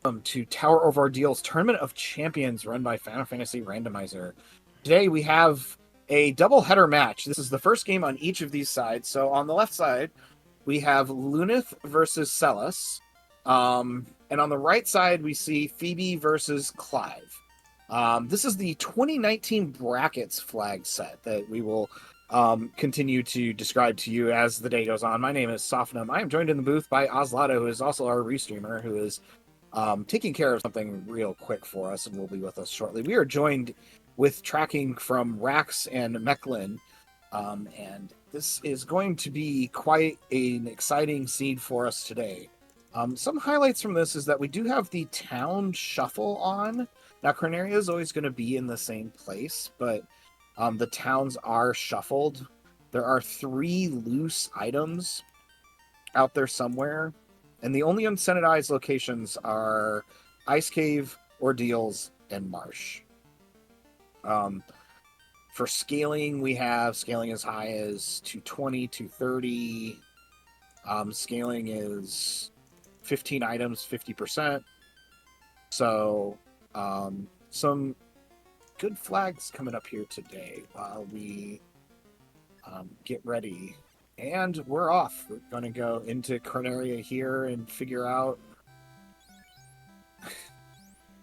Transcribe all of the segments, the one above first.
To Tower of Ordeal's Tournament of Champions run by Final Fantasy Randomizer. Today we have a double-header match. This is the first game on each of these sides. So on the left side, we have Lunith versus Celis. And on the right side, we see Phoebe versus Clive. This is the 2019 Brackets flag set that we will continue to describe to you as the day goes on. My name is Sofnum. I am joined in the booth by Oslado, who is also our restreamer, who is taking care of something real quick for us and will be with us shortly. We are joined with tracking from Rax and Mechlin, and this is going to be quite an exciting seed for us today. Some highlights from this is that we do have the town shuffle on. Now, Corneria is always going to be in the same place, but the towns are shuffled. There are 3 loose items out there somewhere, and the only unsanitized locations are Ice Cave, Ordeals, and Marsh. For scaling, we have scaling as high as 220, 230. Scaling is 15 items, 50%. So, some good flags coming up here today while we get ready. And we're off. We're going to go into Corneria here and figure out...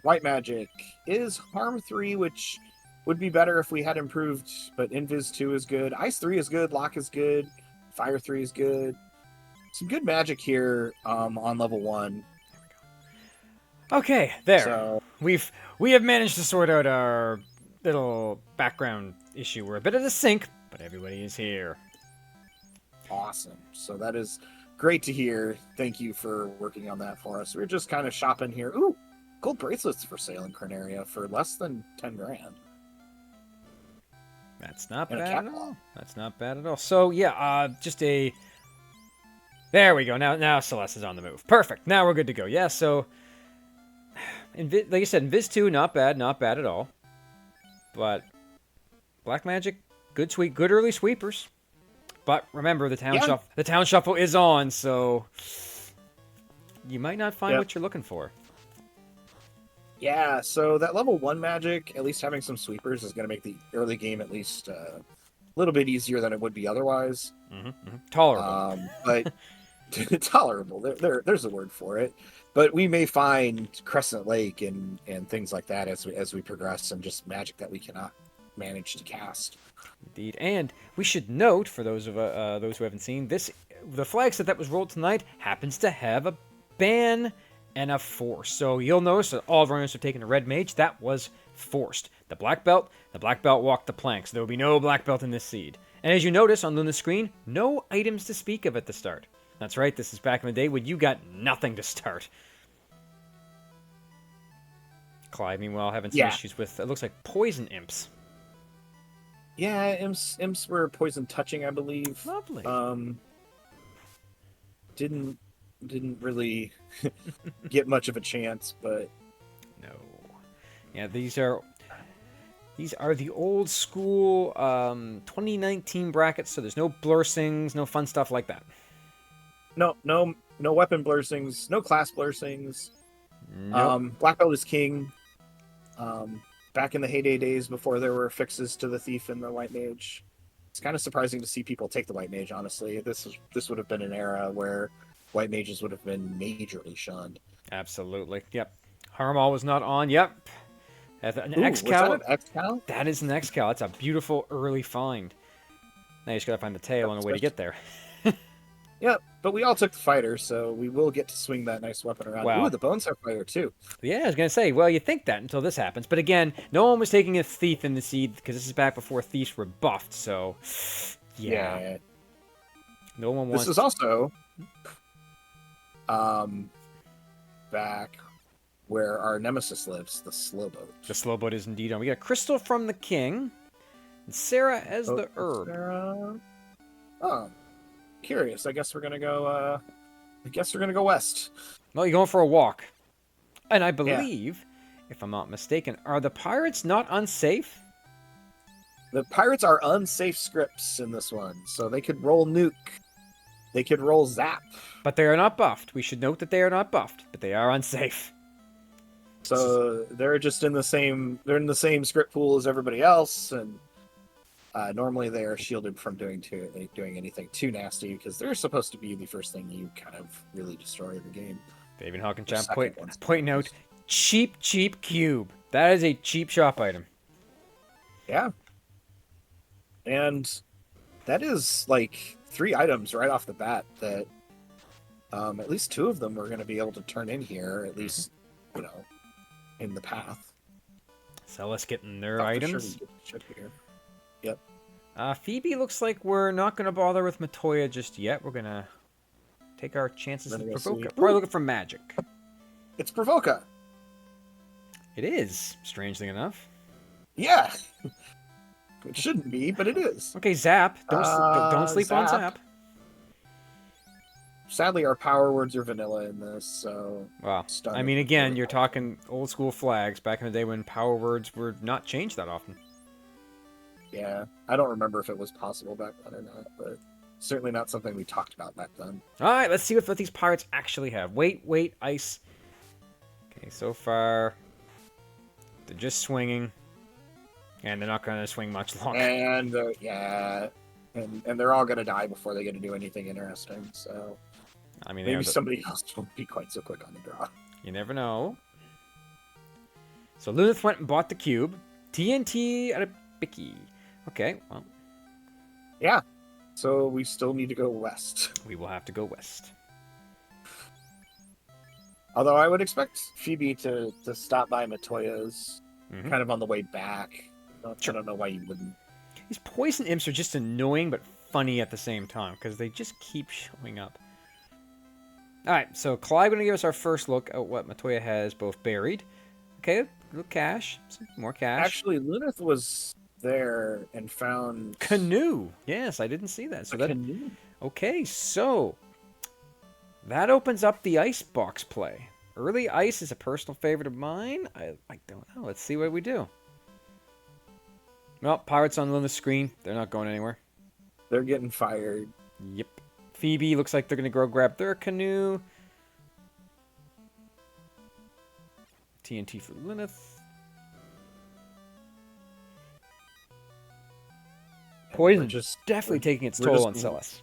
White Magic is Harm 3, which would be better if we had improved, but Invis 2 is good. Ice 3 is good. Lock is good. Fire 3 is good. Some good magic here on level 1. Okay, there. So, we have managed to sort out our little background issue. We're a bit of a sync, but everybody is here. awesome. So that is great to hear. Thank you for working on that for us. We're just kind of shopping here. Ooh, gold bracelets for sale in Corneria for less than 10 grand. That's not And a bad cat at all. claw. That's not bad at all. So yeah, just a. There we go. Now Celeste is on the move. Perfect. Now we're good to go. Yeah. So, like I said, Invis 2, not bad at all. But Black Magic, good early sweepers. But remember, the town shuffle is on, so you might not find what you're looking for. Yeah, so that level 1 magic, at least having some sweepers, is going to make the early game at least a little bit easier than it would be otherwise. Tolerable. But tolerable. There's a word for it. But we may find Crescent Lake and things like that as we progress, and just magic that we cannot manage to cast. Indeed, and we should note for those who haven't seen this, the flag set that was rolled tonight happens to have a ban and a force. So you'll notice that all runners have taken a red mage. That was forced. The black belt walked the plank. So there will be no black belt in this seed. And as you notice on Luna's screen, no items to speak of at the start. That's right. This is back in the day when you got nothing to start. Clive, meanwhile, having some issues with, it looks like, poison imps. Yeah, imps were poison touching, I believe. Lovely. Didn't really get much of a chance, but no. Yeah, these are the old school 2019 brackets, so there's no blursings, no fun stuff like that. No weapon blursings, no class blursings. Nope. Black belt is king. Back in the heyday days before there were fixes to the thief and the white mage, it's kind of surprising to see people take the white mage. Honestly, this would have been an era where white mages would have been majorly shunned. Absolutely. Yep. Harmal was not on. Yep. An X-Cal. Was that an X-Cal? That is an X-Cal. That's a beautiful early find. Now you just gotta find the tail and a way to get there. Yep, but we all took the fighter, so we will get to swing that nice weapon around. Wow. Ooh, the bones are fighter too. Yeah, I was gonna say, well, you think that until this happens, but again, no one was taking a thief in the seed because this is back before thieves were buffed. So, yeah. No one wants. This is also back where our nemesis lives, the Slowboat. The Slowboat is indeed on. We got Crystal from the King, and Sarah as the Herb. Sarah. Oh. Curious. I guess we're gonna go west. Well, you're going for a walk. And I believe, if I'm not mistaken, are the pirates not unsafe? The pirates are unsafe scripts in this one, so they could roll nuke. They could roll zap. But they are not buffed. We should note that they are not buffed, but they are unsafe. So they're just in the same script pool as everybody else, and normally they are shielded from doing anything too nasty because they're supposed to be the first thing you kind of really destroy in the game. David Hawkinchamp second one's pointing out cheap cube. That is a cheap shop item. Yeah. And that is like 3 items right off the bat that at least 2 of them we're going to be able to turn in here, at least, in the path. So let's get in their items. Sure here. Yep. Phoebe looks like we're not going to bother with Matoya just yet. We're going to take our chances with Provoka. Probably looking for magic. It's Provoka. It is, strangely enough. Yeah. It shouldn't be, but it is. Okay, Zap. Don't sleep on Zap. Sadly, our power words are vanilla in this, so... Wow. I mean, again, you're talking old school flags back in the day when power words were not changed that often. Yeah. I don't remember if it was possible back then or not, but certainly not something we talked about back then. Alright, let's see what these pirates actually have. Wait, ice. Okay, so far... they're just swinging. And they're not going to swing much longer. And, yeah... And they're all going to die before they get to do anything interesting, so... I mean, maybe somebody else won't be quite so quick on the draw. You never know. So Lunith went and bought the cube. TNT at a Bicky. Okay, well. Yeah. So we still need to go west. We will have to go west. Although I would expect Phoebe to stop by Matoya's kind of on the way back. Sure. I don't know why you wouldn't. These poison imps are just annoying but funny at the same time because they just keep showing up. Alright, so Clive going to give us our first look at what Matoya has both buried. Okay, a little cash. Some more cash. Actually, Lunith was there and found... Canoe! Yes, I didn't see that. Canoe. Okay, so... that opens up the ice box play. Early ice is a personal favorite of mine. I don't know. Let's see what we do. Well, pirates on the screen. They're not going anywhere. They're getting fired. Yep. Phoebe looks like they're going to go grab their canoe. TNT for Lineth. Poison just definitely taking its toll on Celes.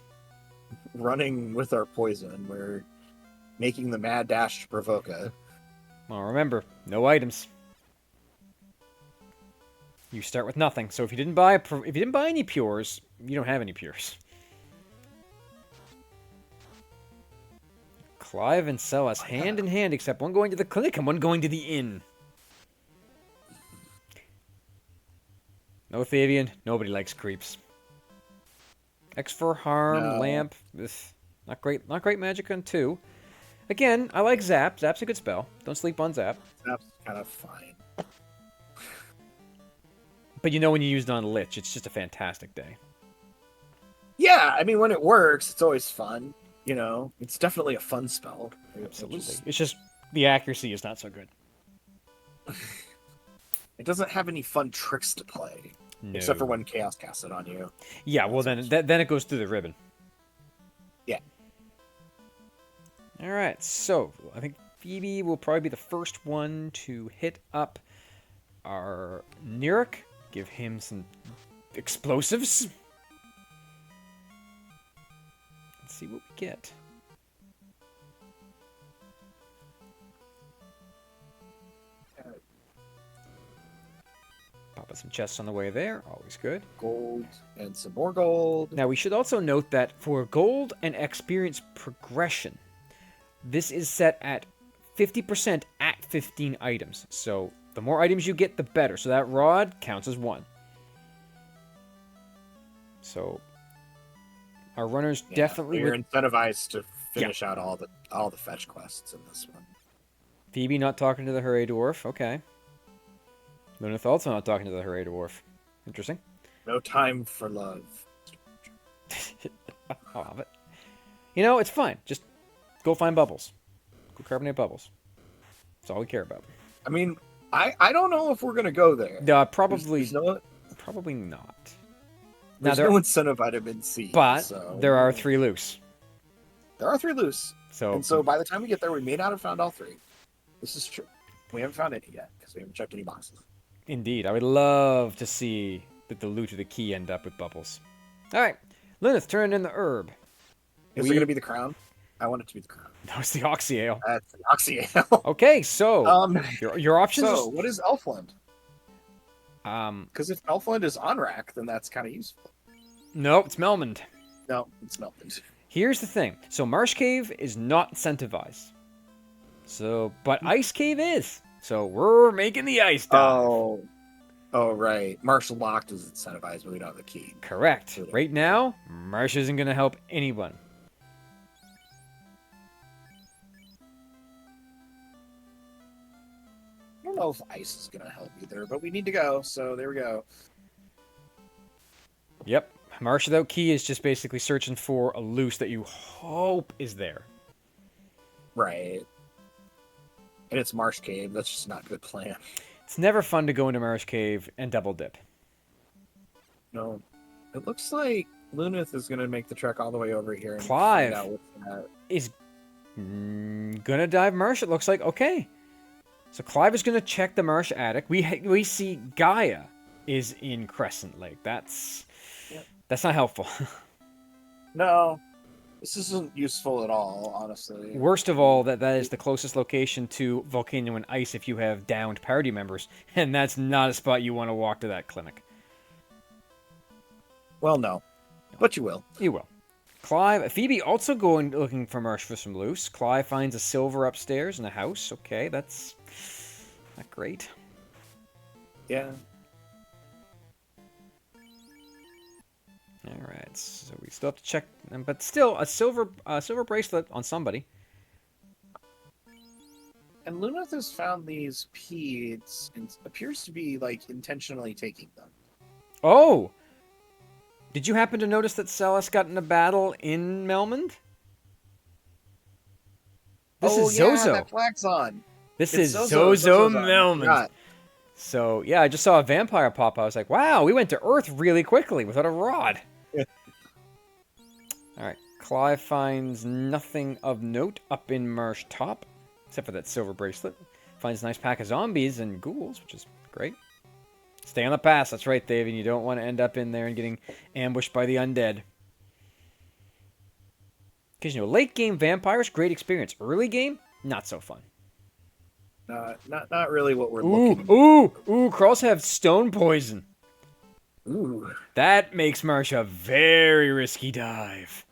Running with our poison. We're making the mad dash to Provoka. Well, remember, no items. You start with nothing. So if you didn't buy any pures, you don't have any pures. Clive and Celes hand in hand, except one going to the clinic and one going to the inn. No Thavian. Nobody likes creeps. X for harm, lamp. Ugh, not great magic on 2. Again, I like Zap. Zap's a good spell. Don't sleep on Zap. Zap's kind of fine. But you know when you use it on Lich, it's just a fantastic day. Yeah, I mean, when it works, it's always fun. You know, it's definitely a fun spell. Absolutely. It's just the accuracy is not so good. It doesn't have any fun tricks to play. No. Except for when Chaos casts it on you. Yeah, well, then it goes through the ribbon. Yeah. All right, so I think Phoebe will probably be the first one to hit up our Nirek. Give him some explosives. Let's see what we get. Pop some chests on the way there. Always good. Gold and some more gold. Now, we should also note that for gold and experience progression, this is set at 50% at 15 items. So the more items you get, the better. So that rod counts as 1. So our runners definitely... You're incentivized to finish out all the fetch quests in this one. Phoebe not talking to the Hooray Dwarf. Okay. Lunith also not talking to the Hooray Dwarf. Interesting. No time for love. I'll have it. You know, it's fine. Just go find bubbles. Go carbonate bubbles. That's all we care about. I mean, I don't know if we're going to go there. Probably not. There's no incentive vitamin C. But there are 3 loose. There are 3 loose. So by the time we get there, we may not have found all 3. This is true. We haven't found any yet because we haven't checked any boxes. Indeed, I would love to see that the loot or the key end up with bubbles. All right, Lilith, turn in the herb. Is it going to be the crown? I want it to be the crown. No, it's the oxy ale. That's the oxy ale. Okay, so your options. So what is Elfland? Are, Because if Elfland is on rack, then that's kind of useful. no, it's Melmond. No, it's Melfland. Here's the thing. So Marsh Cave is not incentivized. So, but Ice Cave is. So we're making the ice dive. Oh, right. Marsh locked is incentivized, but we don't have the key. Correct. Right now, Marsh isn't going to help anyone. I don't know if ice is going to help either, but we need to go, so there we go. Yep. Marsh without key is just basically searching for a loose that you hope is there. Right. And it's Marsh Cave. That's just not a good plan. It's never fun to go into Marsh Cave and double dip. No. It looks like Lunith is going to make the trek all the way over here. And Clive find out what's that. is gonna dive Marsh, it looks like. Okay. So Clive is gonna check the Marsh attic. We see Gaia is in Crescent Lake. That's not helpful. No. This isn't useful at all, honestly. Worst of all, that is the closest location to Volcano and Ice if you have downed party members, and that's not a spot you want to walk to that clinic. Well, no. But you will. You will. Phoebe also going looking for Marsh for some loose. Clive finds a silver upstairs in a house. Okay, that's not great. Yeah. All right, so we still have to check them, but still a silver bracelet on somebody. And Lunith has found these peeds and appears to be like intentionally taking them. Oh, did you happen to notice that Celis got in a battle in Melmond? This is Zozo. That flag's on. This is Zozo Melmond. So yeah, I just saw a vampire pop. I was like, wow, we went to Earth really quickly without a rod. All right, Clive finds nothing of note up in Marsh Top, except for that silver bracelet. Finds a nice pack of zombies and ghouls, which is great. Stay on the pass. That's right, David. You don't want to end up in there and getting ambushed by the undead. Because, late game vampires, great experience. Early game, not so fun. Not really what we're looking for. Ooh, Kralls have stone poison. Ooh. That makes Marsh a very risky dive.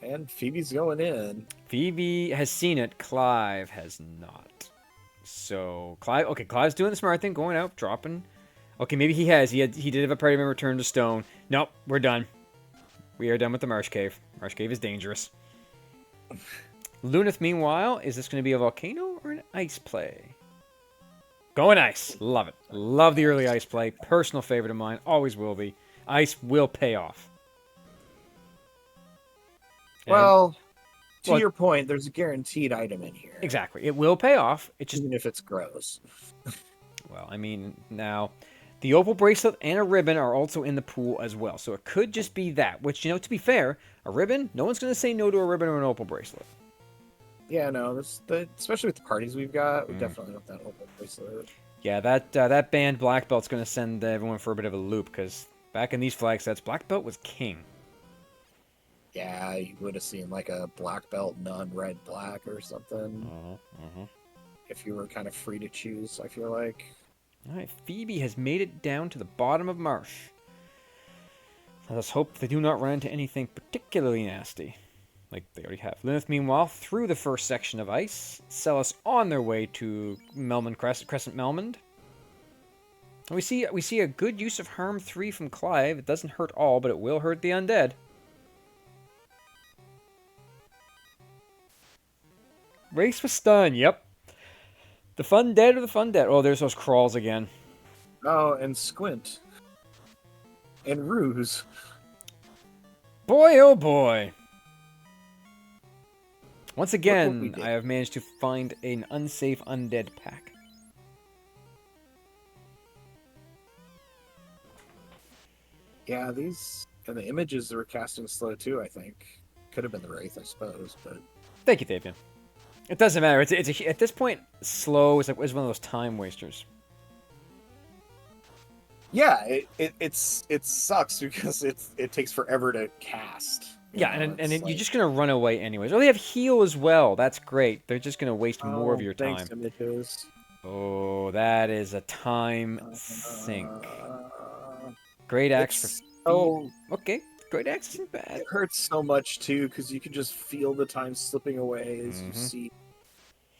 And Phoebe's going in. Phoebe has seen it. Clive has not. So, Clive's doing the smart thing, going out, dropping. Okay, maybe he has. He did have a party member return to stone. Nope, we're done. We are done with the Marsh Cave. Marsh Cave is dangerous. Lunith, meanwhile, is this going to be a volcano or an ice play? Going ice. Love it. Love the early ice play. Personal favorite of mine. Always will be. Ice will pay off. Well, to your point, there's a guaranteed item in here. Exactly. It will pay off. Even if it's gross. Well, I mean, now, the opal bracelet and a ribbon are also in the pool as well. So it could just be that. Which, to be fair, a ribbon, no one's going to say no to a ribbon or an opal bracelet. Yeah, no, especially with the parties we've got, we definitely want that opal bracelet. Yeah, that band Black Belt's going to send everyone for a bit of a loop, because back in these flag sets, Black Belt was king. Yeah, you would have seen like a black belt, none, red, black or something. If you were kind of free to choose, I feel like. All right, Phoebe has made it down to the bottom of Marsh. Let us hope they do not run into anything particularly nasty, like they already have. Lunith, meanwhile, through the first section of ice, Celis on their way to Crescent Melmond. And we see a good use of Harm 3 from Clive. It doesn't hurt all, but it will hurt the undead. Race with stun, yep. The fun dead or the fun dead? Oh, there's those crawls again. Oh, and Squint. And Ruse. Boy, oh boy. Once again, I have managed to find an unsafe undead pack. Yeah, these... And the images that were casting slow too, I think. Could have been the Wraith, I suppose, but... Thank you, Fabian. It doesn't matter. At this point, slow is one of those time wasters. Yeah, it sucks because it takes forever to cast. Yeah, you're just gonna run away anyways. Oh, they have heal as well. That's great. They're just gonna waste more of your thanks, time. images. Oh, that is a time sink. Great axe for so Okay, great axe isn't bad. it hurts so much too because you can just feel the time slipping away as you Mhm. see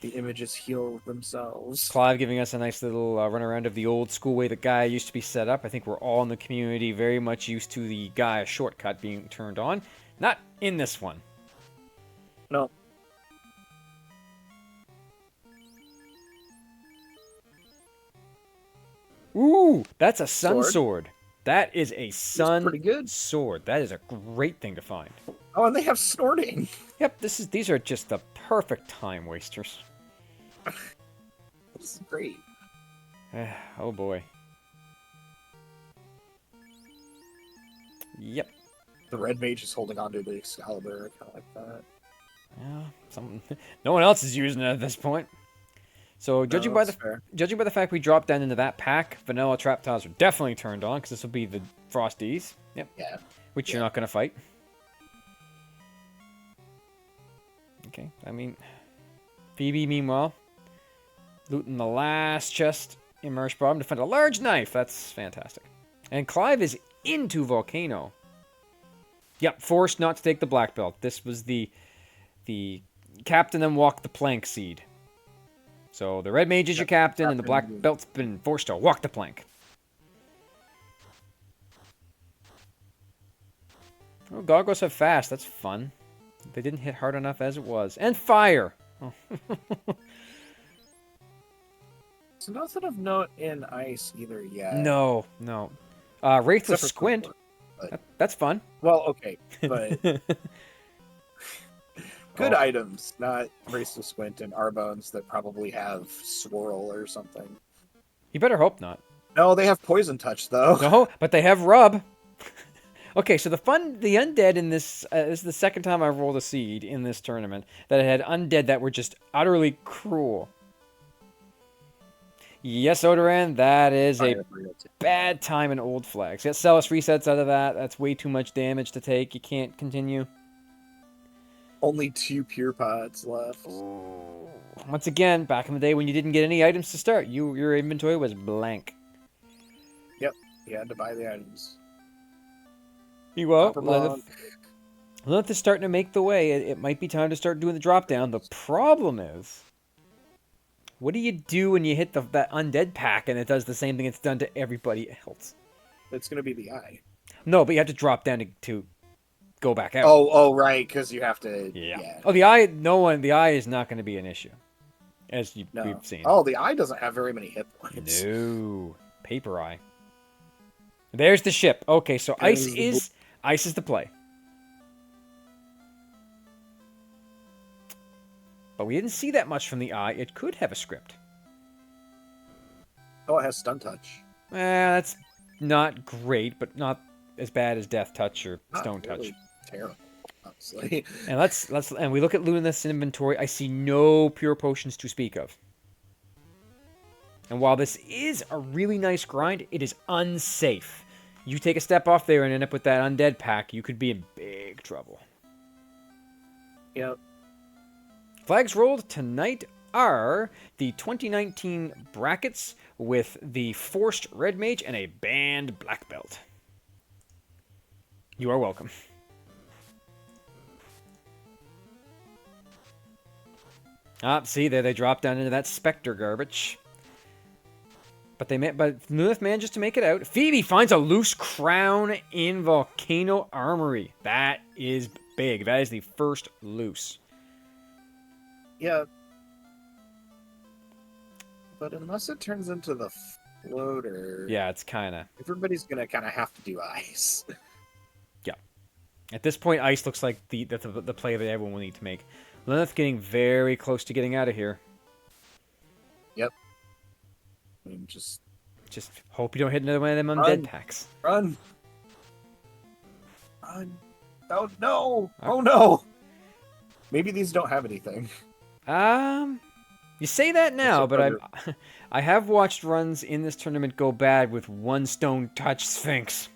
the images heal themselves. Clive giving us a nice little run around of the old school way the Gaia used to be set up. I think we're all in the community very much used to the Gaia shortcut being turned on. Not in this one. No. Ooh, that's a sun sword. That is a sun pretty good. sword. That is a great thing to find. Oh, and they have snorting. Yep, these are just the perfect time wasters. This is great. Oh boy. Yep. The red mage is holding onto the Excalibur. I kind of like that. Yeah, no one else is using it at this point. So judging by the fact we dropped down into that pack, vanilla trap tiles are definitely turned on because this will be the Frosties. Yep. Yeah. Which you're not going to fight. Okay. I mean, Phoebe meanwhile looting the last chest in Mersh Problem to find a large knife. That's fantastic. And Clive is into Volcano. Yep, forced not to take the black belt. This was the captain and walk the plank seed. So the red mage is your captain, and the black belt's been forced to walk the plank. Oh, goggles have fast. That's fun. They didn't hit hard enough as it was. And fire! Oh. So nothing of note in ice either yet. No. Wraith with Squint. That's fun. Well, okay, but good items, not Wraith with Squint and Arbones that probably have Swirl or something. You better hope not. No, they have Poison Touch though. No, but they have Rub. Okay, so the undead in this is the second time I've rolled a seed in this tournament that had undead that were just utterly cruel. Yes, Odoran, that is a bad time in old flags. Get Celis resets out of that. That's way too much damage to take. You can't continue. Only 2 pure pods left. Ooh. Once again, back in the day when you didn't get any items to start, your inventory was blank. Yep, you had to buy the items. Well, Lilith is starting to make the way. It might be time to start doing the drop down. The problem is, what do you do when you hit that undead pack and it does the same thing it's done to everybody else? It's going to be the eye. No, but you have to drop down to go back out. Oh, right, because you have to. Yeah. Oh, the eye. The eye is not going to be an issue, as we've seen. Oh, the eye doesn't have very many hit points. No, paper eye. There's the ship. Okay, so ice is the play. But we didn't see that much from the eye. It could have a script. Oh, it has Stun Touch. That's not great, but not as bad as Death Touch or Stone really Touch. Terrible, honestly. And we look at Luna's inventory. I see no pure potions to speak of. And while this is a really nice grind, it is unsafe. You take a step off there and end up with that undead pack, you could be in big trouble. Yep. Flags rolled tonight are the 2019 brackets with the forced red mage and a banned black belt. You are welcome. See there, they dropped down into that specter garbage. But Lilith manages to make it out. Phoebe finds a loose crown in Volcano Armory. That is big. That is the first loose. Yeah. But unless it turns into the floater... Yeah, it's kind of... Everybody's going to kind of have to do ice. Yeah. At this point, ice looks like the play that everyone will need to make. Lilith getting very close to getting out of here. Yep. I mean, just hope you don't hit another one of them undead packs. Run! Oh, no! Oh, no! Maybe these don't have anything. You say that now, So but I have watched runs in this tournament go bad with one stone touch Sphinx.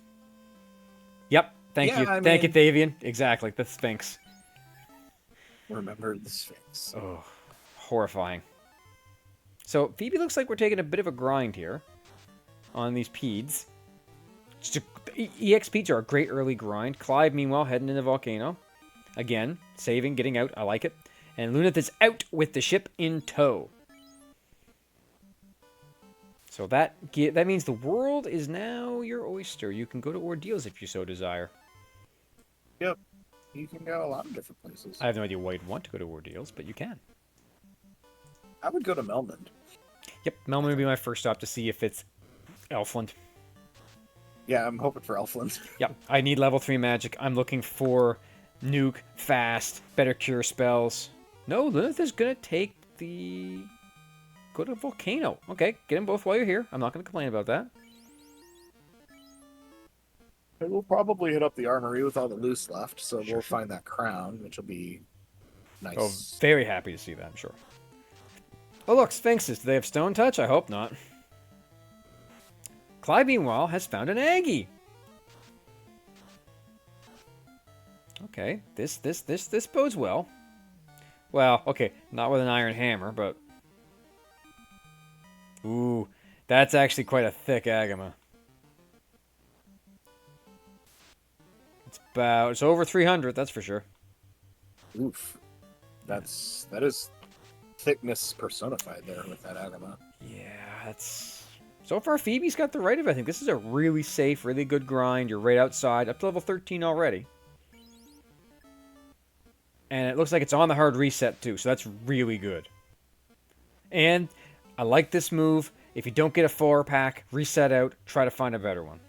Yep, yeah, I thank you, mean, Thavian. Exactly, the Sphinx. remember the Sphinx. Oh, horrifying. So Phoebe looks like we're taking a bit of a grind here on these peds. EX peds are a great early grind. Clive, meanwhile, heading into Volcano. Again, saving, getting out. I like it. And Lunith is out with the ship in tow. So that means the world is now your oyster. You can go to Ordeals if you so desire. Yep, you can go a lot of different places. I have no idea why you'd want to go to Ordeals, but you can. I would go to Melmond. Yep, Melman would be my first stop to see if it's Elfland. Yeah, I'm hoping for Elfland. Yep, I need level 3 magic. I'm looking for nuke, fast, better cure spells. No, Lunith is going to take the... Go to Volcano. Okay, get them both while you're here. I'm not going to complain about that. We'll probably hit up the armory with all the loose left, so Sure. we'll find that crown, which will be nice. Oh, very happy to see that, I'm sure. Oh, look, Sphinxes. Do they have stone touch? I hope not. Clyde, meanwhile, has found an Aggie. Okay, this bodes well. Well, okay, not with an iron hammer, but... Ooh, that's actually quite a thick Agama. It's over 300, that's for sure. Oof. That is thickness personified there with that Agama. Yeah, that's... So far, Phoebe's got the right of it. I think this is a really safe, really good grind. You're right outside, up to level 13 already. And it looks like it's on the hard reset, too, so that's really good. And I like this move. If you don't get a 4-pack, reset out, try to find a better one.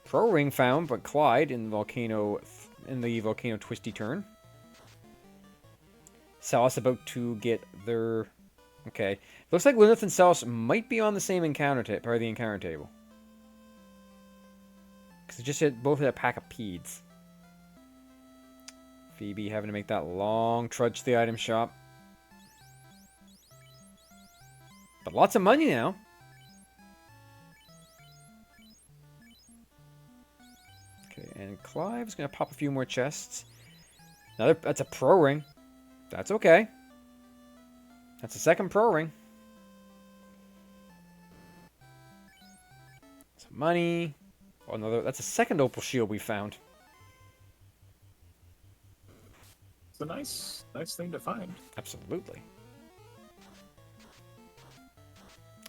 Pro Ring found, but Clyde in the Volcano Twisty Turn. Salas about to get their... Okay. Looks like Lunith and Salas might be on the same encounter part of the encounter table. Because they just both had a pack of peds. Phoebe having to make that long trudge to the item shop. But lots of money now. Okay, and Clive's going to pop a few more chests. That's a pro ring. That's okay. That's a second pro ring. Some money. Oh, that's a second opal shield we found. It's a nice thing to find. Absolutely.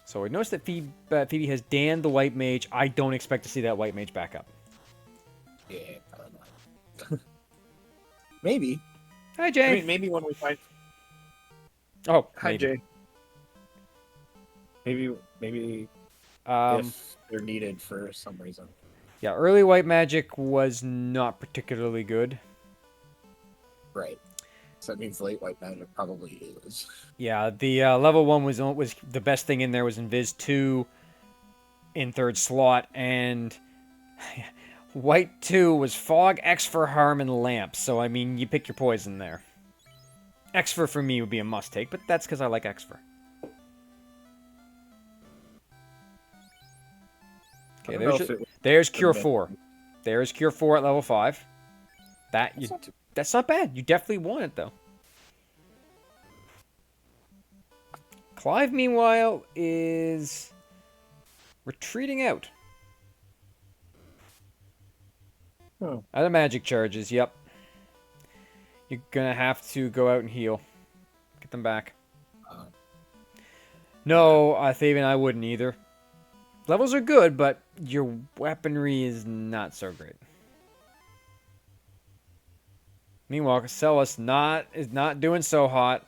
So we noticed that Phoebe has Dan the White Mage. I don't expect to see that White Mage back up. Yeah, probably not. Maybe. Hi, Jay. I mean, maybe when we find... Oh, Hi, maybe. Jay. Maybe if they're needed for some reason. Yeah, early White Magic was not particularly good. Right. So that means late white magic probably is. Yeah, the level 1 was the best thing in there was Invis 2 in third slot, and White 2 was Fog, Exfer, Harm, and Lamp. So, I mean, you pick your poison there. Exfer for me would be a must-take, but that's because I like Exfer. Okay, there's Cure 4. There's Cure 4 at level 5. That's not bad. You definitely want it, though. Clive, meanwhile, is retreating out. Oh. Out of magic charges, yep. You're going to have to go out and heal. Get them back. No, Thavian, I wouldn't either. Levels are good, but your weaponry is not so great. Meanwhile, Casellas is not doing so hot.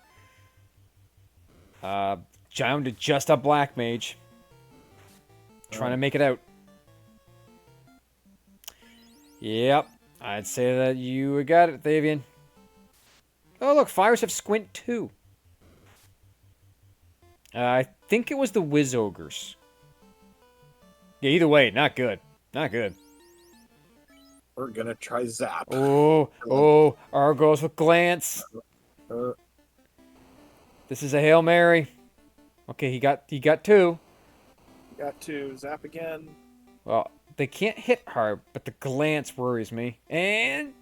Down to just a black mage. Trying to make it out. Yep. I'd say that you got it, Thavian. Oh, look. Fires have squint too. I think it was the Wiz Ogres. Yeah, either way, not good. Not good. We're gonna try Zap. Oh, Argos with Glance. This is a Hail Mary. Okay, he got two. Got to zap again. Well, they can't hit hard, but the glance worries me. And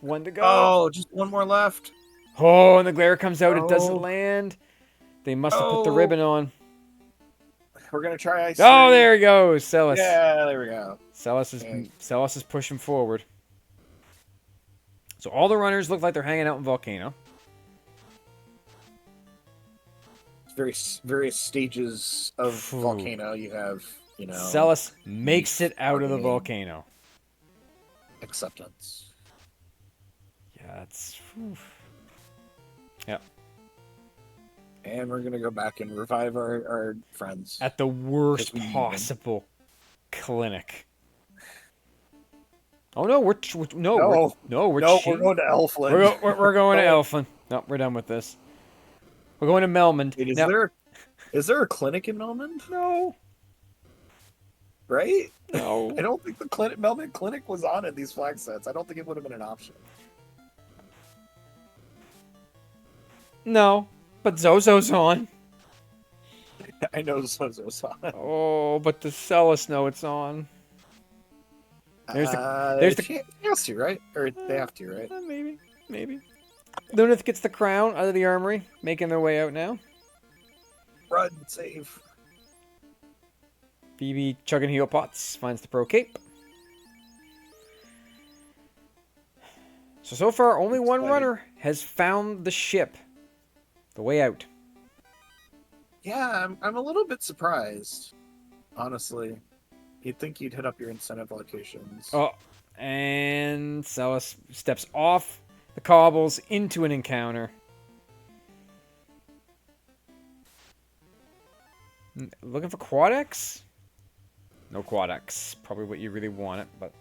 one to go. Oh, just one more left. Oh, and the glare comes out. It doesn't Oh. land. They must have put the Oh. ribbon on. We're gonna try ice. Oh, 3. there he goes, Celis. Yeah, there we go. Celis Okay. is pushing forward. So all the runners look like they're hanging out in Volcano. Various stages of Ooh. volcano. You have, Celis makes it out of the targeting. volcano. Acceptance. Yeah, it's. Yep. And we're gonna go back and revive our friends. At the worst we need them. possible clinic. Oh no, we're No, no, we're going to Elfland. We're going to Elfland. No, we're done with this. We're going to Melmond. Wait, Now- is there a clinic in Melmond? No, Right? no. I don't think the Melmond Clinic was on in these flag sets. I don't think it would have been an option. No, but Zozo's on. I know Zozo's on. Oh, but the Celis know it's on. There's the- He has to, right? Or they have to, right? Maybe. Lunith gets the crown out of the armory, making their way out now. Run, save. Phoebe chugging heal pots, finds the pro cape. So far, only one runner has found the ship. The way out. Yeah, I'm a little bit surprised, honestly. You'd think you'd hit up your incentive locations. Oh, and Celis steps off the cobbles into an encounter. Looking for Quad-X? No Quad-X. Probably what you really want it, but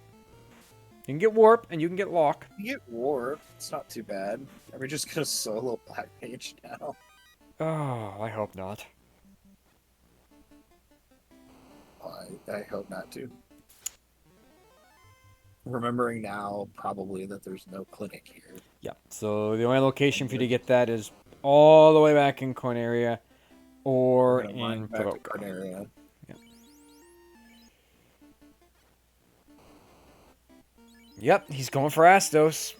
you can get Warp and you can get Lock. You get Warp. It's not too bad. Are we just gonna solo Black Mage now? Oh, I hope not. I hope not too. Remembering now, probably, that there's no clinic here. Yeah, so the only location for you to get that is all the way back in Corneria or We're gonna line in back to Provoca. Corneria. Yep, he's going for Astos.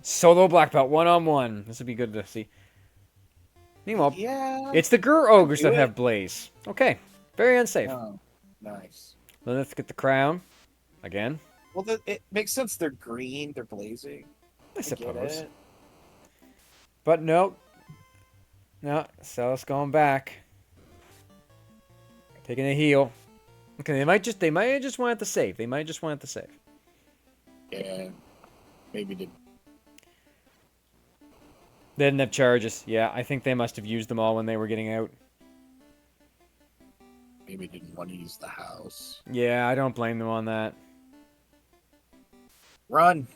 Solo black belt, one-on-one. This would be good to see. Meanwhile, yeah. it's the Gur Ogres that do have it. Blaze. Okay, very unsafe. Oh, nice. Let's get the crown. Again, Well, it makes sense. They're green. They're blazing. I I get suppose. it. But no. No, Celis going back. Taking a heal. Okay, they might just want it to save. They might just want it to save. Yeah. Maybe did. They didn't have charges. Yeah, I think they must have used them all when they were getting out. Maybe didn't want to use the house. Yeah, I don't blame them on that. Run.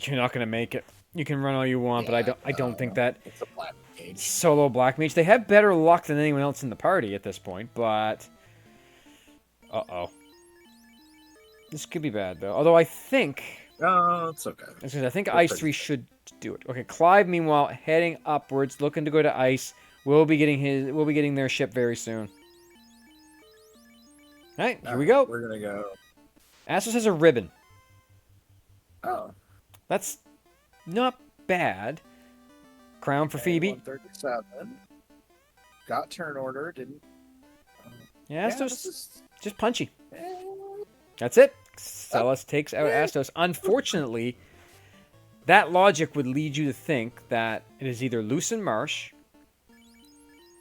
You're not gonna make it. You can run all you want, but I don't think that It's a Black Mage. solo Black Mage. They have better luck than anyone else in the party at this point, but uh-oh. This could be bad though. Although I think Oh, it's okay. I think We're Ice pretty 3 should do it. Okay, Clive meanwhile heading upwards, looking to go to Ice. We'll be getting their ship very soon. Alright, here we go. We're gonna go. Astos has a ribbon. Oh. That's not bad. Crown for Phoebe. 137. Got turn order. Didn't. Yeah, Astos this is- just punchy. eh, That's it. Celis takes out Astos. Unfortunately, that logic would lead you to think that it is either Lucen Marsh,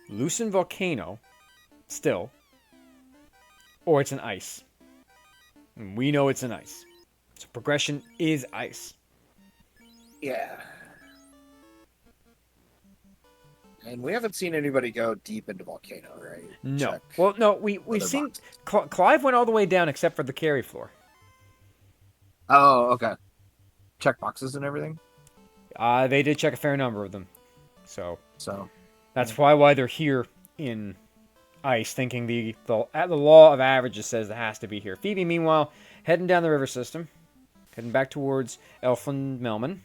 Lucen Volcano, still, or it's an ice. And we know it's an ice. So progression is ice. Yeah. And we haven't seen anybody go deep into Volcano, right? No. Check Well, no, we've other seen boxes. Clive went all the way down except for the carry floor. Oh, okay. Check boxes and everything. They did check a fair number of them. So So that's why they're here in ice, thinking the law of averages says it has to be here. Phoebe, meanwhile, heading down the river system, heading back towards Elfland Melman.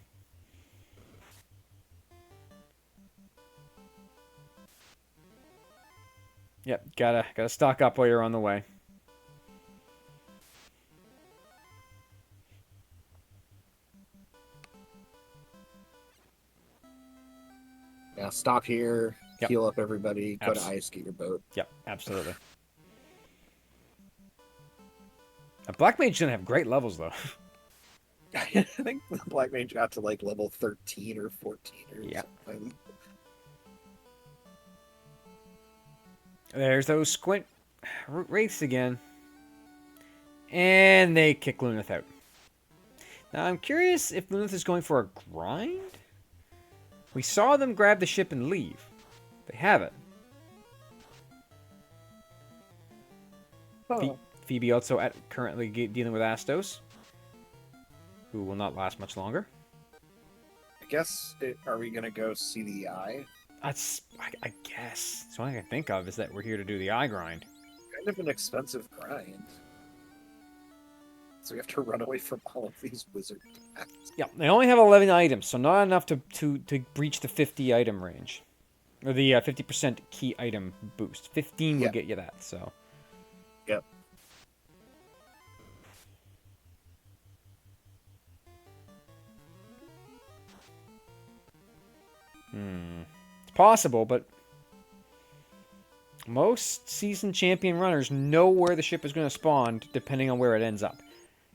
Yep, gotta stock up while you're on the way. Yeah, stop here, Yep, heal up everybody, go to abs- ice, get your boat. yep, absolutely. A black mage's gonna have great levels though. I think the Black Mage got to like level 13 or 14 or Yeah. something. There's those squint wraiths again, and they kick Lunith out. Now I'm curious if Lunith is going for a grind. We saw them grab the ship and leave. They haven't. Oh, Phoebe also currently dealing with Astos, who will not last much longer. I guess, are we going to go see the eye? I guess. The only thing I can think of is that we're here to do the eye grind. Kind of an expensive grind. So we have to run away from all of these wizard attacks. Yeah, they only have 11 items, so not enough to breach the 50 item range. Or the 50% key item boost. 15 will get you that, so. Yep. It's possible, but most seasoned champion runners know where the ship is going to spawn, depending on where it ends up.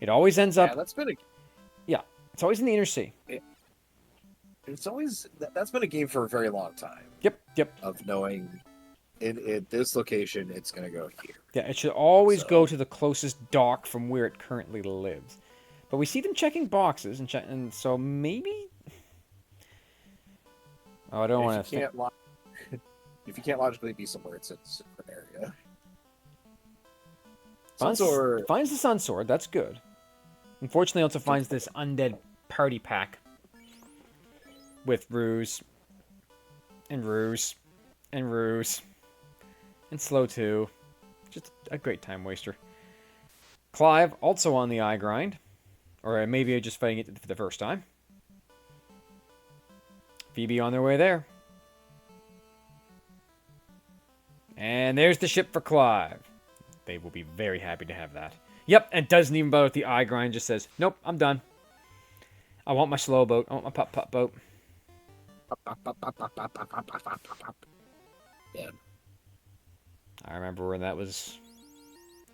It always ends up. Yeah, that's been a. Yeah, it's always in the inner sea. It's always that's been a game for a very long time. Yep. Of knowing, in this location, it's going to go here. Yeah, it should always go to the closest dock from where it currently lives. But we see them checking boxes, and so maybe. Oh, I don't want to. If you can't logically be somewhere, it's a different area. Finds the Sun Sword. That's good. Unfortunately, also finds this undead party pack with Ruse and Ruse and Ruse and Slow 2. Just a great time waster. Clive also on the eye grind, or maybe just fighting it for the first time. Phoebe on their way there. And there's the ship for Clive. They will be very happy to have that. Yep, and doesn't even bother with the eye grind. Just says, nope, I'm done. I want my slow boat. I want my putt boat. Yeah. I remember when that was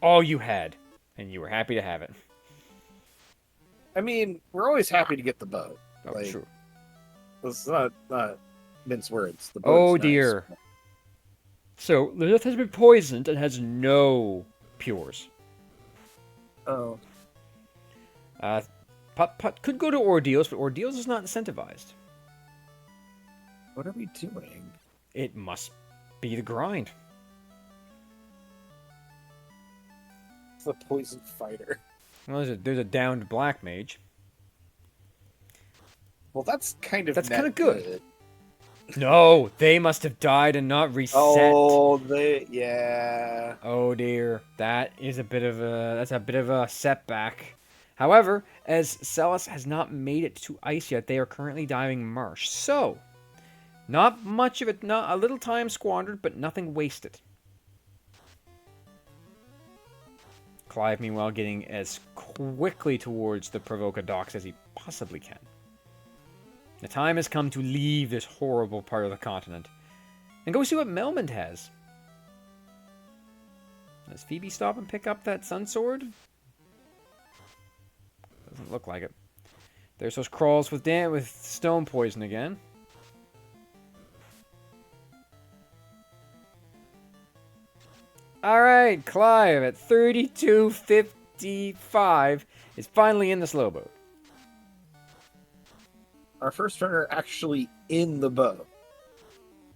all you had, and you were happy to have it. I mean, we're always happy to get the boat. Oh, true. Let's not mince words. The Oh, boat's dear. nice. So, Lilith has been poisoned and has no pures. Oh. Putt could go to Ordeals, but Ordeals is not incentivized. What are we doing? It must be the grind. It's the poison fighter. Well, there's a downed black mage. Well, that's kind of good. No, they must have died and not reset. Oh, yeah. Oh dear, that's a bit of a setback. However, as Celis has not made it to ice yet, they are currently diving marsh. So, not much of it, not a little time squandered, but nothing wasted. Clive, meanwhile, getting as quickly towards the Provoca docks as he possibly can. The time has come to leave this horrible part of the continent and go see what Melmond has. Does Phoebe stop and pick up that sun sword? Doesn't look like it. There's those crawls with stone poison again. Alright, Clive at 32:55 is finally in the slow boat. Our first runner actually in the boat.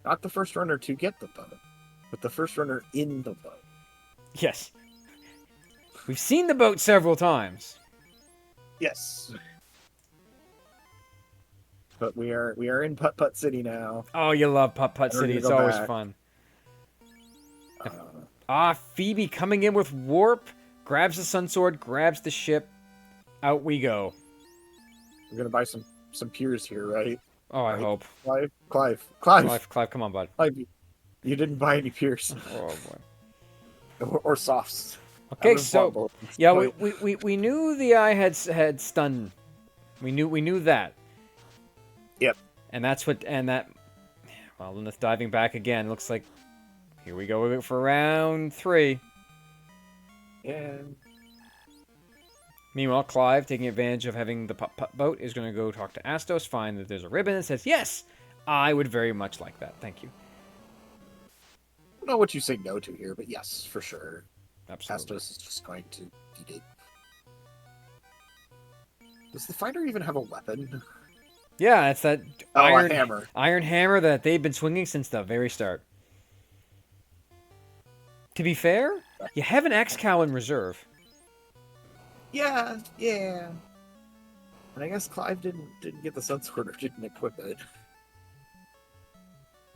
Not the first runner to get the boat, but the first runner in the boat. Yes. We've seen the boat several times. Yes. But we are in Putt Putt City now. Oh, you love Putt Putt City. It's always fun. Phoebe coming in with Warp, grabs the Sun Sword, grabs the ship. Out we go. We're gonna buy some peers here, right? Oh, I hope. Clive, Come on, bud. Clive, You didn't buy any Pierce Oh boy. or softs. I Okay, would have bought so both at this yeah, point. we knew the eye had stunned. We knew that, Yep. and that's what and that. Well, Lyneth diving back again. Looks like here we go for round 3. Yeah. Meanwhile, Clive, taking advantage of having the putt boat, is going to go talk to Astos, find that there's a ribbon, and says, "Yes, I would very much like that. Thank you." I don't know what you say no to here, but yes, for sure. Absolutely. Astos is just going to eat it. Does the fighter even have a weapon? Yeah, it's that Oh, iron a hammer. iron hammer that they've been swinging since the very start. To be fair, you have an axe cow in reserve. Yeah, yeah. And I guess Clive didn't get the sun sword or didn't equip it.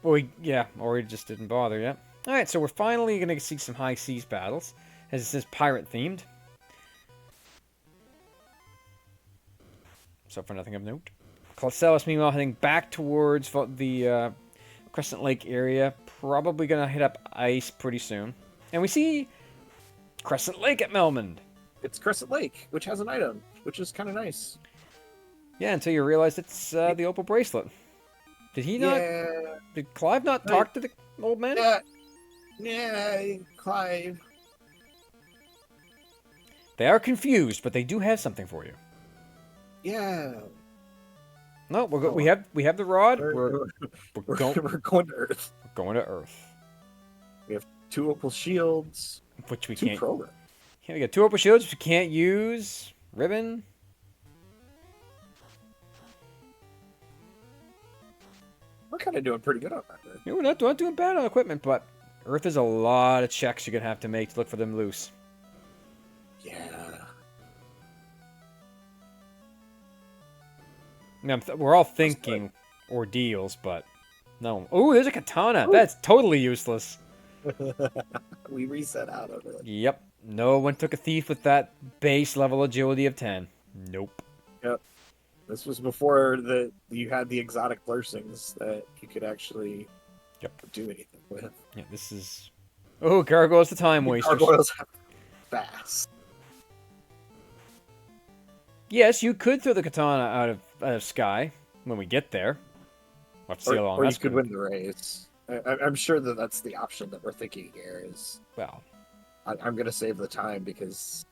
Or he just didn't bother yet. All right, so we're finally going to see some high seas battles, as this is pirate themed. So for nothing of note. Clauselis, meanwhile, heading back towards the Crescent Lake area. Probably going to hit up ice pretty soon. And we see Crescent Lake at Melmond. It's Crescent Lake, which has an item, which is kind of nice. Yeah, until you realize it's the opal bracelet. Did he not? Yeah. Did Clive not talk to the old man? Yeah, Clive. They are confused, but they do have something for you. Yeah. No, we have the rod. We're We're going to Earth. we're going to Earth, We have 2 opal shields, which we 2 can't. programs. Yeah, we got 2 opal shields, which we can't use. Ribbon. We're kind of doing pretty good on that. Right? Yeah, we're not doing bad on equipment, but Earth is a lot of checks you're gonna have to make to look for them loose. Yeah. I mean, we're all thinking ordeals, but no. Oh, there's a katana. Ooh. That's totally useless. We reset out of it. Yep. No one took a thief with that base level agility of 10. Nope. Yep. This was before you had the exotic blessings that you could actually do anything with. Yeah, this is. Oh, gargoyles the time wasters. Gargoyles have fast. Yes, you could throw the katana out of sky when we get there. We'll have to see how long Or you that's could gonna... win the race. I'm sure that's the option that we're thinking here. Well, I'm going to save the time because,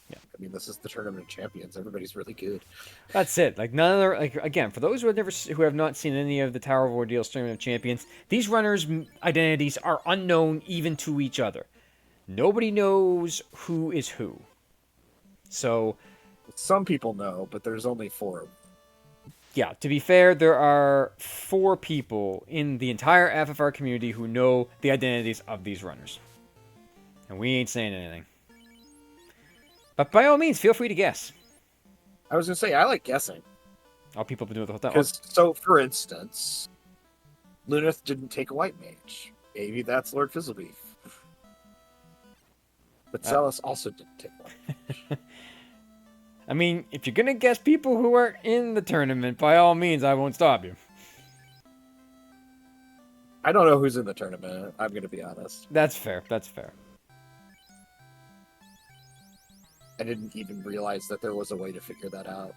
yeah. I mean, this is the Tournament of Champions. Everybody's really good. That's it. Like none of the again, for those who have not seen any of the Tower of Ordeals Tournament of Champions, these runners' identities are unknown even to each other. Nobody knows who is who. So, some people know, but there's only 4 of them. Yeah, to be fair, there are 4 people in the entire FFR community who know the identities of these runners. And we ain't saying anything. But by all means, feel free to guess. I was going to say, I like guessing. All people have been doing the whole time. Because, so, for instance, Luneth didn't take a white mage. Maybe that's Lord Fizzlebeef. But Celis also didn't take one. I mean, if you're going to guess people who are in the tournament, by all means, I won't stop you. I don't know who's in the tournament, I'm going to be honest. That's fair. That's fair. I didn't even realize that there was a way to figure that out.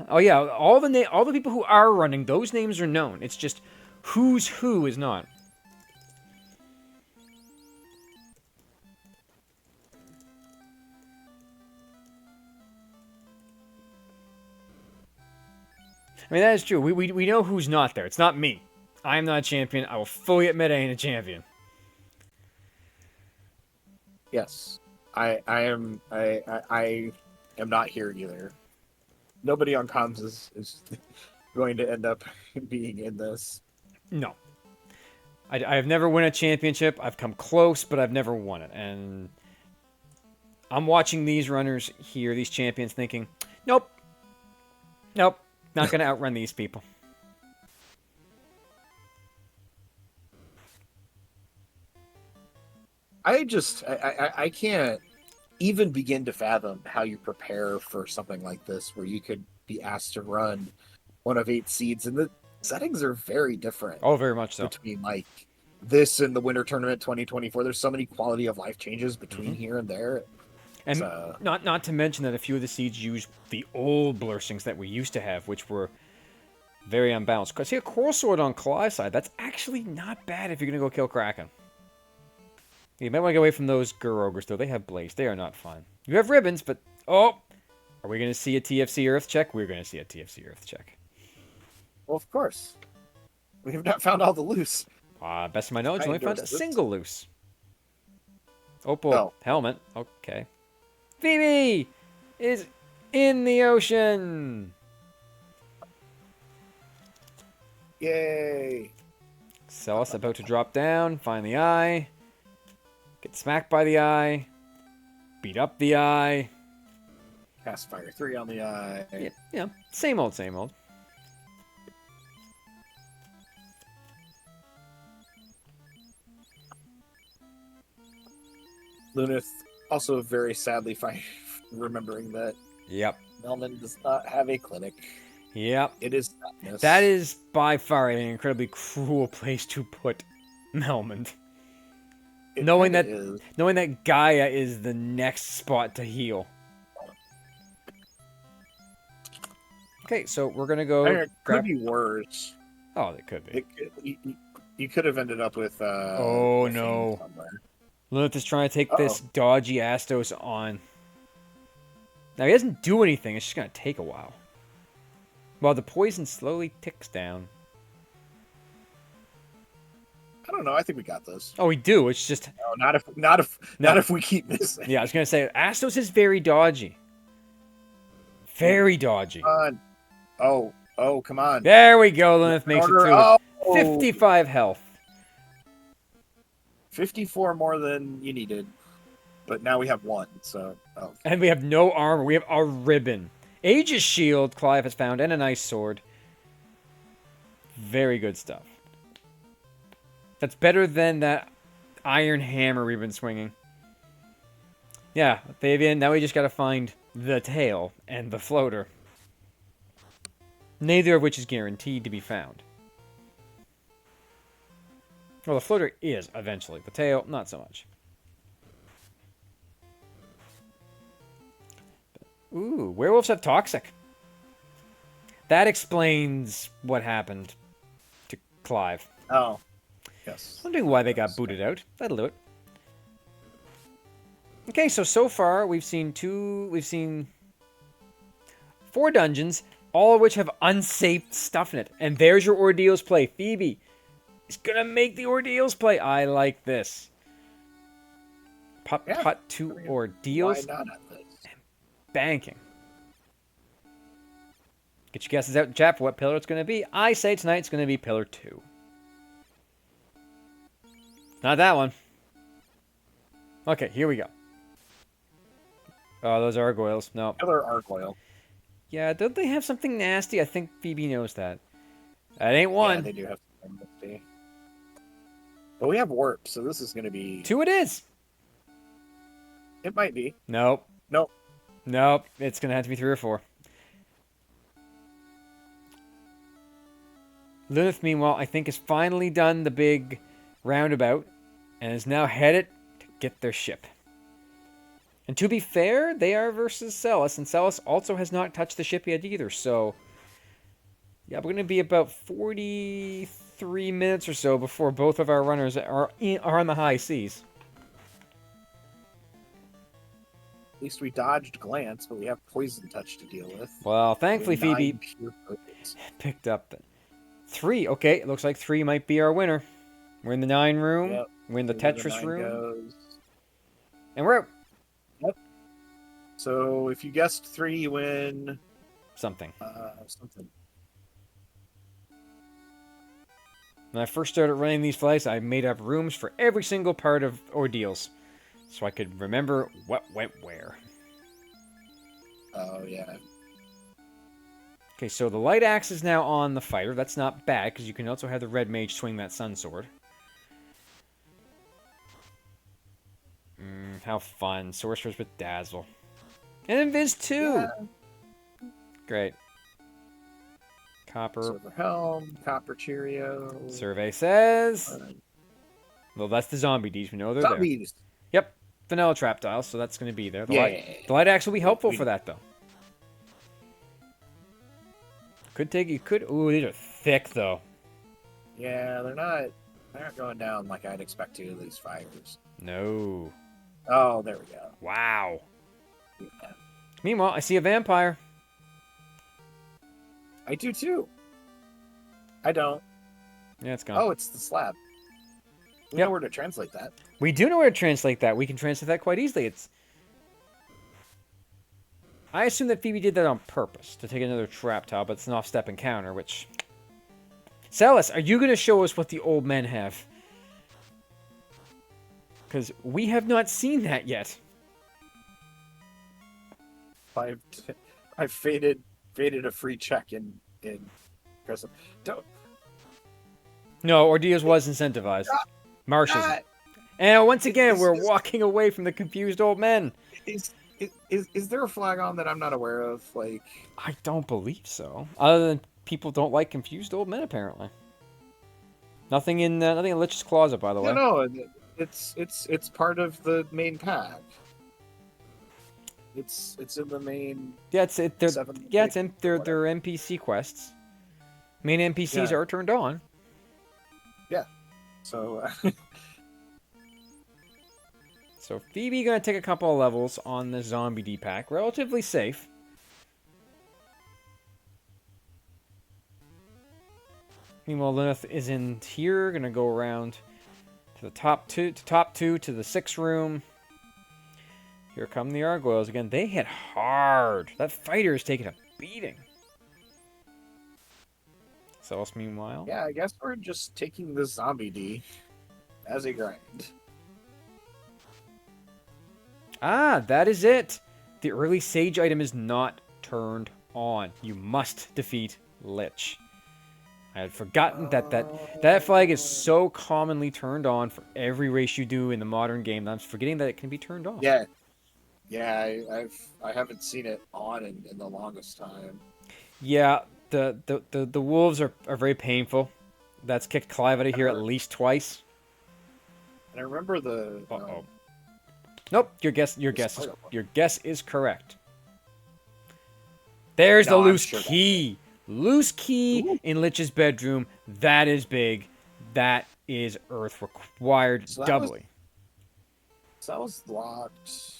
Oh yeah, all the people who are running, those names are known. It's just who's who is not. I mean, that is true. We know who's not there. It's not me. I am not a champion. I will fully admit I ain't a champion. Yes. I am not here either. Nobody on comms is going to end up being in this. No. I've never won a championship. I've come close, but I've never won it. And I'm watching these runners here, these champions, thinking, nope. Not going to outrun these people. I can't even begin to fathom how you prepare for something like this, where you could be asked to run one of 8 seeds, and settings are very different Oh, very much so. between like this and the Winter Tournament 2024. There's so many quality of life changes between here and there. And So not to mention that a few of the seeds use the old blessings that we used to have, which were very unbalanced. See, a Coral Sword on Clive's side, that's actually not bad if you're going to go kill Kraken. You might want to get away from those Ogres, though. They have Blaze. They are not fun. You have Ribbons, but... Oh! Are we going to see a TFC Earth check? We're going to see a TFC Earth check. well, of course, we have not found all the loose. Best of my knowledge, only found a single loose. Opal Oh. helmet. Okay. Phoebe is in the ocean. Yay! Celis about to drop down, find the eye, get smacked by the eye, beat up the eye. Cast Fire 3 on the eye. Yeah, same old, same old. Lunith also very sadly remembering that Yep. Melman does not have a clinic. Yep. It is sadness. That is by far an incredibly cruel place to put Melmond. It Knowing kinda that is. knowing that Gaia is the next spot to heal. Okay, so we're gonna go It grab. could be worse. Oh, it could be. You could have ended up with. Oh, a no. Fiend somewhere. Lilith is trying to take this dodgy Astos on. Now, he doesn't do anything. It's just going to take a while. While the poison slowly ticks down. I don't know. I think we got this. Oh, we do. It's just... No, not if we keep missing. Yeah, I was going to say, Astos is very dodgy. Very dodgy. Come on. Oh, come on. There we go. Lilith makes it through. Oh, 55 health. 54 more than you needed. But now we have 1, so... Oh. And we have no armor. We have a ribbon. Aegis Shield, Clive has found, and a nice sword. Very good stuff. That's better than that iron hammer we've been swinging. Yeah, Fabian, now we just gotta find the tail and the floater. Neither of which is guaranteed to be found. Well, the floater is, eventually. The tail, not so much. Ooh, werewolves have toxic. That explains what happened to Clive. Oh. Yes. Wondering why they got booted out. That'll do it. Okay, so far we've seen 4 dungeons, all of which have unsafe stuff in it. And there's your Ordeals play. Phoebe is gonna make the Ordeals play. I like this. Putt to Ordeals. Why not at this? Banking. Get your guesses out in chat for what pillar it's going to be. I say tonight it's going to be pillar 2. Not that one. Okay, here we go. Oh, those are gargoyles. No. Killer Argoyle. Yeah, don't they have something nasty? I think Phoebe knows that. That ain't one. Yeah, they do have something nasty. But we have warp, so this is going to be... 2 it is. It might be. Nope. Nope. Nope. It's going to have to be 3 or 4. Lunith, meanwhile, I think has finally done the big roundabout and is now headed to get their ship. And to be fair, they are versus Celis, and Celis also has not touched the ship yet either, so... Yeah, we're going to be about 43 minutes or so before both of our runners are on the high seas. At least we dodged Glance, but we have Poison Touch to deal with. Well, thankfully We have 9 Phoebe pure tokens. picked up 3. Okay, it looks like 3 might be our winner. We're in the 9 room. Yep. We're in the So where Tetris 9 room. goes. And we're out. So if you guessed 3, you win... Something. something. When I first started running these flights, I made up rooms for every single part of Ordeals. So I could remember what went where. Oh, yeah. Okay, so the light axe is now on the fighter. That's not bad, because you can also have the red mage swing that sun sword. How fun. Sorcerers with Dazzle. And Invis too! Yeah. Great. Copper. Silver Helm, Copper Cheerio. Survey says. Well, that's the zombie Ds. We know they're there. Zombies. Yep. Vanilla trap tiles, so that's going to be there. The Yeah. light axe will be helpful for that, though. Could take. You could. Ooh, these are thick, though. Yeah, they're not going down like I'd expect to, these fires. No. Oh, there we go. Wow. Yeah. Meanwhile, I see a vampire. I do too. I don't. Yeah, it's gone. Oh, it's the slab. We know where to translate that. We do know where to translate that. We can translate that quite easily. I assume that Phoebe did that on purpose to take another trap tile, but it's an off-step encounter, which... Celis, are you going to show us what the old men have? Because we have not seen that yet. I've faded a free check in Crescent. Don't. No, Ordeals was incentivized. Marshal's. And once again, we're walking away from the confused old men. Is there a flag on that I'm not aware of? Like, I don't believe so. Other than people don't like confused old men, apparently. Nothing in Lich's closet, by the way. No, it's part of the main pack. It's in the main. Yeah, it's in their NPC quests. Main NPCs are turned on. Yeah. So. So Phoebe gonna take a couple of levels on the zombie D pack, relatively safe. Meanwhile, Lilith is in here, gonna go around to the top two to the 6th room. Here come the Argylls again. They hit hard. That fighter is taking a beating. Celis, meanwhile. Yeah, I guess we're just taking the zombie D as a grind. Ah, that is it. The early Sage item is not turned on. You must defeat Lich. I had forgotten that flag is so commonly turned on for every race you do in the modern game that I'm forgetting that it can be turned off. Yeah. Yeah, I haven't seen it on in the longest time. Yeah, the wolves are very painful. That's kicked Clive out of here at least twice. And I remember the. Nope, your guess is correct. There's the loose key. Loose key in Lich's bedroom. That is big. That is Earth required doubly. So that was locked.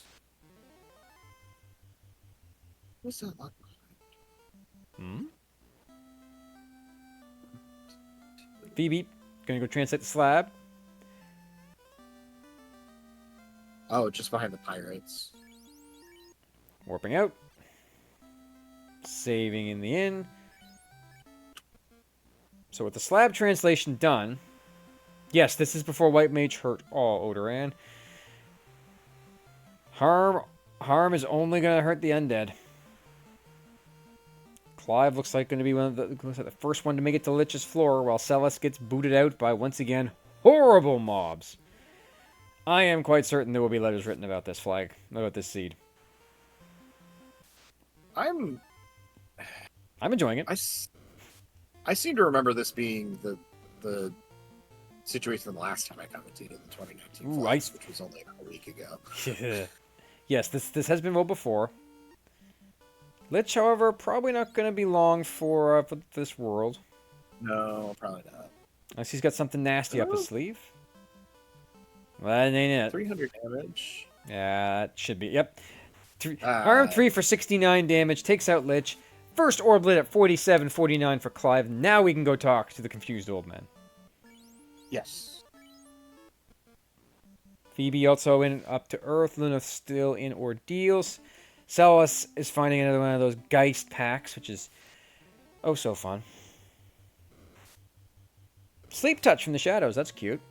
What's that locked? Phoebe, gonna go translate the slab. Oh, just behind the pirates. Warping out. Saving in the inn. So with the slab translation done... Yes, this is before White Mage hurt all Odoran. Harm is only going to hurt the undead. Clive looks like going to be the first one to make it to Lich's floor, while Celis gets booted out by, once again, horrible mobs. I am quite certain there will be letters written about this flag, about this seed. I'm enjoying it. I seem to remember this being the situation the last time I commented in the 2019 flags, which was only a week ago. Yes, this has been rolled before. Lich, however, probably not going to be long for this world. No, probably not. Unless he's got something nasty up his sleeve. Well, that ain't it. 300 damage. Yeah, that should be. Yep. Arm 3 for 69 damage. Takes out Lich. First orb lit at 47-49 for Clive. Now we can go talk to the confused old man. Yes. Phoebe also up to Earth. Luna still in Ordeals. Celis is finding another one of those Geist packs, which is oh so fun. Sleep Touch from the shadows. That's cute.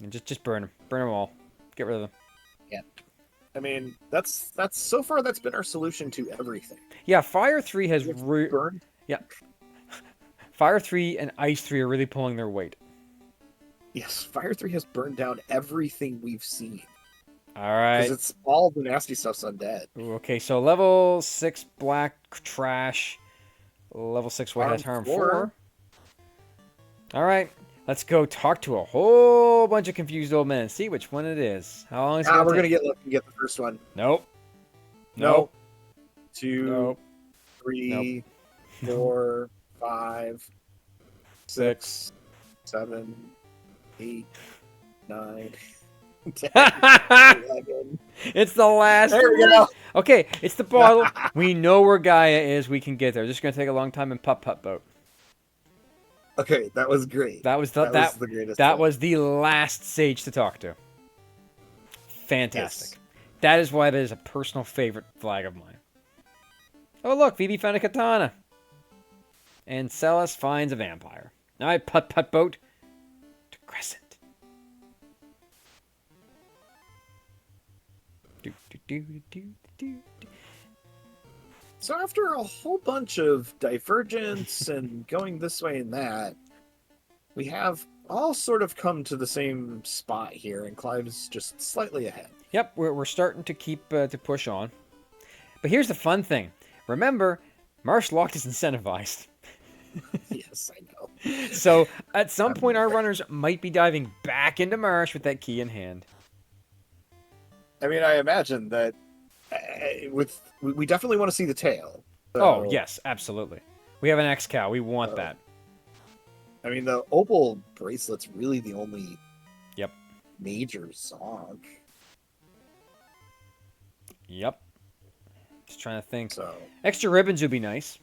And just burn them. Burn them all. Get rid of them. Yeah. I mean, that's so far that's been our solution to everything. Yeah, Fire 3 has burned. Yeah. Fire 3 and Ice 3 are really pulling their weight. Yes, Fire 3 has burned down everything we've seen. All right. Because it's all the nasty stuff's undead. Ooh, okay, so level 6 black trash. Level 6 white has harm Harm 4. All right. Let's go talk to a whole bunch of confused old men and see which one it is. How long is it We're going to gonna take? get lucky and get the first one. Nope. Nope. Nope. 2, Nope. 3, 4, 5, 6, 7, 8, 9, 10, 11. It's the last There we one. go. Okay, it's the bottle. We know where Gaia is. We can get there. Just going to take a long time in putt-putt boat. Okay, that was great. That was was the greatest. that thing. was the last sage to talk to. Fantastic. Yes. That is why that is a personal favorite flag of mine. Oh look, Phoebe found a katana. And Celis finds a vampire. Now I putt-putt boat to Crescent. Do, do, do, do, do, do. So after a whole bunch of divergence and going this way and that, we have all sort of come to the same spot here, and Clive's just slightly ahead. Yep, we're starting to keep to push on. But here's the fun thing. Remember, Marsh Locked is incentivized. Yes, I know. So at some point, our runners might be diving back into Marsh with that key in hand. I mean, I imagine that we definitely want to see the tail. So, Oh, yes, absolutely. We have an X-Cow. We want that. I mean, the opal bracelet's really the only Yep. major song. Yep. Just trying to think. So Extra ribbons would be nice.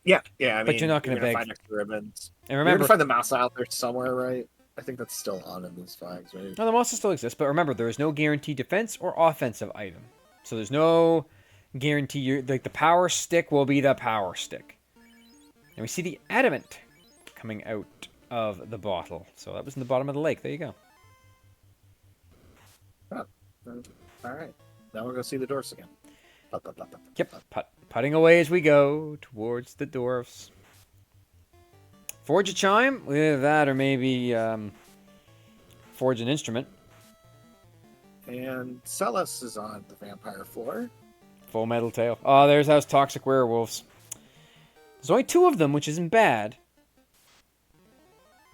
yeah. I mean, But you're not gonna beg. find extra ribbons. And You're remember, gonna find the mouse out there somewhere, right? I think that's still on in these flags, right? no, the monster still exists, but remember, there is no guaranteed defense or offensive item. So there's no guarantee. Like the power stick will be the power stick. And we see the adamant coming out of the bottle. So that was in the bottom of the lake. There you go. Oh, all right. Now we're gonna see the doors again. Yep, putting away as we go towards the dwarfs. Forge a chime with that, or maybe forge an instrument. And Celis is on the vampire floor. Full metal tail. Oh, there's those toxic werewolves. There's only 2 of them, which isn't bad.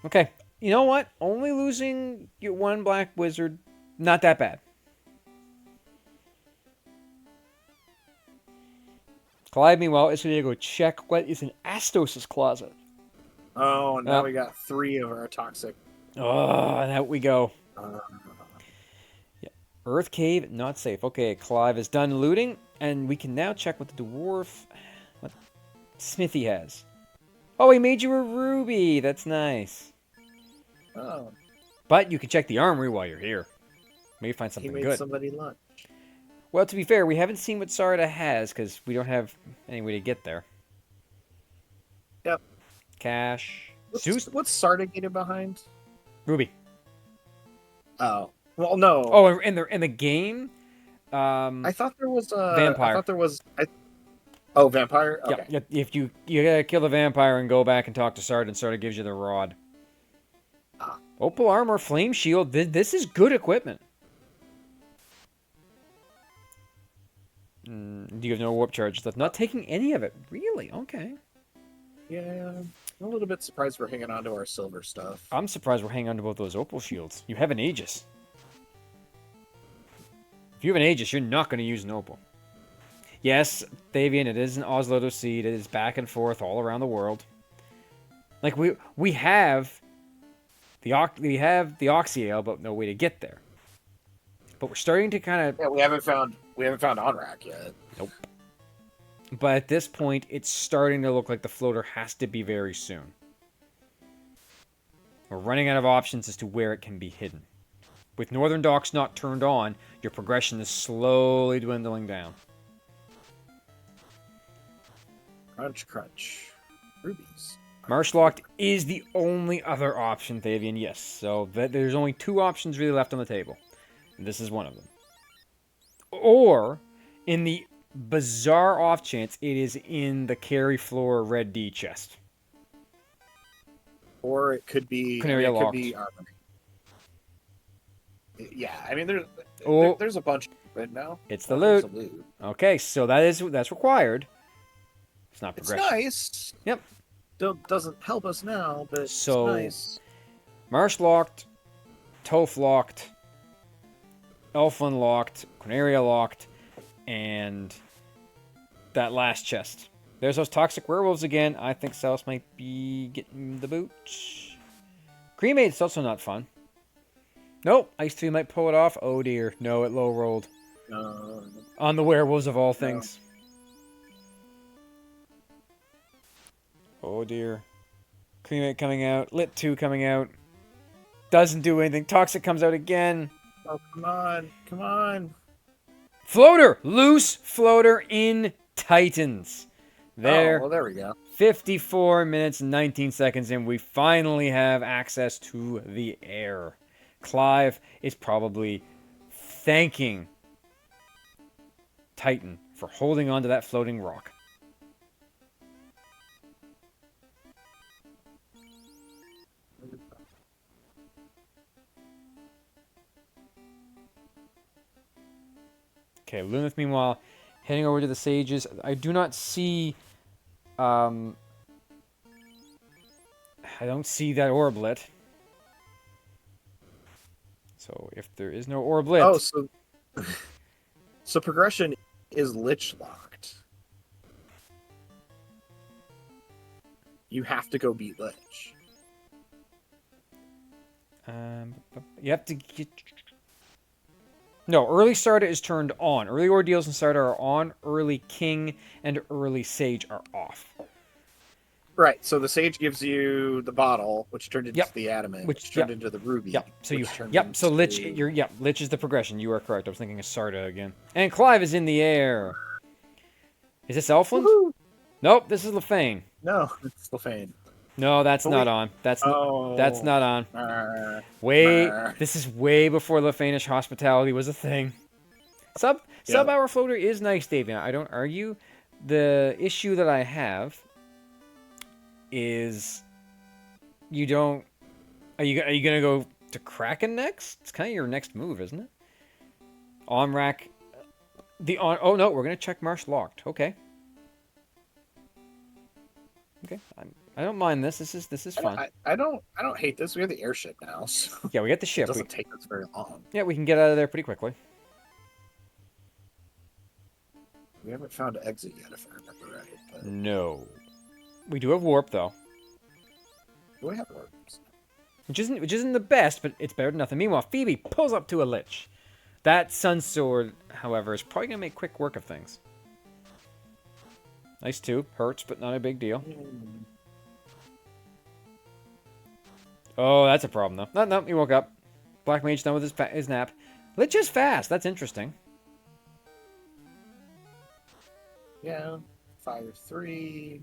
Okay, you know what? Only losing your 1 black wizard, not that bad. Clive, meanwhile, is going to go check what is in Astos' closet. Oh, now we got 3 of our toxic. Oh, and out we go. Uh, Earth Cave, not safe. Okay, Clive is done looting, and we can now check what the dwarf... what Smithy has. Oh, he made you a ruby. That's nice. oh, But you can check the armory while you're here. Maybe find he something made good. somebody lunch. Well, to be fair, we haven't seen what Sarda has, because we don't have any way to get there. Yep. Cash. What's Sardigated behind? Ruby. Oh, well, no. Oh, in the game? I thought there was a Vampire. I thought there was. Oh, vampire. Okay. Yeah, if you gotta kill the vampire and go back and talk to Sarda, and Sarda gives you the rod. Ah. Opal armor, flame shield. This is good equipment. You have no warp charges left. Not taking any of it. Really? Okay. Yeah, I'm a little bit surprised we're hanging on to our silver stuff. I'm surprised we're hanging on to both those opal shields. You have an Aegis. If you have an Aegis, you're not going to use an opal. Yes, Thavian, it is an Osloto seed. It is back and forth all around the world. Like we have the Oxyale, but no way to get there. But we're starting to kind of... Yeah, we haven't found Onrak yet. Nope. But at this point, it's starting to look like the floater has to be very soon. We're running out of options as to where it can be hidden. With Northern Docks not turned on, your progression is slowly dwindling down. Crunch, crunch. Rubies. Marshlocked is the only other option, Thavian, yes. So there's only 2 options really left on the table. And this is one of them. Or, in the bizarre off chance, it is in the Carry Floor Red D chest. Or it could be... Canary it locked. could be armory. Yeah, I mean, there's a bunch of it now. It's the There's loot. a loot. Okay, so that's required. It's not It's progression. nice. Yep. Doesn't help us now, but So, it's nice. Marsh locked, Toph locked, Elflin locked, Quinaria locked, and that last chest. There's those toxic werewolves again. I think Salos might be getting the boot. Cremate's also not fun. Nope, Ice 3 might pull it off. Oh dear, no, it low rolled. On the werewolves of all things. Oh dear. Cremate coming out. Lit 2 coming out. Doesn't do anything. Toxic comes out again. Oh, come on. Come on. Floater! Loose floater in Titans. There. Oh, well, there we go. 54 minutes and 19 seconds in. We finally have access to the air. Clive is probably thanking Titan for holding on to that floating rock. Okay, Lunith, meanwhile, heading over to the Sages. I do not see... I don't see that Orblet. So, if there is no Orblet... Oh, so progression is Lich locked. You have to go beat Lich. You have to get... No, early Sarda is turned on. Early Ordeals and Sarda are on. Early King and early Sage are off. Right, so the Sage gives you the bottle, which turned into the adamant, which turned into the ruby. Yep. So into... So Lich, Lich is the progression. You are correct. I was thinking of Sarda again. And Clive is in the air. Is this Elfland? Woo-hoo! Nope, this is Lefane. No, it's Lefane. No, that's not on. That's not on. This is way before Lefanish hospitality was a thing. Sub hour floater is nice, Davian. I don't argue. The issue that I have is you don't. Are you gonna go to Kraken next? It's kind of your next move, isn't it? Omrak. Oh no, we're gonna check Marsh locked. Okay. Okay. I don't mind this. This is fun. I don't hate this. We have the airship now. So yeah, we got the ship. It doesn't take us very long. Yeah, we can get out of there pretty quickly. We haven't found an exit yet, if I remember right. But... No. We do have warp though. Do we have warps? Which isn't the best, but it's better than nothing. Meanwhile, Phoebe pulls up to a Lich. That Sun Sword, however, is probably gonna make quick work of things. Nice too. Hurts, but not a big deal. Oh, that's a problem, though. No, he woke up. Black Mage done with his nap. Lich is fast. That's interesting. Yeah. Fire 3.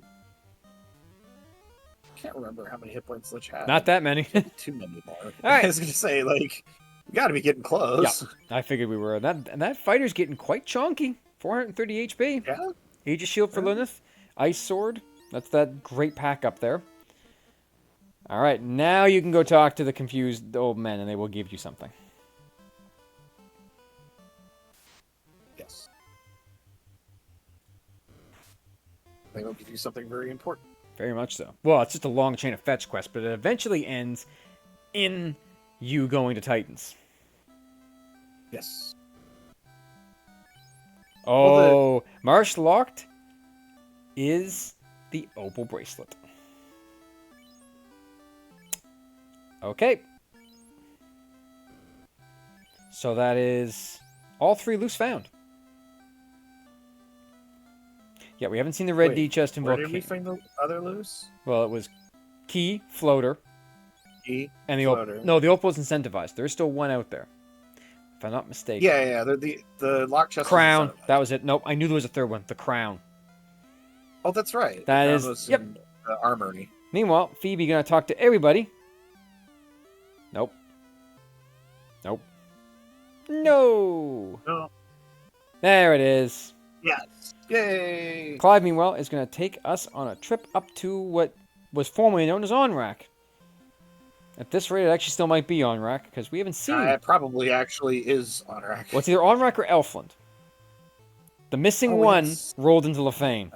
Can't remember how many hit points Lich had. Not that many. Too many more. All right. I was going to say, like, we got to be getting close. Yeah, I figured we were. And that fighter's getting quite chonky. 430 HP. Yeah. Aegis Shield for Lunith. Ice Sword. That's that great pack up there. All right, now you can go talk to the confused old men, and they will give you something. Yes. They will give you something very important. Very much so. Well, it's just a long chain of fetch quests, but it eventually ends in you going to Titans. Yes. Oh, well, Marsh locked is the Opal Bracelet. Okay. So that is all 3 loose found. Yeah, we haven't seen the red D chest in Volcano. Where did we find the other loose? Well, it was key, floater, key, and the floater. No, the Opal is incentivized. There is still one out there, if I'm not mistaken. Yeah. The lock chest. Crown. That was it. Nope, I knew there was a third one. The crown. Oh, that's right. That is. Yep. The armory. Meanwhile, Phoebe gonna talk to everybody. Nope. No. No. There it is. Yes. Yay. Clive, meanwhile, is going to take us on a trip up to what was formerly known as Onrak. At this rate, it actually still might be Onrak, because we haven't seen... It probably actually is Onrak. Well, it's either Onrak or Elfland. The missing one rolled into Lefane.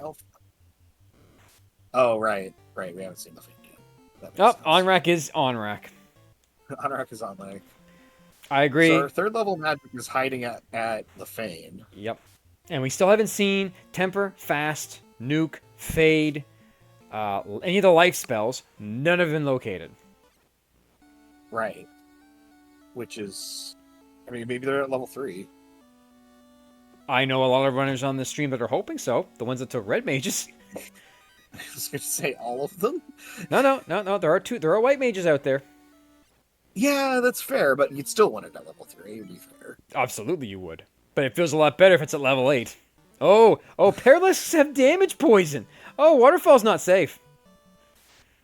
Oh, right. Right. We haven't seen the Fane yet. That makes Oh, sense. on-rack is on-rack. Honorak is on like. I So agree. our third level magic is hiding at the Fane. Yep. And we still haven't seen Temper, Fast, Nuke, Fade, any of the life spells. None have been located. Right. Which is, I mean, maybe they're at level 3. I know a lot of runners on the stream that are hoping so. The ones that took red mages. I was going to say all of them. No. There are two. There are white mages out there. Yeah, that's fair, but you'd still want it at level 3, to be fair. Absolutely, you would. But it feels a lot better if it's at level 8. Oh, Paralysts have damage poison. Oh, Waterfall's not safe.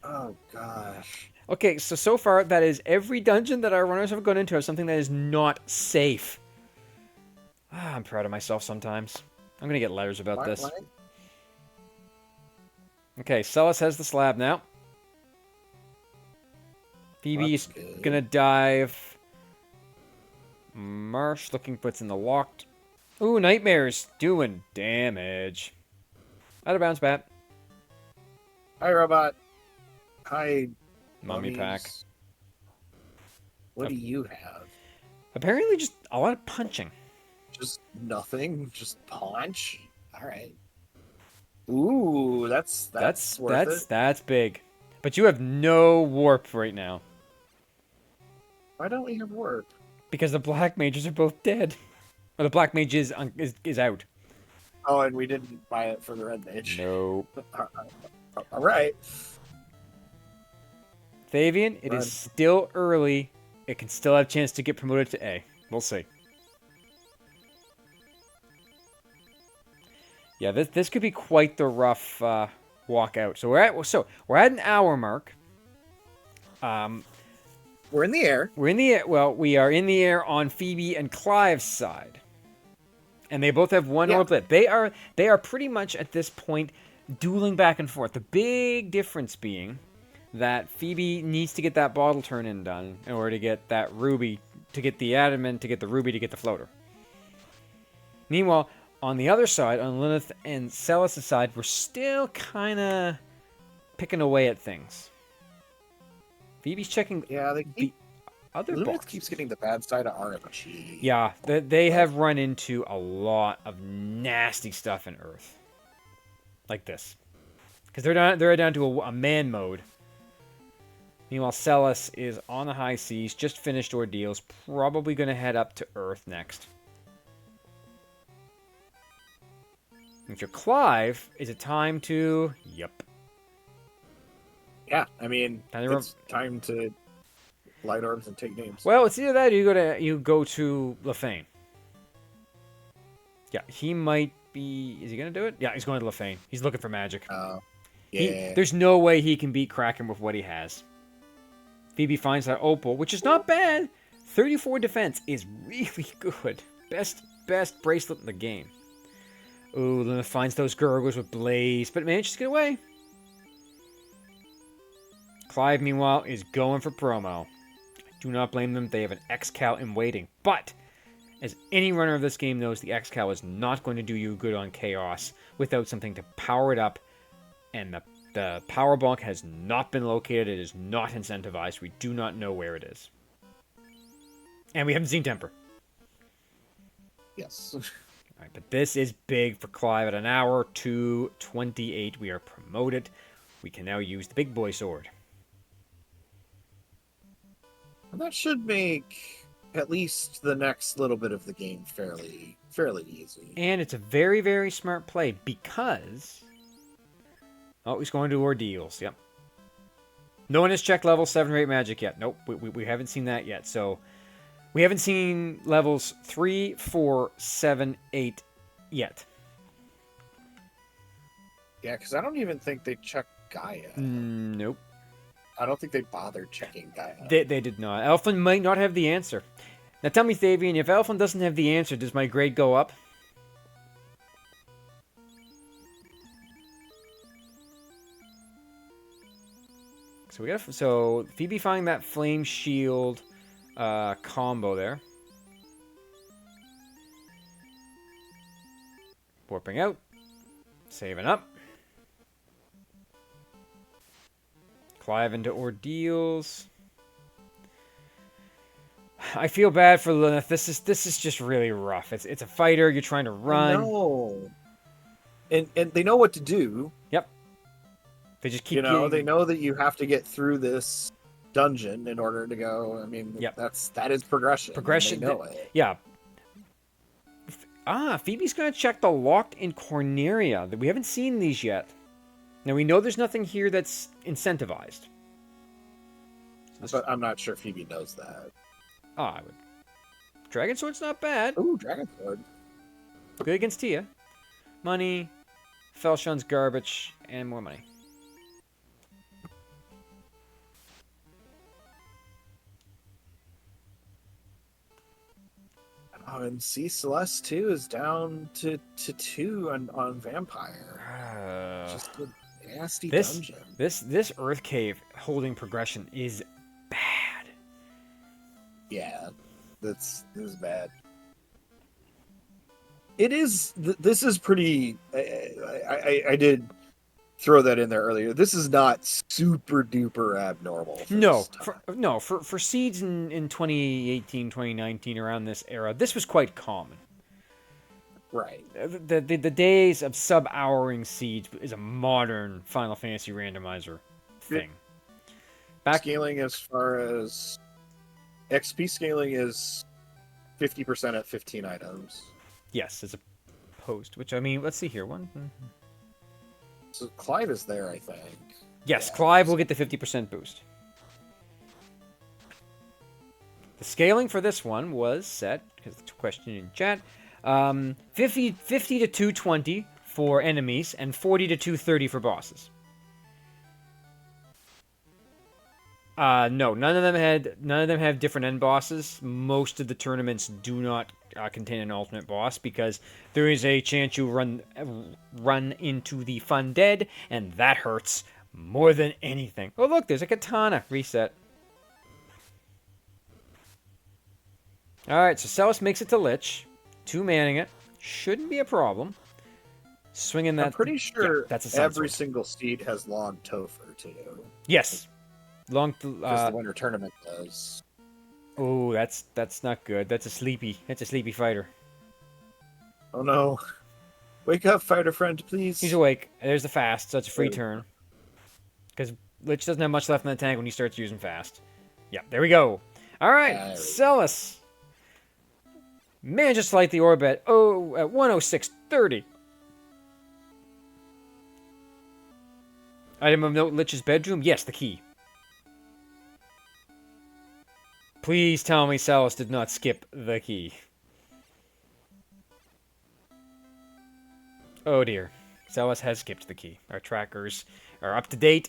Oh, gosh. Okay, so far, that is every dungeon that our runners have gone into has something that is not safe. I'm proud of myself sometimes. I'm going to get letters about this. Why? Okay, Celis has the slab now. Phoebe's going to dive. Marsh looking for what's in the locked. Ooh, Nightmare's doing damage. Out of bounds, Bat. Hi, Robot. Hi, Mummy mummies. pack. What do you have? Apparently just a lot of punching. Just nothing? Just punch? Alright. Ooh, that's worth it. That's big. But you have no warp right now. Why don't we have warp? Because the black mages are both dead. Or the black mage is out. Oh, and we didn't buy it for the red mage. No. Alright. Fabian, it is still early. It can still have a chance to get promoted to A. We'll see. Yeah, this could be quite the rough walk out. So we're at an hour mark. We're in the air. We're in the air. Well, we are in the air on Phoebe and Clive's side, and they both have one orb lit. They are pretty much at this point dueling back and forth. The big difference being that Phoebe needs to get that bottle turn-in done in order to get that ruby, to get the adamant, to get the ruby, to get the floater. Meanwhile, on the other side, on Lilith and Celis' side, we're still kind of picking away at things. Phoebe's checking the other Lilith box. keeps getting the bad side of RNG. Yeah, they have run into a lot of nasty stuff in Earth. Like this. Because they're down to a man mode. Meanwhile, Celis is on the high seas, just finished ordeals, probably going to head up to Earth next. If you're Clive, is it time to... Yep. Yeah, I mean, it's time to light orbs and take names. Well, it's either that or you go to Lefane. Yeah, he might be... Is he going to do it? Yeah, he's going to Lefane. He's looking for magic. Yeah. There's no way he can beat Kraken with what he has. Phoebe finds that opal, which is not bad. 34 defense is really good. Best bracelet in the game. Ooh, Lilith finds those Gurgles with Blaze, but manages to get away. Clive, meanwhile, is going for promo. I do not blame them. They have an X-Cal in waiting. But, as any runner of this game knows, the X-Cal is not going to do you good on Chaos without something to power it up. And the power bonk has not been located. It is not incentivized. We do not know where it is. And we haven't seen Temper. Yes. All right, but this is big for Clive. At an hour 2:28, we are promoted. We can now use the big boy sword. And that should make at least the next little bit of the game fairly easy. And it's a very, very smart play because... Oh, he's going to ordeals. Yep. No one has checked level 7 or 8 magic yet. Nope, we haven't seen that yet. So, we haven't seen levels 3, 4, 7, 8 yet. Yeah, because I don't even think they checked Gaia. Nope. I don't think they bothered checking Gaia. They did not. Elfin might not have the answer. Now tell me, Thavian, if Elfin doesn't have the answer, does my grade go up? So Phoebe finding that flame shield combo there. Warping out. Saving up. Clive into ordeals. I feel bad for Lilith. This is just really rough. It's a fighter. You're trying to run. I know. And they know what to do. Yep. They just keep they know that you have to get through this dungeon in order to go. I mean, Yep. that is progression. Progression. They know it. Yeah. Phoebe's gonna check the locked in Corneria. We haven't seen these yet. Now we know there's nothing here that's incentivized. But I'm not sure Phoebe knows that. I would. Dragon Sword's not bad. Ooh, Dragon Sword. Good against Tia. Money, Felshun's garbage, and more money. Oh, and C Celeste too is down to 2 on Vampire. Just a nasty dungeon. This Earth Cave holding progression is bad. Yeah, this is bad. It is. This is pretty. I did throw that in there earlier. This is not super duper abnormal. For seeds in 2018, 2019, around this era, this was quite common. Right. The days of sub-houring seeds is a modern Final Fantasy randomizer thing. Scaling as far as XP scaling is 50% at 15 items. Yes, as opposed, which I mean, let's see here. So Clive is there, I think. Yes, yeah. Clive will get the 50% boost. The scaling for this one was set, because the question in chat, 50 to 220 for enemies and 40 to 230 for bosses. No, none of them have different end bosses. Most of the tournaments do not contain an alternate boss because there is a chance you run into the fun dead, and that hurts more than anything. Oh look, there's a katana reset. All right, so Celis makes it to Lich, 2-manning it, shouldn't be a problem. Swinging that. I'm pretty sure that's every single seed has long Topher too. Yes. Because the winter tournament does. Oh, that's not good. That's a sleepy fighter. Oh no! Wake up, fighter friend, please. He's awake. There's the fast, so it's a free turn. Because Lich doesn't have much left in the tank when he starts using fast. Yeah, there we go. All right, Celis. Man, just like the orbit. Oh, at 106.30. Item of note: Lich's bedroom. Yes, the key. Please tell me Celis did not skip the key. Oh dear. Celis has skipped the key. Our trackers are up to date.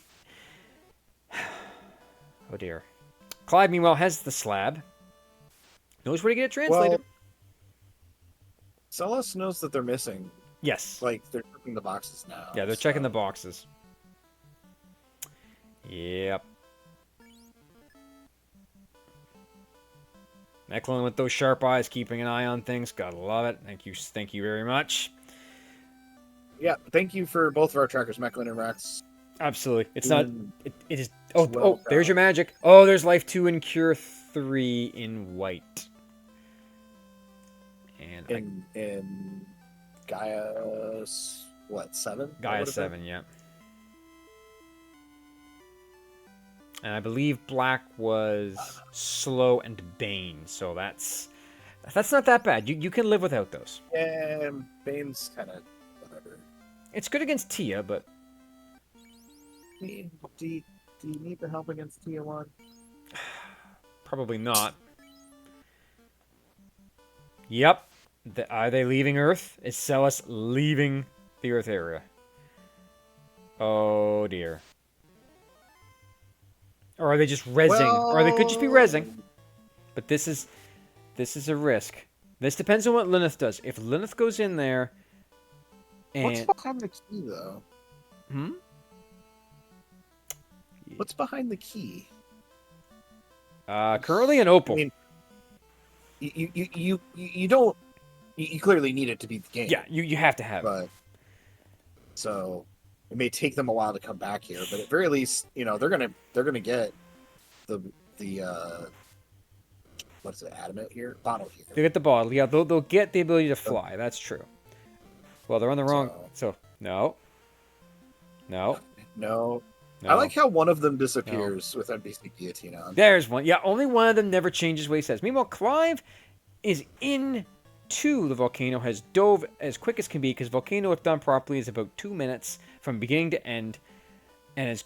Oh dear. Clive, meanwhile, has the slab. Knows where to get it translated. Well, Celis knows that they're missing. Yes. Like, they're checking the boxes now. Yeah, they're checking the boxes. Yep. Mecklin with those sharp eyes, keeping an eye on things. Gotta love it. Thank you very much. Yeah, thank you for both of our trackers, Mecklin and Rex. Absolutely. It's not... It is... Oh, well there's your magic. Oh, there's life 2 and cure 3 in white. And in Gaia's... What, 7? Gaia 7, yeah. And I believe black was slow and Bane, so that's not that bad. You can live without those. Yeah, Bane's kind of whatever. It's good against Tia, but Do you need the help against Tia 1? probably not. Yep. Are they leaving Earth? Is Celis leaving the Earth area? Oh dear. Or are they just rezzing? Or they could just be rezzing. But this is a risk. This depends on what Lilith does. If Lilith goes in there and... What's behind the key, though? What's behind the key? Currently an opal. I mean, you don't... You clearly need it to beat the game. Yeah, you have to have it. So, it may take them a while to come back here, but at very least, they're gonna get the what is it, adamant here? Bottle here. They get the bottle. Yeah, they'll get the ability to fly. That's true. Well, they're on the wrong. So no. No. No. I like how one of them disappears with NBC Guillotine on. There's one. Yeah, only one of them never changes what he says. Meanwhile, Clive is into the volcano, has dove as quick as can be, because volcano, if done properly, is about 2 minutes from beginning to end. And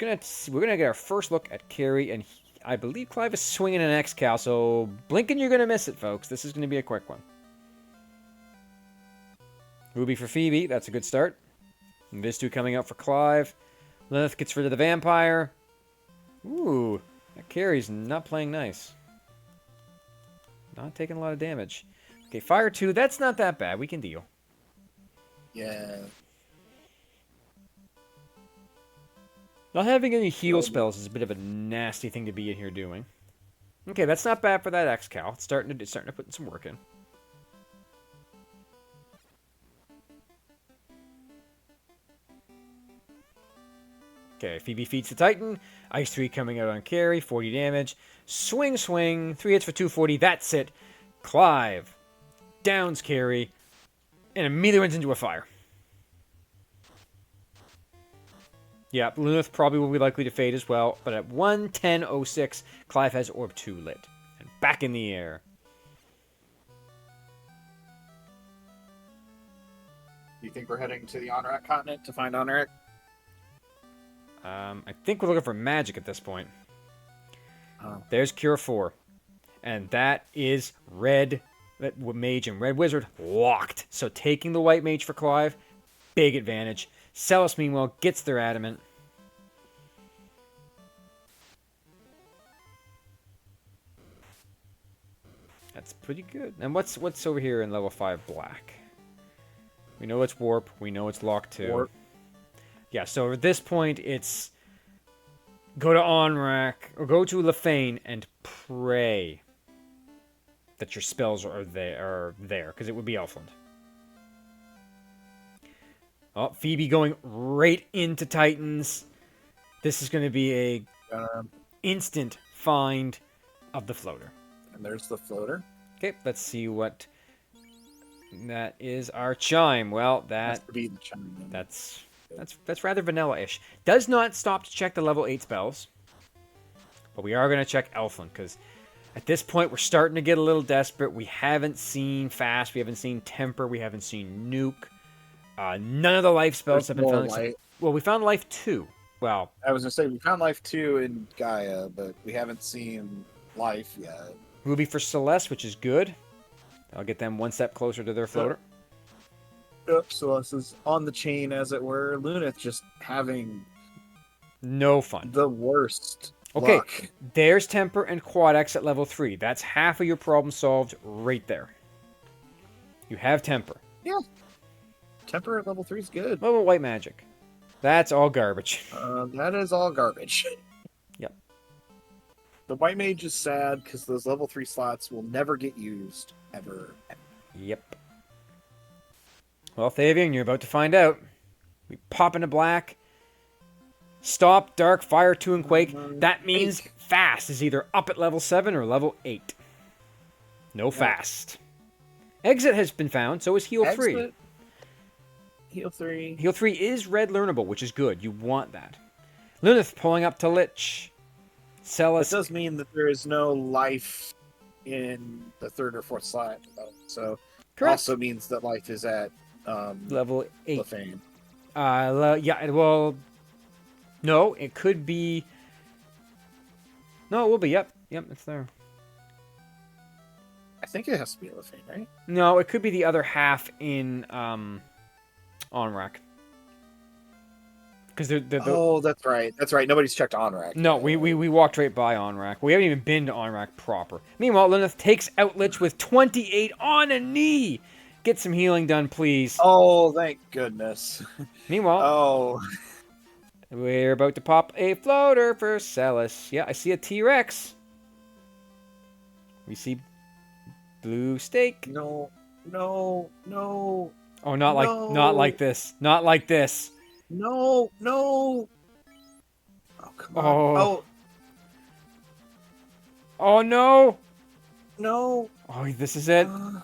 we're gonna get our first look at Carrie, and I believe Clive is swinging an X-Cal, so blinking you're gonna miss it, folks. This is gonna be a quick one. Ruby for Phoebe, that's a good start. And this two coming out for Clive. Lilith gets rid of the vampire. Ooh, that Carrie's not playing nice. Not taking a lot of damage. Okay, fire 2, that's not that bad. We can deal. Yeah. Not having any heal spells is a bit of a nasty thing to be in here doing. Okay, that's not bad for that X-Cal. It's starting to put some work in. Okay, Phoebe feeds the Titan. Ice 3 coming out on Carrie, 40 damage. Swing, 3 hits for 240. That's it. Clive downs Carrie and immediately runs into a fire. Yeah, Lunith probably will be likely to fade as well, but at 1:10:06, Clive has Orb 2 lit. And back in the air. You think we're heading to the Onrak continent to find Onrak? I think we're looking for magic at this point. Oh. There's Cure 4. And that is Red Mage and Red Wizard locked. So taking the White Mage for Clive, big advantage. Celis, meanwhile, gets their adamant. That's pretty good. And what's over here in level 5 black? We know it's Warp. We know it's Lock 2. Warp. Yeah, so at this point, it's go to Onrak, or go to Lefane and pray that your spells are there, because it would be Elfland. Oh, Phoebe going right into Titans. This is going to be a instant find of the floater. And there's the floater. Okay, let's see what that is. Our chime. Well, Has to be the chime. that's rather vanilla-ish. Does not stop to check the level 8 spells. But we are going to check Elfland, because at this point we're starting to get a little desperate. We haven't seen Fast, we haven't seen Temper, we haven't seen Nuke. None of the life spells have been found. Well, we found Life 2. Well, I was going to say, we found Life 2 in Gaia, but we haven't seen Life yet. Ruby for Celeste, which is good. I'll get them one step closer to their floater. Yep, Celeste is on the chain, as it were. Lunith just having no fun. The worst. Okay, luck. There's Temper and Quad X at level 3. That's half of your problem solved right there. You have Temper. Yeah. Temper at level 3 is good. Level White Magic. That's all garbage. That is all garbage. Yep. The White Mage is sad because those level 3 slots will never get used. Ever. Yep. Well, Thavian, you're about to find out. We pop into black. Stop, Dark, Fire 2, and Quake. That means Fast is either up at level 7 or level 8. No Fast. Exit has been found, so is Heal 3. Heal 3. Heal 3 is red learnable, which is good. You want that. Lunith pulling up to Lich. Celis. It does mean that there is no life in the 3rd or 4th slot, though. So Correct. Also means that life is at level 8. Lefane. Yeah, well, no, it could be. No, it will be. Yep, it's there. I think it has to be Lefane, right? No, it could be the other half in Onrak. Because Oh, that's right. That's right. Nobody's checked Onrak. No, we walked right by Onrak. We haven't even been to Onrak proper. Meanwhile, Lunith takes out Lich with 28 on a knee. Get some healing done, please. Oh, thank goodness. Meanwhile, we're about to pop a floater for Celis. Yeah, I see a T-Rex. We see blue steak. No. Oh, not like this. Not like this. No, no. Oh, come on. Oh. Oh, Oh, no. no. Oh, this is it. Uh,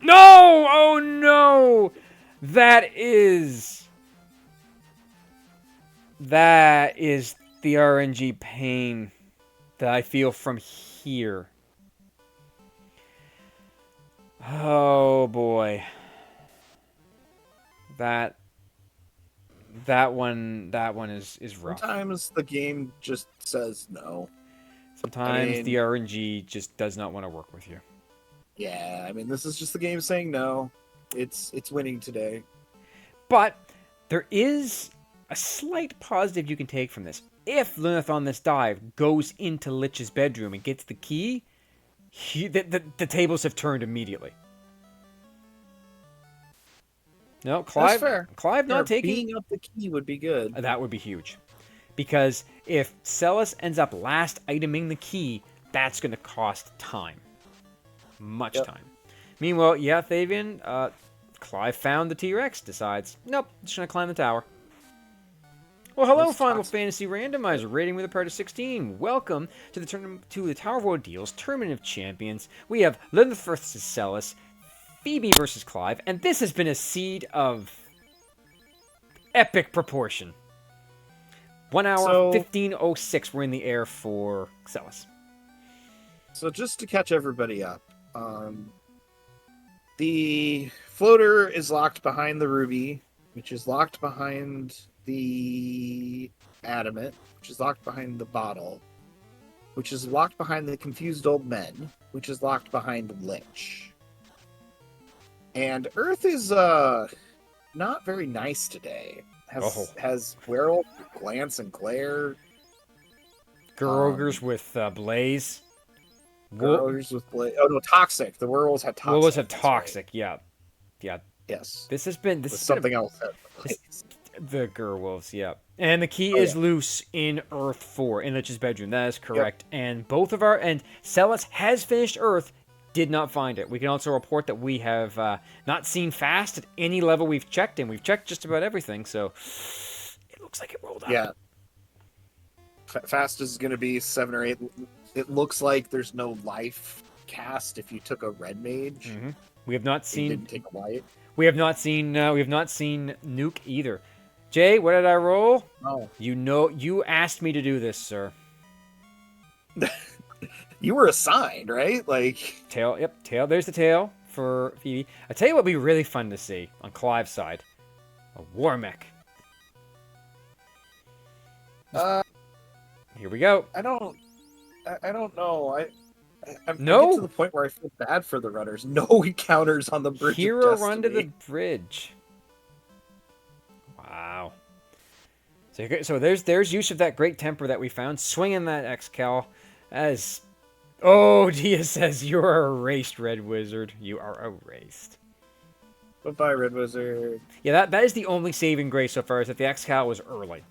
No! Oh, no! That is... That is the RNG pain that I feel from here. Oh, boy. That one is rough. sometimes the game just says no. Sometimes the RNG just does not want to work with you. Yeah, I mean, this is just the game saying no. It's winning today. But there is a slight positive you can take from this. If Luneth on this dive goes into Lich's bedroom and gets the key, the tables have turned immediately. No, That's fair. Clive not taking... Being up the key would be good. That would be huge. Because if Celis ends up last iteming the key, that's going to cost time. Much time. Meanwhile, yeah, Thavian, Clive found the T-Rex, decides, nope, just going to climb the tower. Well, hello, Final Fantasy Randomizer, rating with a part of 16. Welcome to the Tower of Ordeals Tournament of Champions. We have Linth versus Celis, Phoebe versus Clive, and this has been a seed of epic proportion. 1 hour, 15:06, we're in the air for Celis. So just to catch everybody up, the floater is locked behind the ruby, which is locked behind the adamant, which is locked behind the bottle, which is locked behind the confused old men, which is locked behind Lich. And Earth is not very nice today. Has Werewolf, Glance, and Glare. Ogres with Blaze. Ogres with Blaze. Oh no, Toxic. The werewolves had Toxic. Werewolves had Toxic. Right. Yeah. Yes. This has been something else. The Gerwolves, yeah. And the key is loose in Earth 4 in Lich's bedroom. That is correct. Yep. And both of and Celis has finished Earth. Did not find it. We can also report that we have not seen Fast at any level we've checked, and we've checked just about everything, so it looks like it rolled out. Yeah. Fast is going to be 7 or 8. It looks like there's no life cast if you took a red mage. Mm-hmm. We have not seen... didn't take a light. We have not seen Nuke either. Jay, what did I roll? Oh. You asked me to do this, sir. You were assigned, right? Like tail. Yep, tail. There's the tail for Phoebe. I tell you what would be really fun to see on Clive's side: a war mech. Here we go. I don't know. I'm to the point where I feel bad for the runners. No encounters on the bridge. Hero run to the bridge. Wow. So there's use of that great temper that we found. Swinging that X-Cal as... Oh, Dia says, you are erased, Red Wizard. You are erased. Goodbye, Red Wizard. Yeah, that is the only saving grace so far, is that the X-Cal was early.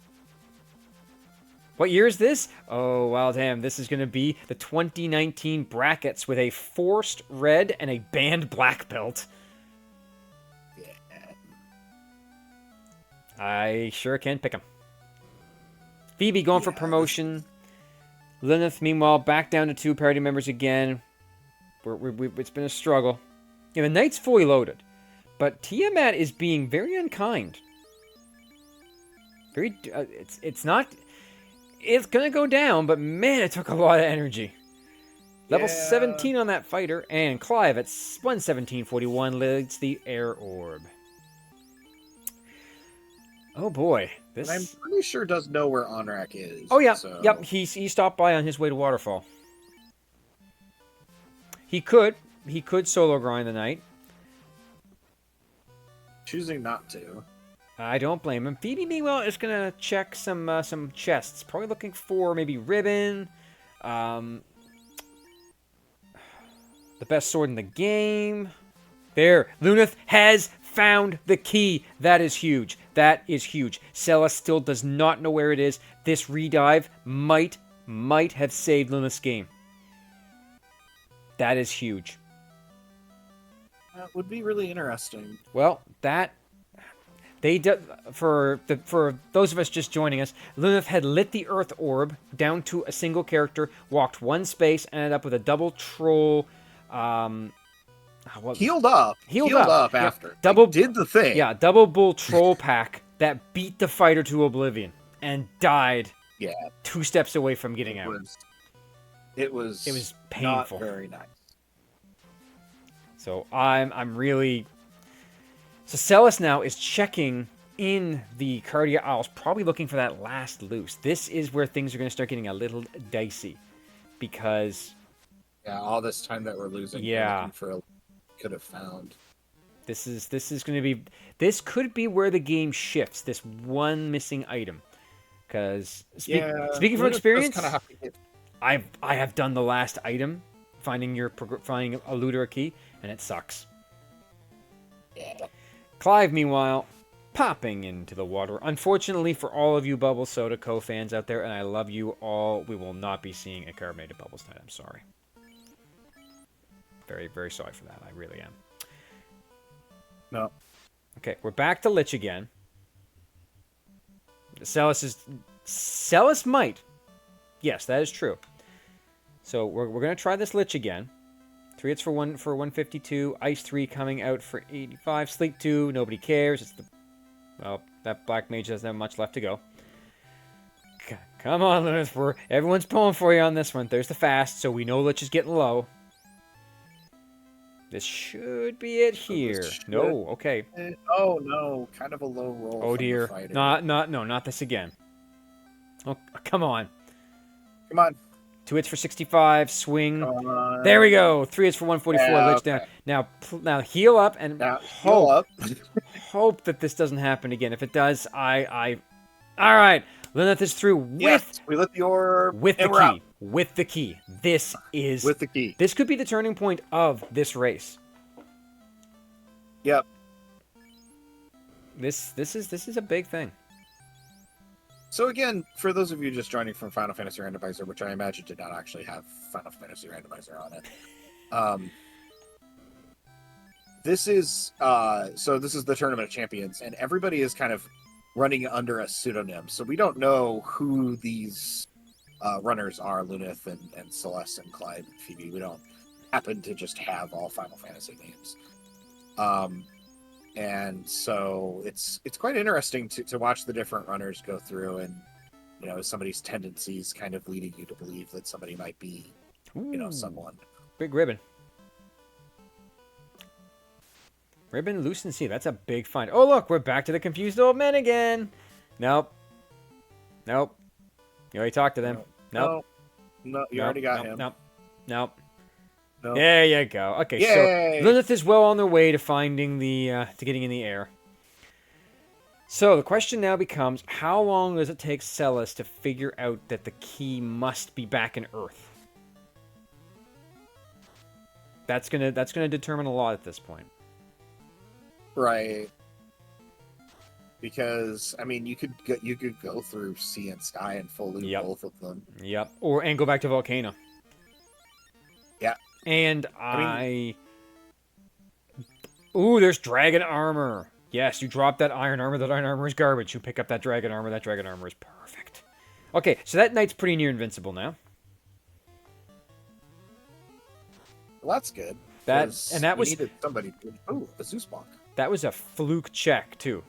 What year is this? Oh, wow, damn. This is going to be the 2019 brackets with a forced red and a banned black belt. Yeah. I sure can pick him. Phoebe going for promotion. Lineth, meanwhile, back down to 2 party members again. It's been a struggle. Yeah, the Knight's fully loaded. But Tiamat is being very unkind. It's not... It's going to go down, but man, it took a lot of energy. Level 17 on that fighter, and Clive at 117.41 leads the air orb. Oh boy. And I'm pretty sure does know where Onrak is. Oh yeah, so... yep. He stopped by on his way to Waterfall. He could solo grind the night. Choosing not to. I don't blame him. Phoebe, meanwhile, is gonna check some chests. Probably looking for maybe ribbon, the best sword in the game. There, Luneth has found the key. That is huge. That is huge. Celis still does not know where it is. This redive might have saved Luneth's game. That is huge. That would be really interesting. Well, For those of us just joining us, Luneth had lit the Earth Orb down to a single character, walked one space, ended up with a double troll. Healed up Yeah, after. Double did the thing. Yeah, double bull troll pack that beat the fighter to oblivion and died. Yeah, 2 steps away from getting out. It was painful. Not very nice. So I'm really. So Celis now is checking in the Cardia Isles, probably looking for that last loose. This is where things are going to start getting a little dicey, because all this time that we're losing, yeah, we're looking for could have found. This is going to be. This could be where the game shifts. This one missing item, because speaking from experience, I have done the last item, finding a loot or a key, and it sucks. Yeah. Clive, meanwhile, popping into the water. Unfortunately for all of you Bubble Soda Co. fans out there, and I love you all, we will not be seeing a carbonated bubbles tonight. I'm sorry. Very, very sorry for that. I really am. No. Okay, we're back to Lich again. Celis might. Yes, that is true. So we're going to try this Lich again. 3 hits for 152. Ice 3 coming out for 85. Sleep 2, nobody cares. That Black Mage doesn't have much left to go. Come on, Luneth. Everyone's pulling for you on this one. There's the fast, so we know Lich is getting low. This should be it here. No, okay. Oh no, kind of a low roll. Oh dear. Not this again. Oh, come on. Come on. 2 hits for 65, swing. There we go. 3 hits for 144. Lich down. Now heal up and hope that this doesn't happen again. If it does, all right. Luneth is through with we lit the orb with the key. With the key. This is with the key. This could be the turning point of this race. Yep. This is a big thing. So again, for those of you just joining from Final Fantasy Randomizer, which I imagine did not actually have Final Fantasy Randomizer on it, this is the Tournament of Champions, and everybody is kind of running under a pseudonym, so we don't know who these runners are. Luneth and Celeste and Clyde and Phoebe. We don't happen to just have all Final Fantasy names. And so it's quite interesting to watch the different runners go through, and somebody's tendencies kind of leading you to believe that somebody might be someone. Big ribbon loose and see. That's a big find. Oh look, we're back to the confused old men again. Nope. You already talked to them. No, you already got him. Nope. There you go. Okay, Yay! So Luneth is well on their way to finding to getting in the air. So the question now becomes, how long does it take Celis to figure out that the key must be back in Earth? That's gonna determine a lot at this point. Right. Because you could go through Sea and Sky and full loot both of them. Yep. And go back to Volcano. Yeah. And ooh, there's dragon armor. Yes, you drop that iron armor. That iron armor is garbage. You pick up that dragon armor. That dragon armor is perfect. Okay, so that knight's pretty near invincible now. Well, that's good. That was needed somebody. Oh, a Zeus block. That was a fluke check too.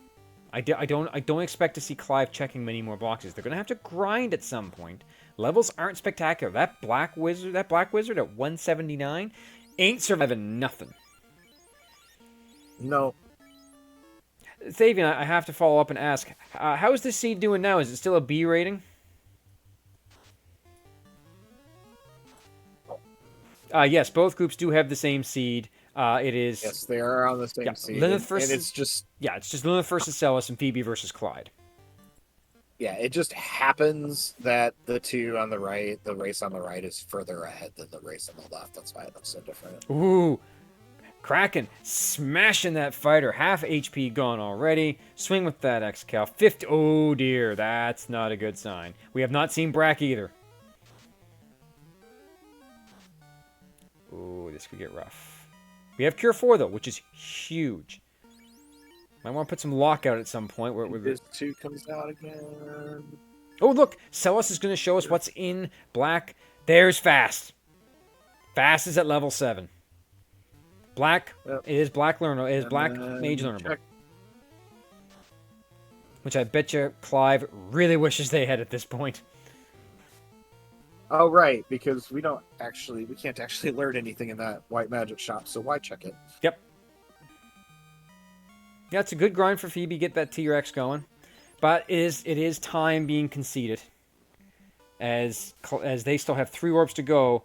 I don't expect to see Clive checking many more boxes. They're gonna have to grind at some point. Levels aren't spectacular. That black wizard at 179 ain't surviving nothing. No. Thavian, I have to follow up and ask, how is this seed doing now? Is it still a B rating? Yes, both groups do have the same seed. It is. Yes, they are on the same seed. Luneth versus, and it's just Luneth versus Celis and Phoebe versus Clyde. Yeah, it just happens that the two on the right, the race on the right, is further ahead than the race on the left. That's why it looks so different. Ooh, Kraken smashing that fighter. Half HP gone already. Swing with that X-Cal. 50. Oh dear, that's not a good sign. We have not seen Brack either. Ooh, this could get rough. We have Cure 4 though, which is huge. Might want to put some lockout at some point. This 2 comes out again. Oh, look! Celis is going to show us what's in black. There's Fast. Fast is at level 7. Black is black learner. It is black mage learnable. Which I bet you Clive really wishes they had at this point. Oh, right, because we can't actually learn anything in that white magic shop, so why check it? Yep. Yeah, it's a good grind for Phoebe, get that T-Rex going. But it is time being conceded. As they still have 3 orbs to go,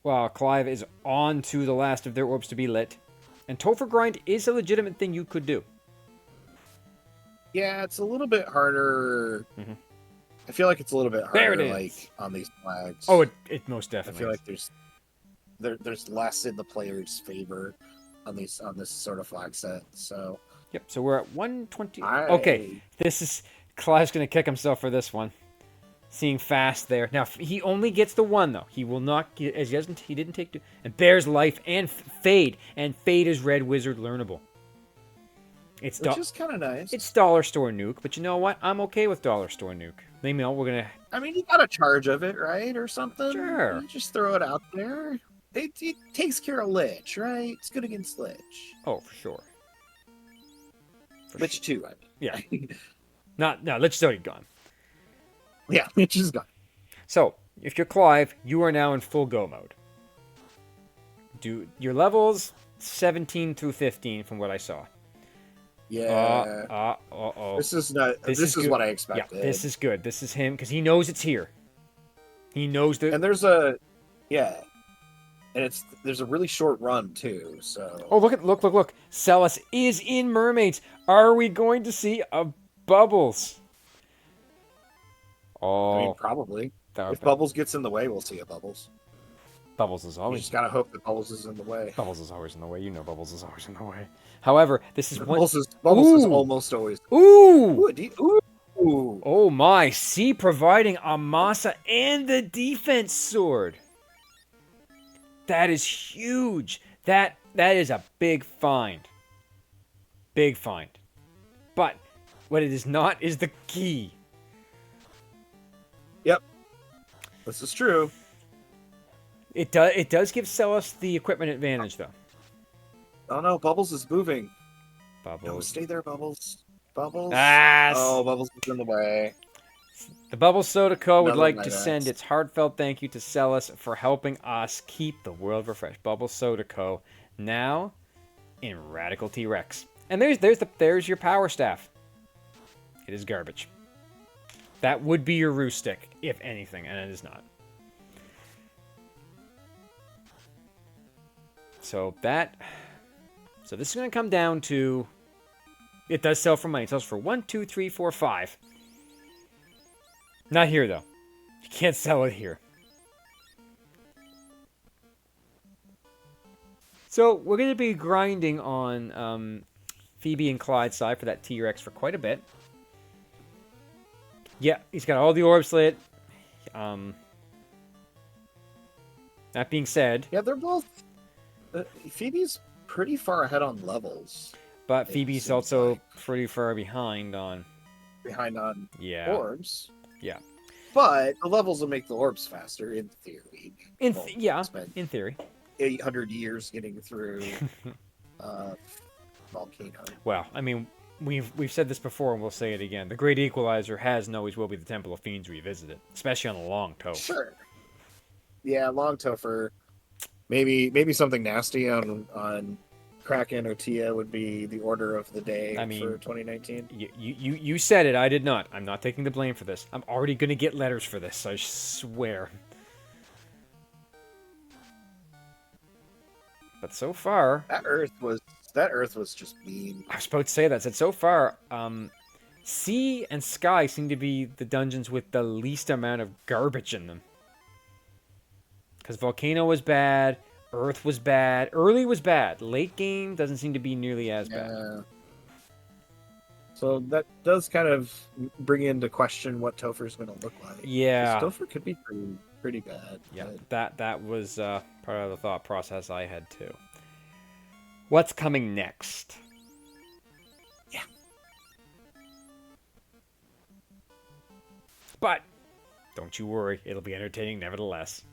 while Clive is on to the last of their orbs to be lit. And Topher grind is a legitimate thing you could do. Yeah, it's a little bit harder. Mm-hmm. I feel like it's a little bit harder, There it is. like on these flags. Oh, it most definitely. I feel like there's less in the player's favor on this sort of flag set. So. Yep. So we're at 120. Okay, Clive's gonna kick himself for this one. Seeing Fast there. Now he only gets the 1 though. He will not get he didn't take 2. And there's Life and Fade, and Fade is Red Wizard learnable. Which is kind of nice. It's Dollar Store Nuke, but you know what? I'm okay with Dollar Store Nuke. They know we're gonna. I mean, you got a charge of it, right, or something. Sure. You just throw it out there. It takes care of Lich, right? It's good against Lich. Oh, for sure. Lich 2, I mean. Yeah. No, Lich is already gone. Yeah, Lich is gone. So, if you're Clive, you are now in full go mode. Do your levels 17 through 15 from what I saw. Yeah. This is not. This is what I expected. Yeah, this is good. This is him because he knows it's here. He knows that. And there's there's a really short run too. So. Oh, look! Celis is in Mermaids. Are we going to see a Bubbles? Oh, I mean, probably. If Bubbles gets in the way, we'll see a Bubbles. Bubbles is always. You just gotta hope that Bubbles is in the way. Bubbles is always in the way. You know, Bubbles is always in the way. However, this is Bubbles is almost always. Ooh! Ooh! Oh my! C providing Amasa and the defense sword. That is huge. That is a big find. Big find. But what it is not is the key. Yep. This is true. It does give Celis the equipment advantage, though. Oh no, Bubbles is moving. Bubbles. No, stay there, Bubbles. Bubbles. Oh, Bubbles is in the way. The Bubbles Soda Co. would like to send its heartfelt thank you to Celis for helping us keep the world refreshed. Bubbles Soda Co. now in Radical T-Rex. And there's your power staff. It is garbage. That would be your roost stick, if anything, and it is not. So this is going to come down to, it does sell for money. It sells for 1, 2, 3, 4, 5. Not here, though. You can't sell it here. So we're going to be grinding on Phoebe and Clyde's side for that T-Rex for quite a bit. Yeah, he's got all the orbs lit. That being said... Yeah, they're both... Phoebe's pretty far ahead on levels. But Phoebe's also pretty far behind on... orbs. Yeah. But the levels will make the orbs faster, in theory. In theory. 800 years getting through Volcano. Well, I mean, we've said this before and we'll say it again. The Great Equalizer has and always will be the Temple of Fiends revisited, especially on the long toe. Sure. Yeah, long toe for maybe something nasty on Kraken or Tia would be the order of the day for 2019. You said it, I did not. I'm not taking the blame for this. I'm already going to get letters for this, I swear. But so far... That Earth was just mean. I was about to say that. Said so far, Sea and Sky seem to be the dungeons with the least amount of garbage in them. Because Volcano was bad, Earth was bad, early was bad. Late game doesn't seem to be nearly as bad. So that does kind of bring into question what Topher's going to look like. Yeah. Topher could be pretty bad. Yeah, that was part of the thought process I had too. What's coming next? Yeah. But don't you worry, it'll be entertaining nevertheless.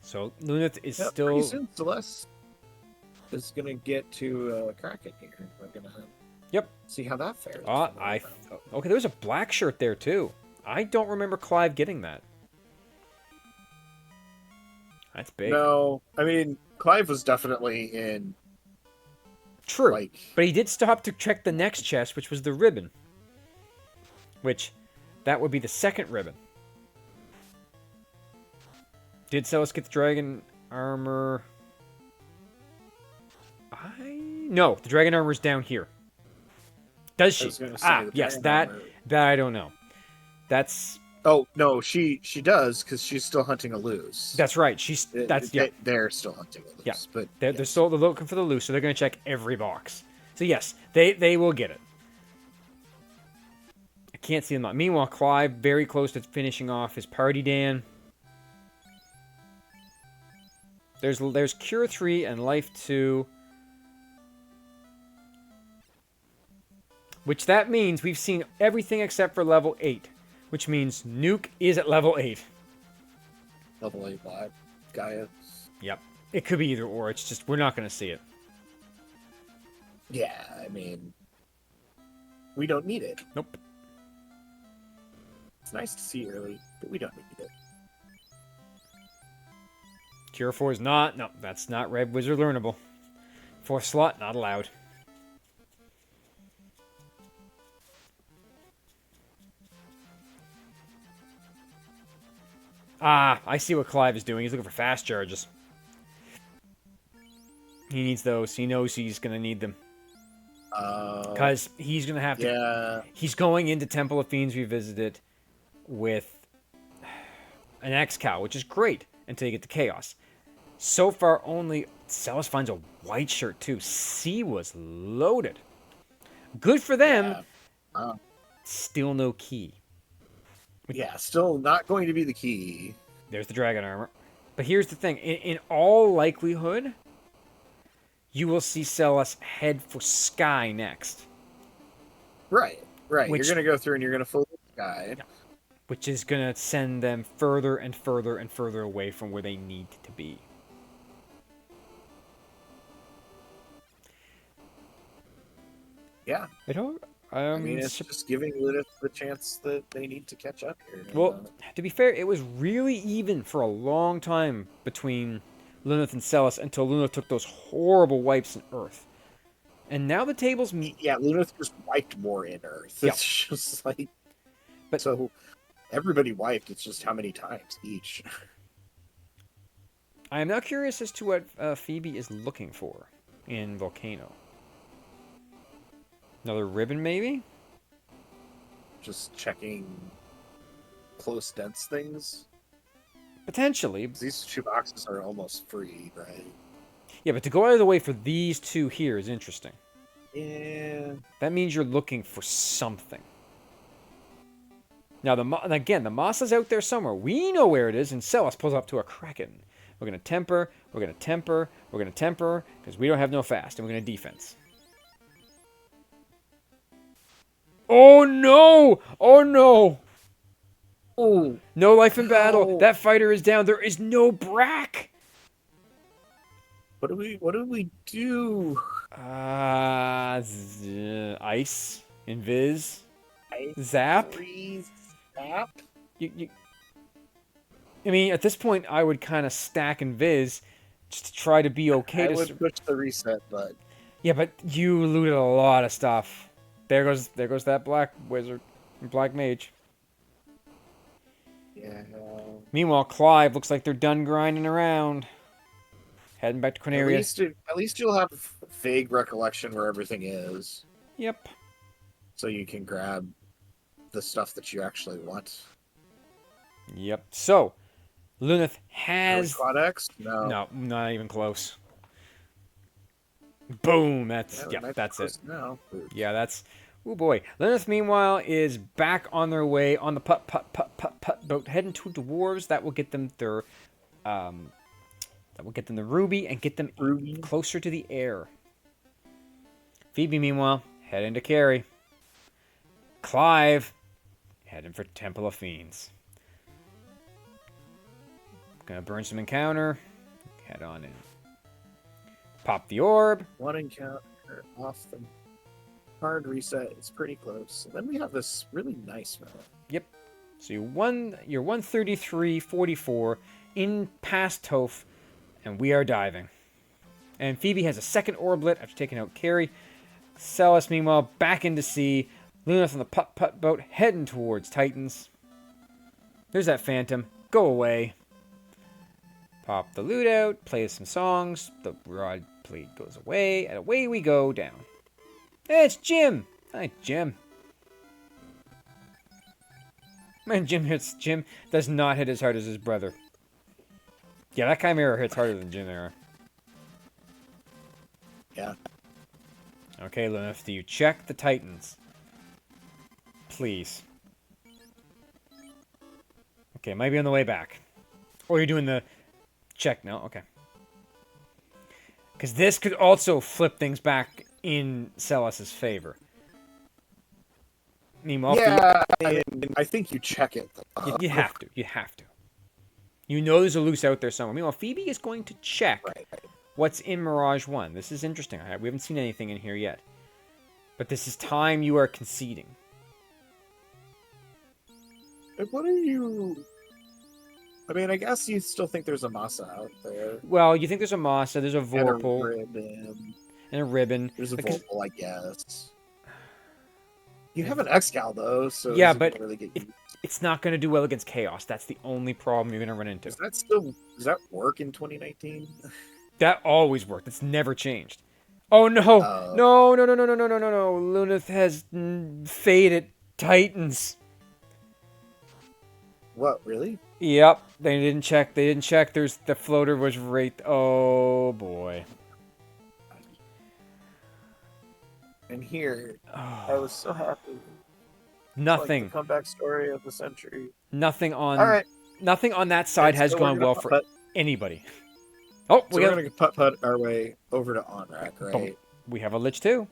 So Lunith is still... Pretty soon, Celeste is going to get to Kraken here. We're going to see how that fares. Okay, there was a black shirt there, too. I don't remember Clive getting that. That's big. No, I mean, Clive was definitely in... True, but he did stop to check the next chest, which was the ribbon. Which, that would be the second ribbon. Did Celis get the dragon armor? No, the dragon armor is down here. Does she? Yes, that I don't know. That's... Oh, no, she does, because she's still hunting a loose. That's right. They're still hunting a loose. Yeah, but they're looking for the loose, so they're going to check every box. So yes, they will get it. I can't see them. Meanwhile, Clive, very close to finishing off his party Dan. There's Cure 3 and Life 2. Which that means we've seen everything except for level 8. Which means Nuke is at level 8. Level 8 live. Gaia. Yep. It could be either or. It's just, we're not going to see it. Yeah, I mean... We don't need it. Nope. It's nice to see early, but we don't need it. Cure 4 is not. No, that's not Red Wizard learnable. 4th slot, not allowed. I see what Clive is doing. He's looking for fast charges. He needs those. He knows he's going to need them. Because he's going to have to... Yeah. He's going into Temple of Fiends Revisited with an X-Cow, which is great until you get to Chaos. So far, only Celis finds a white shirt, too. C was loaded. Good for them. Yeah. Still no key. Yeah, still not going to be the key. There's the dragon armor. But here's the thing. In all likelihood, you will see Celis head for Sky next. Right. You're going to go through and you're going to fill the Sky. Yeah. Which is going to send them further and further and further away from where they need to be. Yeah. I mean, it's just giving Lunith the chance that they need to catch up here. Well, to be fair, it was really even for a long time between Lunith and Celis until Lunith took those horrible wipes in Earth. And now the tables... Yeah, Lunith just wiped more in Earth. Yeah. It's just like... So, everybody wiped, it's just how many times each. I am now curious as to what Phoebe is looking for in Volcano. Another ribbon, maybe? Just checking close, dense things? Potentially. These 2 boxes are almost free, right? Yeah, but to go out of the way for these 2 here is interesting. Yeah. That means you're looking for something. Now, again, the moss is out there somewhere. We know where it is, and Celis pulls up to a Kraken. We're going to temper, we're going to temper, we're going to temper, because we don't have no fast, and we're going to defense. Oh no! Oh no! Oh, no life in battle. That fighter is down. There is no Brack. What do we do? Ice, Invis, Zap. Freeze, Zap. I mean, at this point, I would kind of stack Invis just to try to be okay. I would push the reset button. Yeah, but you looted a lot of stuff. There goes that black wizard, black mage. Yeah. Meanwhile, Clive looks like they're done grinding around. Heading back to Corneria. At least you'll have vague recollection where everything is. Yep. So you can grab the stuff that you actually want. Yep. So, Lunith has... Quad X? No. No, not even close. Boom! That's it. No. Yeah, that's... Oh boy. Lunith, meanwhile, is back on their way on the putt boat, heading to dwarves. That will get them their... That will get them the ruby and get them closer to the air. Phoebe, meanwhile, heading to carry. Clive Heading for Temple of Fiends. Gonna burn some encounter. Head on in. Pop the orb. One encounter off the hard reset. It's pretty close. And then we have this really nice map. Yep. So you're 133.44 in past Toph, and we are diving. And Phoebe has a second orblet after taking out Carrie. Celis, meanwhile, back into sea. Luna's on the putt-putt boat, heading towards Titans. There's that Phantom. Go away. Pop the loot out, play some songs. The rod plate goes away, and away we go down. Hey, it's Jim. Hi, Jim. Man, Jim does not hit as hard as his brother. Yeah, that Chimera hits harder than Chimera. Yeah. Okay, Luneth, do you check the Titans? Please. Okay, might be on the way back. Or you're doing the check now? Okay. Because this could also flip things back in Celis's favor. Meanwhile, yeah, I think you check it. You have to. You have to. You know there's a loose out there somewhere. Meanwhile, Phoebe is going to check what's in Mirage 1. This is interesting. We haven't seen anything in here yet. But this is time you are conceding. What are you... I mean, I guess you still think there's a Masa out there. Well, you think there's a Masa, there's a Vorpal. And a ribbon. There's a Vorpal, I guess. You have an Excal, though, so... Yeah, but really it's not going to do well against Chaos. That's the only problem you're going to run into. Does that work in 2019? That always worked. It's never changed. Oh, no. No. Luneth has faded Titans. What, really? Yep. They didn't check. The floater was right... Oh, boy. And here, I was so happy. Nothing. Like the comeback story of the century. Nothing on... All right. Nothing on that side has gone well for anybody. Oh, so we're going to putt our way over to Onrak, right? Boom. We have a Lich 2.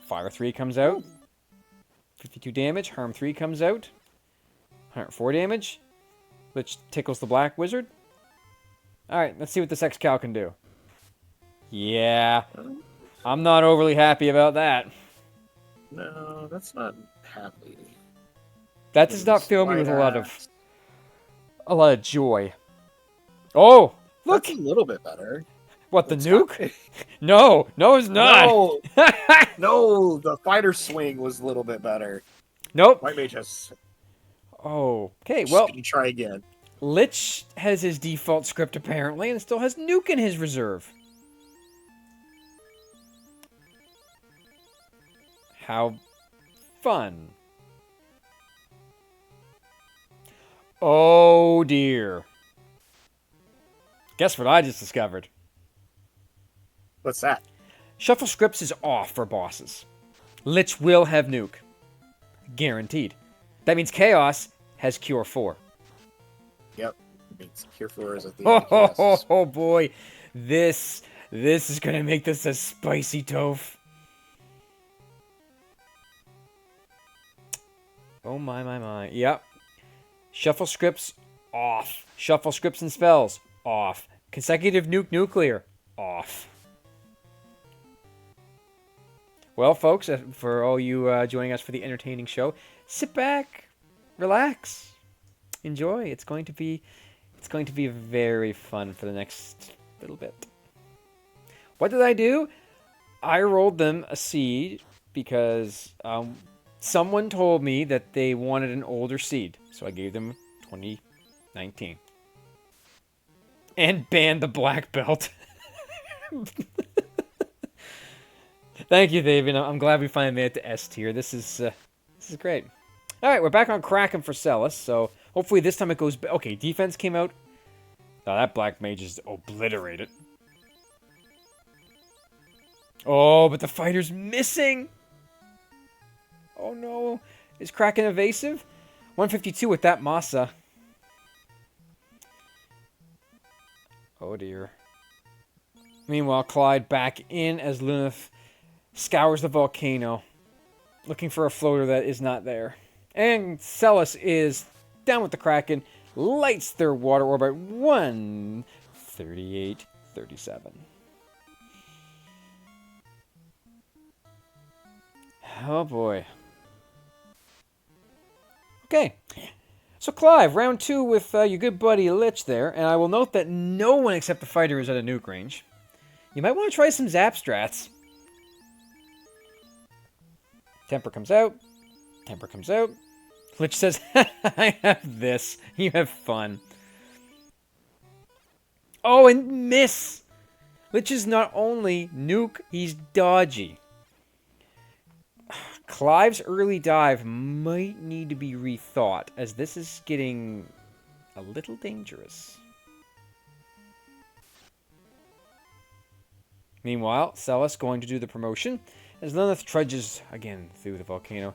Fire 3 comes out. 52 damage. Harm 3 comes out. 104 damage. Lich tickles the Black Wizard. Alright, let's see what this Excal can do. Yeah. I'm not overly happy about that. No, that's not happy. That does not fill me with a lot of joy. Oh! Look! That's a little bit better. What, the nuke? No, it's not. No, the fighter swing was a little bit better. Nope. White Mage has... Oh, okay, well... Try again. Lich has his default script, apparently, and still has nuke in his reserve. How fun. Oh, dear. Guess what I just discovered? What's that? Shuffle scripts is off for bosses. Lich will have nuke. Guaranteed. That means Chaos has Cure 4. Yep. It means Cure 4 is at the end. Oh boy. This is going to make this a spicy Toph. Oh my. Yep. Shuffle scripts off. Shuffle scripts and spells off. Consecutive nuclear off. Well, folks, for all you joining us for the entertaining show, sit back, relax, enjoy. It's going to be very fun for the next little bit. What did I do? I rolled them a seed because someone told me that they wanted an older seed, so I gave them 2019 and banned the black belt. Thank you, David. I'm glad we finally made it to S tier. This is great. All right, we're back on Kraken for Celis, so hopefully this time it goes... Okay, defense came out. Oh, that black mage is obliterated. Oh, but the fighter's missing. Oh, no. Is Kraken evasive? 152 with that Masa. Oh, dear. Meanwhile, Clyde back in as Luneth scours the volcano, looking for a floater that is not there. And Celis is down with the Kraken, lights their water orb at 1:38:37. Oh boy. Okay. So Clive, round 2 with your good buddy Lich there, and I will note that no one except the fighter is at a nuke range. You might want to try some zap strats. Temper comes out. Temper comes out. Lich says, I have this. You have fun. Oh, and miss! Lich is not only nuke, he's dodgy. Clive's early dive might need to be rethought, as this is getting a little dangerous. Meanwhile, Celis going to do the promotion, as Lilith trudges again through the volcano.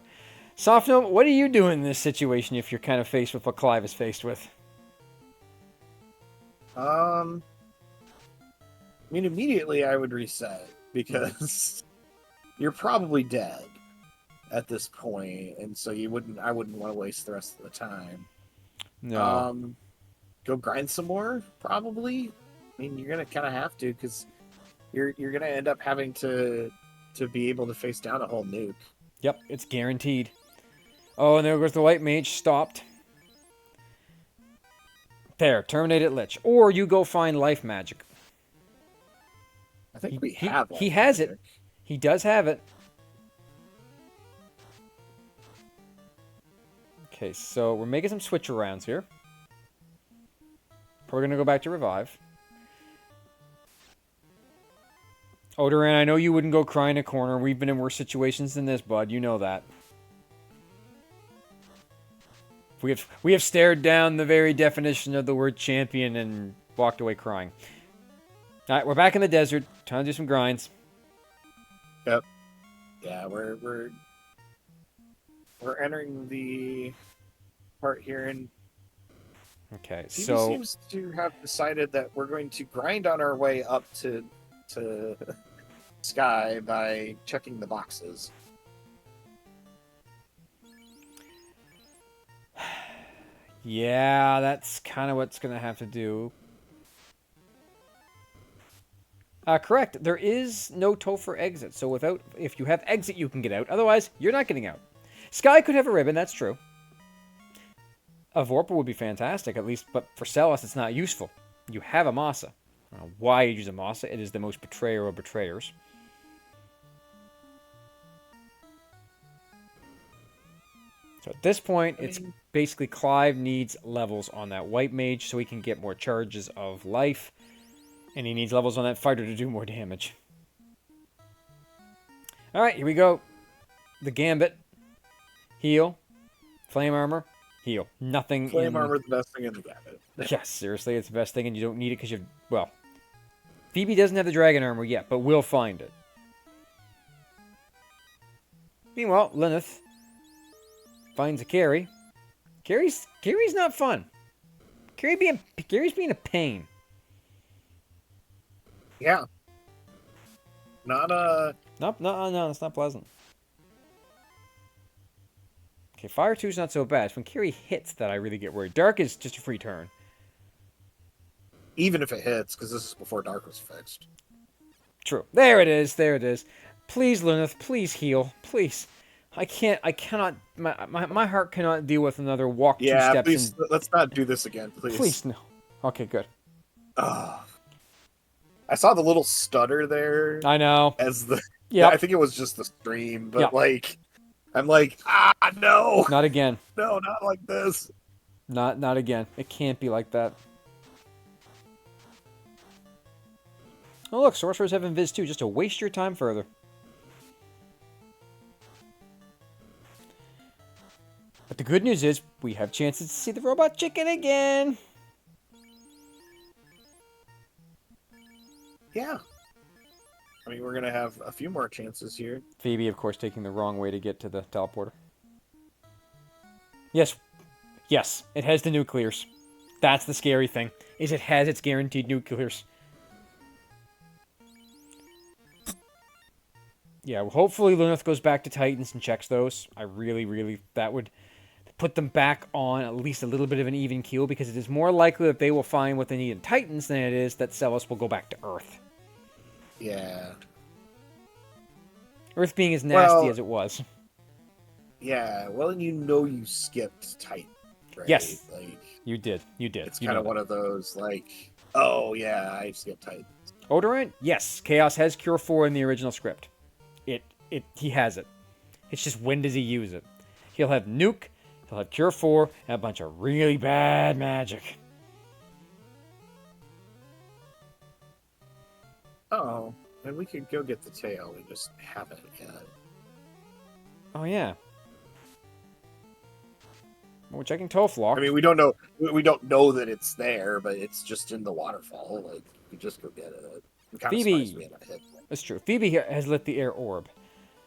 Softno, what do you do in this situation if you're kind of faced with what Clive is faced with? I mean, immediately I would reset because you're probably dead at this point, and so I wouldn't want to waste the rest of the time. No. Go grind some more, probably. I mean, you're gonna kind of have to because you're gonna end up having to be able to face down a whole nuke. Yep, it's guaranteed. Oh, and there goes the white mage. Stopped. There, terminated Lich. Or you go find life magic. I think we have. He has it. He does have it. Okay, so we're making some switch arounds here. We're going to go back to revive. Odoran, I know you wouldn't go cry in a corner. We've been in worse situations than this, bud. You know that. We have stared down the very definition of the word champion and walked away crying. All right, we're back in the desert. Time to do some grinds. Yep. Yeah, we're entering the part here, and okay, TV so seems to have decided that we're going to grind on our way up to Sky by checking the boxes. yeah, that's kind of what's going to have to do. Correct. There is no Topher exit, so if you have exit, you can get out. Otherwise, you're not getting out. Sky could have a ribbon, that's true. A Vorpal would be fantastic, at least, but for Celis, it's not useful. You have a Masa. I don't know why you use a Masa. It is the most betrayer of betrayers. So at this point, it's basically Clive needs levels on that white mage so he can get more charges of life. And he needs levels on that fighter to do more damage. Alright, here we go. The Gambit. Heal. Flame Armor. Heal. Nothing Flame Armor, the best thing in the Gambit. Yes, seriously, it's the best thing, and you don't need it because you've... Well, Phoebe doesn't have the Dragon Armor yet, but we'll find it. Meanwhile, Lilith finds a carry. Carry's not fun. Carry's being a pain. Yeah. No, it's not pleasant. Okay, Fire 2's not so bad. It's when Carry hits that I really get worried. Dark is just a free turn. Even if it hits, because this is before Dark was fixed. True. There it is. Please, Lilith, please heal. Please. I cannot, my heart cannot deal with another walk 2 steps. Yeah, please, let's not do this again, please. Please, no. Okay, good. I saw the little stutter there. I know. Yeah, I think it was just the stream, but I'm like, no. Not again. No, not like this. Not again. It can't be like that. Oh look, sorcerers have Invis too, just to waste your time further. But the good news is, we have chances to see the robot chicken again. Yeah. I mean, we're going to have a few more chances here. Phoebe, of course, taking the wrong way to get to the teleporter. Yes, it has the nuclears. That's the scary thing, is it has its guaranteed nuclears. Yeah, well, hopefully Luneth goes back to Titans and checks those. I really, that would put them back on at least a little bit of an even keel, because it is more likely that they will find what they need in Titans than it is that Celis will go back to Earth. Yeah. Earth being as nasty Well, as it was. Yeah, well, and you skipped Titan, right? Yes. Like, You did. it's You kind know of one of those, like, oh, yeah, I skipped Titan. Odorant? Yes. Chaos has Cure 4 in the original script. He has it. It's just when does he use it? He'll have Nuke, he'll have Cure 4, and a bunch of really bad magic. Oh, and we could go get the tail. We just haven't yet. Oh, yeah. We're checking Toflock. I mean, we don't know. We don't know that it's there, but it's just in the waterfall. Like, we just go get it. I'm kind of surprised we haven't hit it. That's true. Phoebe has lit the air orb.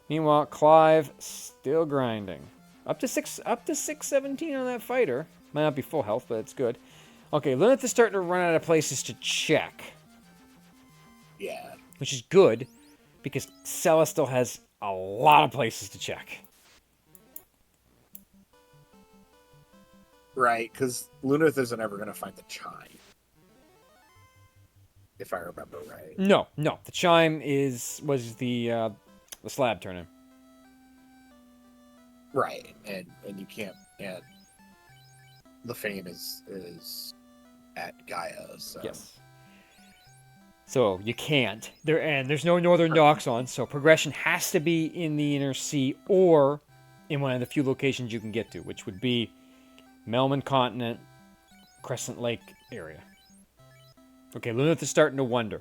Meanwhile, Clive still grinding. Up to 617 on that fighter. Might not be full health, but it's good. Okay, Lilith is starting to run out of places to check. Yeah. Which is good, because Celis still has a lot of places to check. Right, because Lunith isn't ever going to find the chime. If I remember right. No. The chime was the slab turning. Right, and you can't. And the fame is at Gaia. So. Yes. So you can't. There's no northern docks on, so progression has to be in the inner sea or in one of the few locations you can get to, which would be Melman Continent, Crescent Lake area. Okay, Lunith is starting to wonder,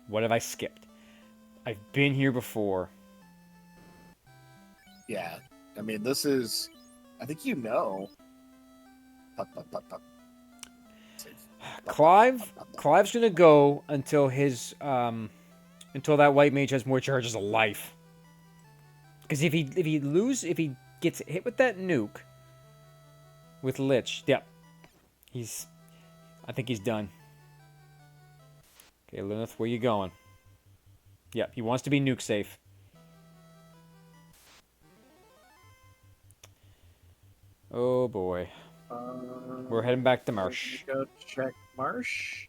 what have I skipped? I've been here before. Yeah, I mean, this is. I think you know. Clive's gonna go until his until that white mage has more charges of life. Because if he gets hit with that nuke with Lich, yep, I think he's done. Okay, Lilith, where you going? Yep, he wants to be nuke safe. Oh boy. We're heading back to Marsh. Go check Marsh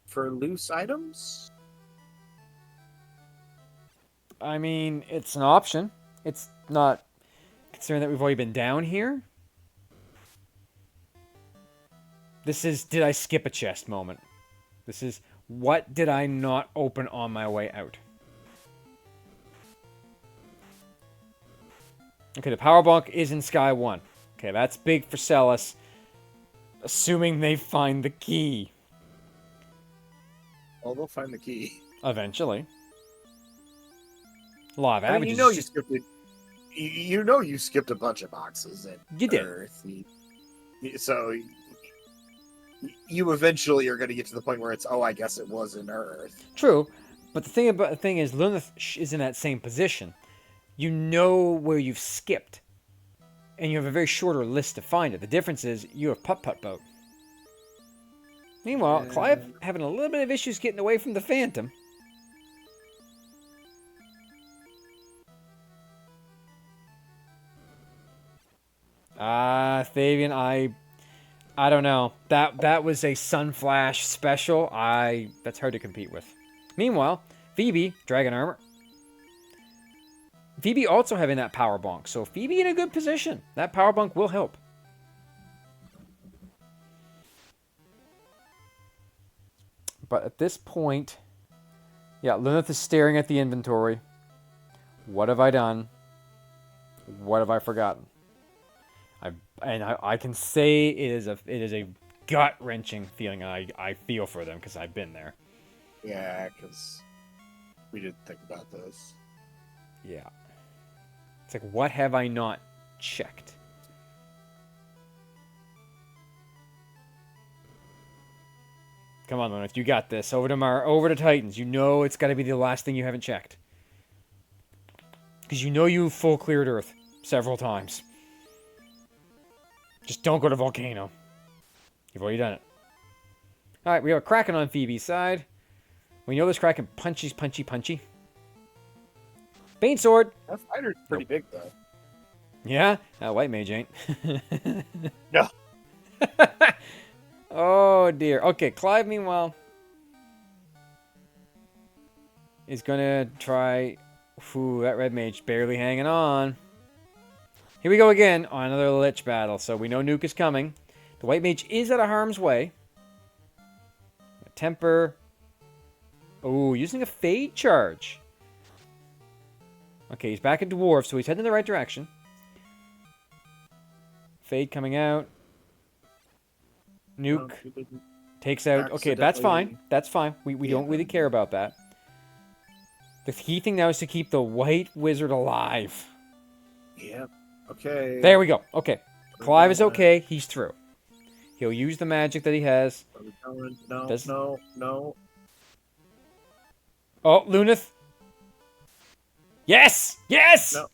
for loose items. I mean, it's an option. It's not, considering that we've already been down here. This is, did I skip a chest moment? This is, what did I not open on my way out? Okay, the power bunk is in Sky 1. Okay, that's big for Celis. Assuming they find the key. Well, they'll find the key. Eventually. Law of I mean, averages. you know, you skipped it. You know, you skipped a bunch of boxes in You did. Earth. So you eventually are going to get to the point where it's, oh, I guess it was in Earth. True, but the thing is, Lilith is in that same position. You know where you've skipped, and you have a very shorter list to find it. The difference is you have Putt-Putt Boat. Meanwhile, Clive having a little bit of issues getting away from the Phantom. Fabian, I don't know. That was a Sunflash special. That's hard to compete with. Meanwhile, Phoebe, Dragon Armor. Phoebe also having that power bunk, so Phoebe in a good position. That power bunk will help. But at this point, yeah, Lilith is staring at the inventory. What have I done? What have I forgotten? I can say it is a gut-wrenching feeling. I feel for them because I've been there. Yeah, because we didn't think about this. Yeah. It's like, what have I not checked? Come on, Lilith, you got this. Over to Titans. You know it's got to be the last thing you haven't checked. Because you know you full cleared Earth several times. Just don't go to Volcano. You've already done it. Alright, we have a Kraken on Phoebe's side. We know this Kraken punchy. Bane Sword. That fighter's pretty big, though. Yeah? White mage ain't. No. Oh, dear. Okay, Clive, meanwhile, is going to try... Ooh, that red mage barely hanging on. Here we go again on another Lich battle. So we know Nuke is coming. The white mage is out of harm's way. Temper. Oh, using a Fade charge. Okay, he's back at Dwarf, so he's heading in the right direction. Fade coming out. Nuke takes out... Okay, that's fine. That's fine. We don't really care about that. The key thing now is to keep the white wizard alive. Yep. Okay. There we go. Okay. Clive is okay. He's through. He'll use the magic that he has. No. Oh, Luneth. Yes! Yes! No.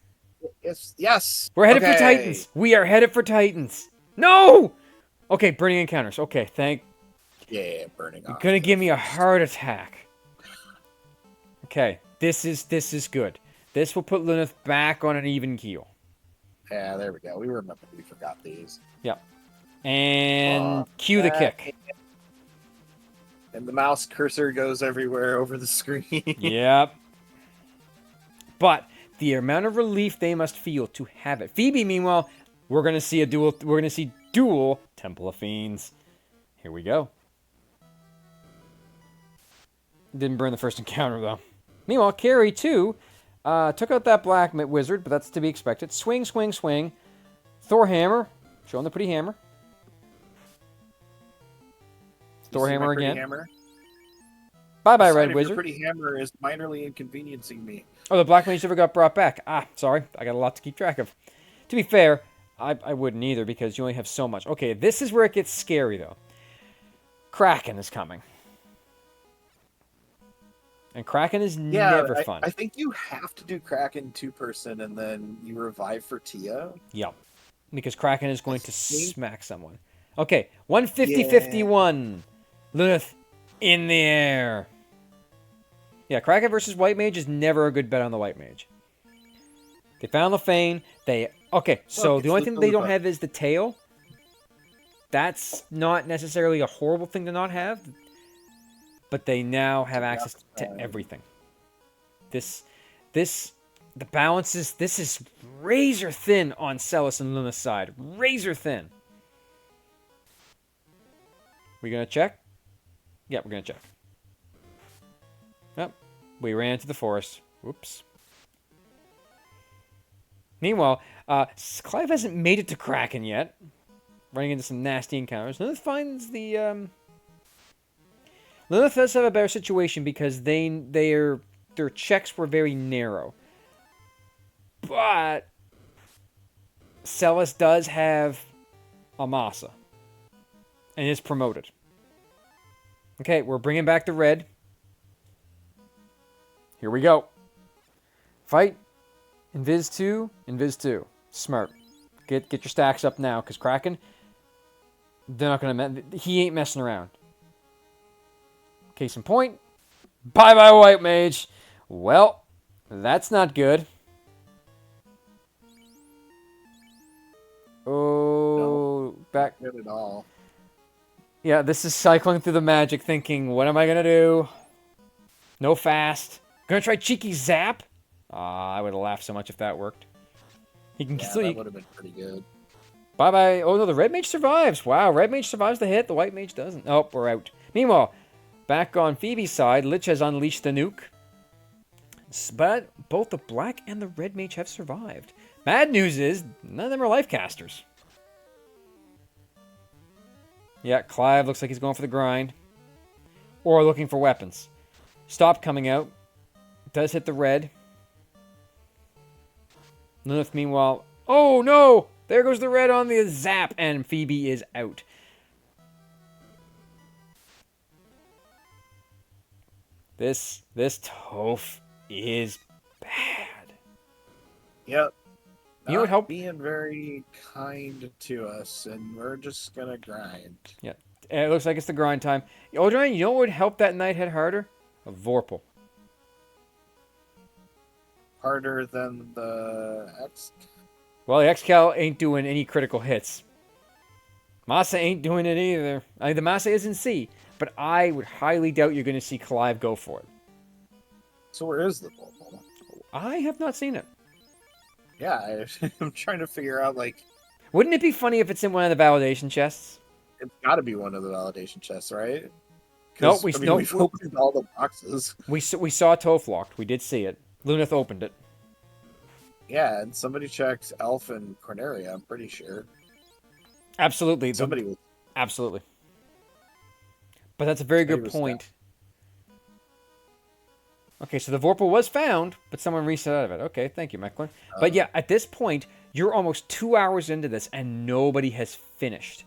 Yes. We're headed for Titans. We are headed for Titans. No! Okay, burning encounters. Okay, thank... Yeah, burning off. You're gonna give me a heart attack. Okay, this is good. This will put Luneth back on an even keel. Yeah, there we go. We forgot these. Yep. And cue the kick. And the mouse cursor goes everywhere over the screen. Yep. But the amount of relief they must feel to have it. Phoebe, meanwhile, we're gonna see dual Temple of Fiends. Here we go. Didn't burn the first encounter though. Meanwhile, Carrie too took out that black wizard, but that's to be expected. Swing, swing, swing. Thor hammer, showing the pretty hammer. Thor hammer again. Bye-bye, red wizard. Pretty hammer is minorly inconveniencing me. Oh, the black mage never got brought back. Sorry. I got a lot to keep track of. To be fair, I wouldn't either because you only have so much. Okay, this is where it gets scary, though. Kraken is coming. And Kraken is never fun. I think you have to do Kraken 2-person and then you revive for Tia. Yep. Because Kraken is going to smack someone. Okay, 150-51. Luneth in the air. Yeah, Kraken versus White Mage is never a good bet on the White Mage. They found the Fane. Okay, so the only thing they don't have is the tail. That's not necessarily a horrible thing to not have. But they now have access to everything. The balance is, this is razor thin on Celis and Luna's side. Razor thin. We gonna check? Yeah, we're gonna check. Yep. We ran into the forest. Whoops. Meanwhile, Clive hasn't made it to Kraken yet. Running into some nasty encounters. Lilith finds the... Lilith does have a better situation because their checks were very narrow. But Celis does have Amasa. And is promoted. Okay, we're bringing back the red. Here we go. Fight. Invis 2. Invis 2. Smart. Get your stacks up now, because Kraken, they're not going to... He ain't messing around. Case in point. Bye-bye, White Mage. Well, that's not good. Oh, no, back. Not good at all. Yeah, this is cycling through the magic, thinking, what am I going to do? No fast. Gonna try Cheeky Zap? I would have laughed so much if that worked. He can that would have been pretty good. Bye-bye. Oh, no, the Red Mage survives. Wow, Red Mage survives the hit. The White Mage doesn't. Oh, we're out. Meanwhile, back on Phoebe's side, Lich has unleashed the nuke. But both the Black and the Red Mage have survived. Bad news is, none of them are life casters. Yeah, Clive looks like he's going for the grind. Or looking for weapons. Stop coming out. Does hit the red. Lilith, meanwhile... Oh, no! There goes the red on the zap, and Phoebe is out. This Toph is bad. Yep. You know what help? Being very kind to us, and we're just gonna grind. Yeah, it looks like it's the grind time. Odrin, you know what would help that knight hit harder? A Vorpal. Harder than the X. Well, the Excal ain't doing any critical hits. Masa ain't doing it either. The Masa is in C, but I would highly doubt you're going to see Clive go for it. So where is the Vorpal? I have not seen it. Yeah, I'm trying to figure out, like... Wouldn't it be funny if it's in one of the validation chests? It's got to be one of the validation chests, right? Nope, We've opened all the boxes. We saw Toph locked. We did see it. Luneth opened it. Yeah, and somebody checked Elf and Corneria, I'm pretty sure. Absolutely. Somebody was... Absolutely. But that's a very good point. Okay, so the Vorpal was found, but someone reset out of it. Okay, thank you, Mecklin. But yeah, at this point, you're almost 2 hours into this, and nobody has finished.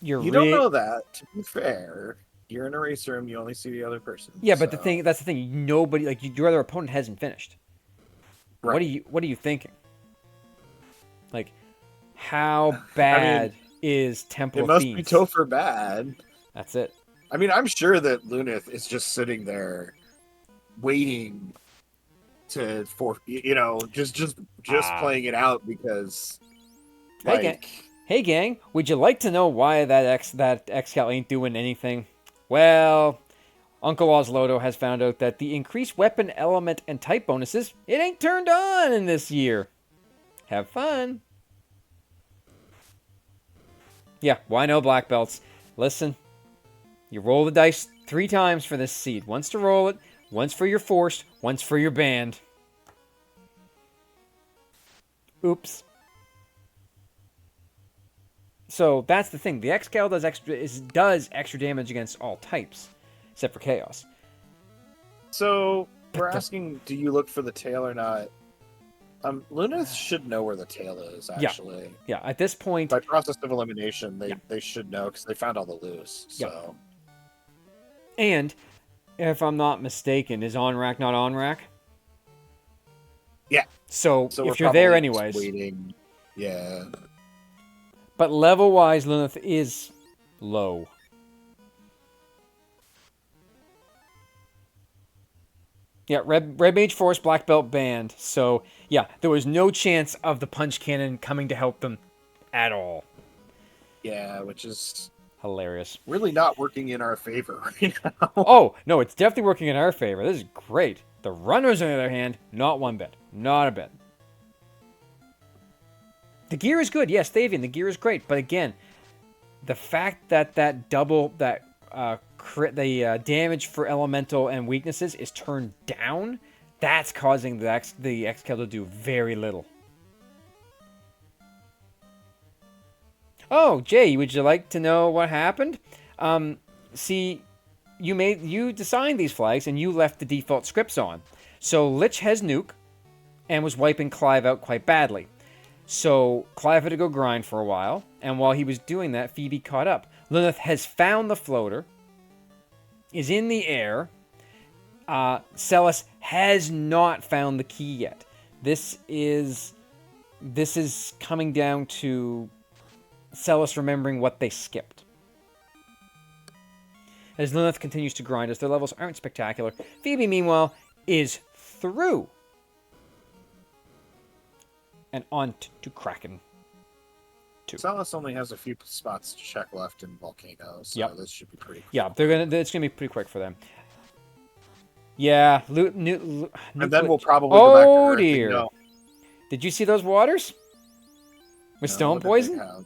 You don't know that, to be fair. You're in a race room, you only see the other person. Yeah, but that's the thing. Nobody, like, your other opponent hasn't finished. Right. What are you thinking? Like, how bad is Temple of Fiends? It must be Topher bad. That's it. I mean, I'm sure that Luneth is just sitting there waiting just playing it out because Hey gang, would you like to know why that Excal ain't doing anything? Well, Uncle Oslodo has found out that the increased weapon element and type bonuses, it ain't turned on in this year. Have fun. Yeah, why no black belts? Listen, you roll the dice 3 times for this seed. Once to roll it, once for your forced, once for your banned. Oops. So that's the thing. The Excal does extra damage against all types, except for Chaos. So we're asking, do you look for the tail or not? Luneth should know where the tail is, actually. Yeah, at this point... By process of elimination, they should know, because they found all the loose. So. Yeah. And, if I'm not mistaken, is on-rack not on-rack? Yeah. So if you're there anyways... Waiting. Yeah. But level-wise, Luneth is low. Yeah, Red Mage Force, Black Belt banned. So, yeah, there was no chance of the Punch Cannon coming to help them at all. Yeah, which is... hilarious. Really not working in our favor right now. Oh, no, it's definitely working in our favor. This is great. The runners, on the other hand, not one bit. Not a bit. The gear is good. Yes, Thavian, the gear is great. But again, the fact that damage for elemental and weaknesses is turned down, that's causing the Excal to do very little. Oh, Jay, would you like to know what happened? See, you designed these flags and you left the default scripts on. So Lich has nuke and was wiping Clive out quite badly. So Clive had to go grind for a while, and while he was doing that, Phoebe caught up. Luneth has found the floater, is in the air. Celis has not found the key yet. This is coming down to Celis remembering what they skipped. As Luneth continues to grind, as their levels aren't spectacular, Phoebe, meanwhile, is through. And on to Kraken 2. Celis only has a few spots to check left in Volcano, so this should be pretty quick. Yeah, it's gonna be pretty quick for them. Yeah, and then we'll probably go back to Earth. Dear. No. Did you see those waters? With stone poison?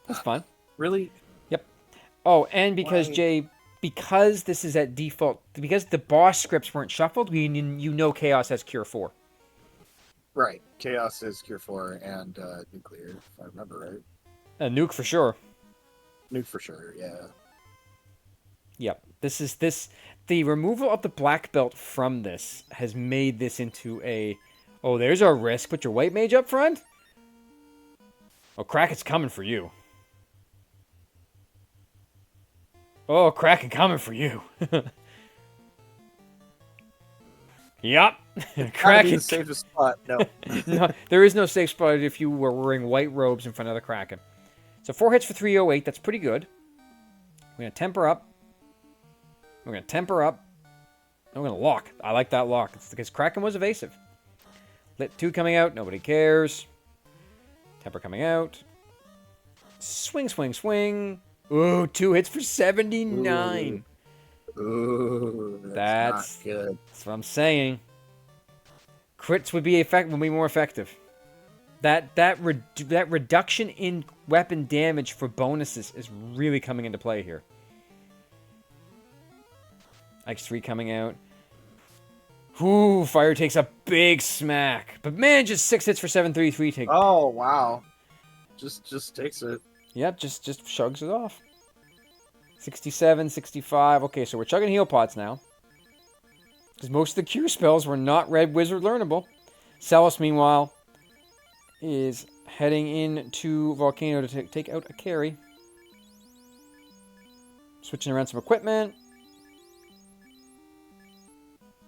That's fun. Really? Yep. Oh, and because because this is at default, because the boss scripts weren't shuffled, you know Chaos has Cure 4. Right. Chaos is Cure 4 and Nuclear, if I remember right. Nuke for sure. Nuke for sure, yeah. Yep. The removal of the black belt from this has made this into there's our risk. Put your white mage up front? Oh, Kraken's coming for you. Oh, Kraken coming for you. Yup. Kraken. The safest spot. No. No, there is no safe spot if you were wearing white robes in front of the Kraken. So 4 hits for 308. That's pretty good. We're going to temper up. We're going to temper up. I'm going to lock. I like that lock. It's because Kraken was evasive. Lit 2 coming out. Nobody cares. Temper coming out. Swing, swing, swing. Ooh, 2 hits for 79. Ooh, that's not good. That's what I'm saying. Crits would be more effective. That reduction in weapon damage for bonuses is really coming into play here. X3 coming out. Ooh, fire takes a big smack. But man, just 6 hits for 733 take. Oh, wow. Just takes it. Yep, just shrugs it off. 67, 65. Okay, so we're chugging heal pots now. Because most of the cure spells were not Red Wizard learnable. Celis, meanwhile, is heading into Volcano to take out a carry. Switching around some equipment.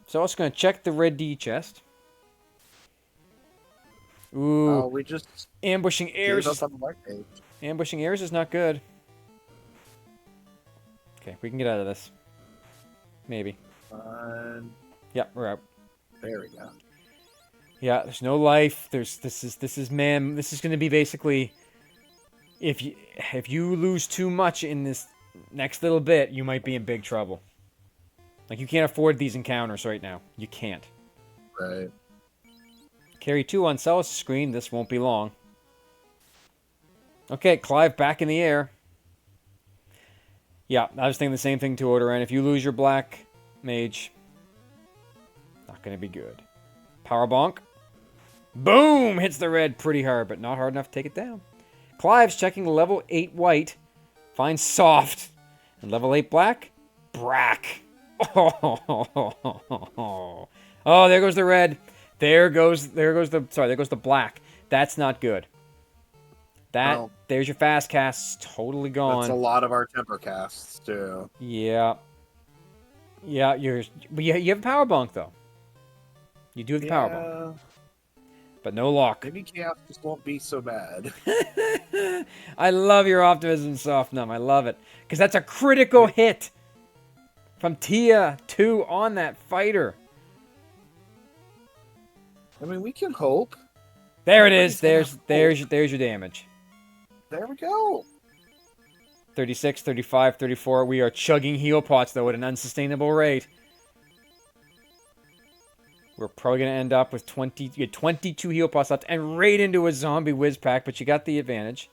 So also going to check the red D chest. Ooh. Oh, we just ambushing airs. Ambushing airs is not good. Okay, we can get out of this. Maybe. Yeah, we're out. There we go. Yeah, there's no life. This is going to be basically if you lose too much in this next little bit, you might be in big trouble. Like, you can't afford these encounters right now. You can't. Right. Carry 2 on Celis' screen. This won't be long. Okay, Clive back in the air. Yeah, I was thinking the same thing to Odoran. If you lose your black mage, not going to be good. Power bonk. Boom! Hits the red pretty hard, but not hard enough to take it down. Clive's checking level 8 white. Finds soft. And level 8 black. Brack. Oh, there goes the red. There goes the black. That's not good. There's your fast casts totally gone. That's a lot of our temper casts too. Yeah. Yeah, you have a power bonk though. You do have the power bonk. But no luck. Maybe chaos just won't be so bad. I love your optimism, Soft Numb. I love it. Because that's a critical hit. From Tia 2 on that fighter. I mean, we can hope. There it is. There's your damage. There we go. 36, 35, 34. We are chugging heal pots, though, at an unsustainable rate. We're probably going to end up with 22 heal pots left and right into a zombie whiz pack, but you got the advantage.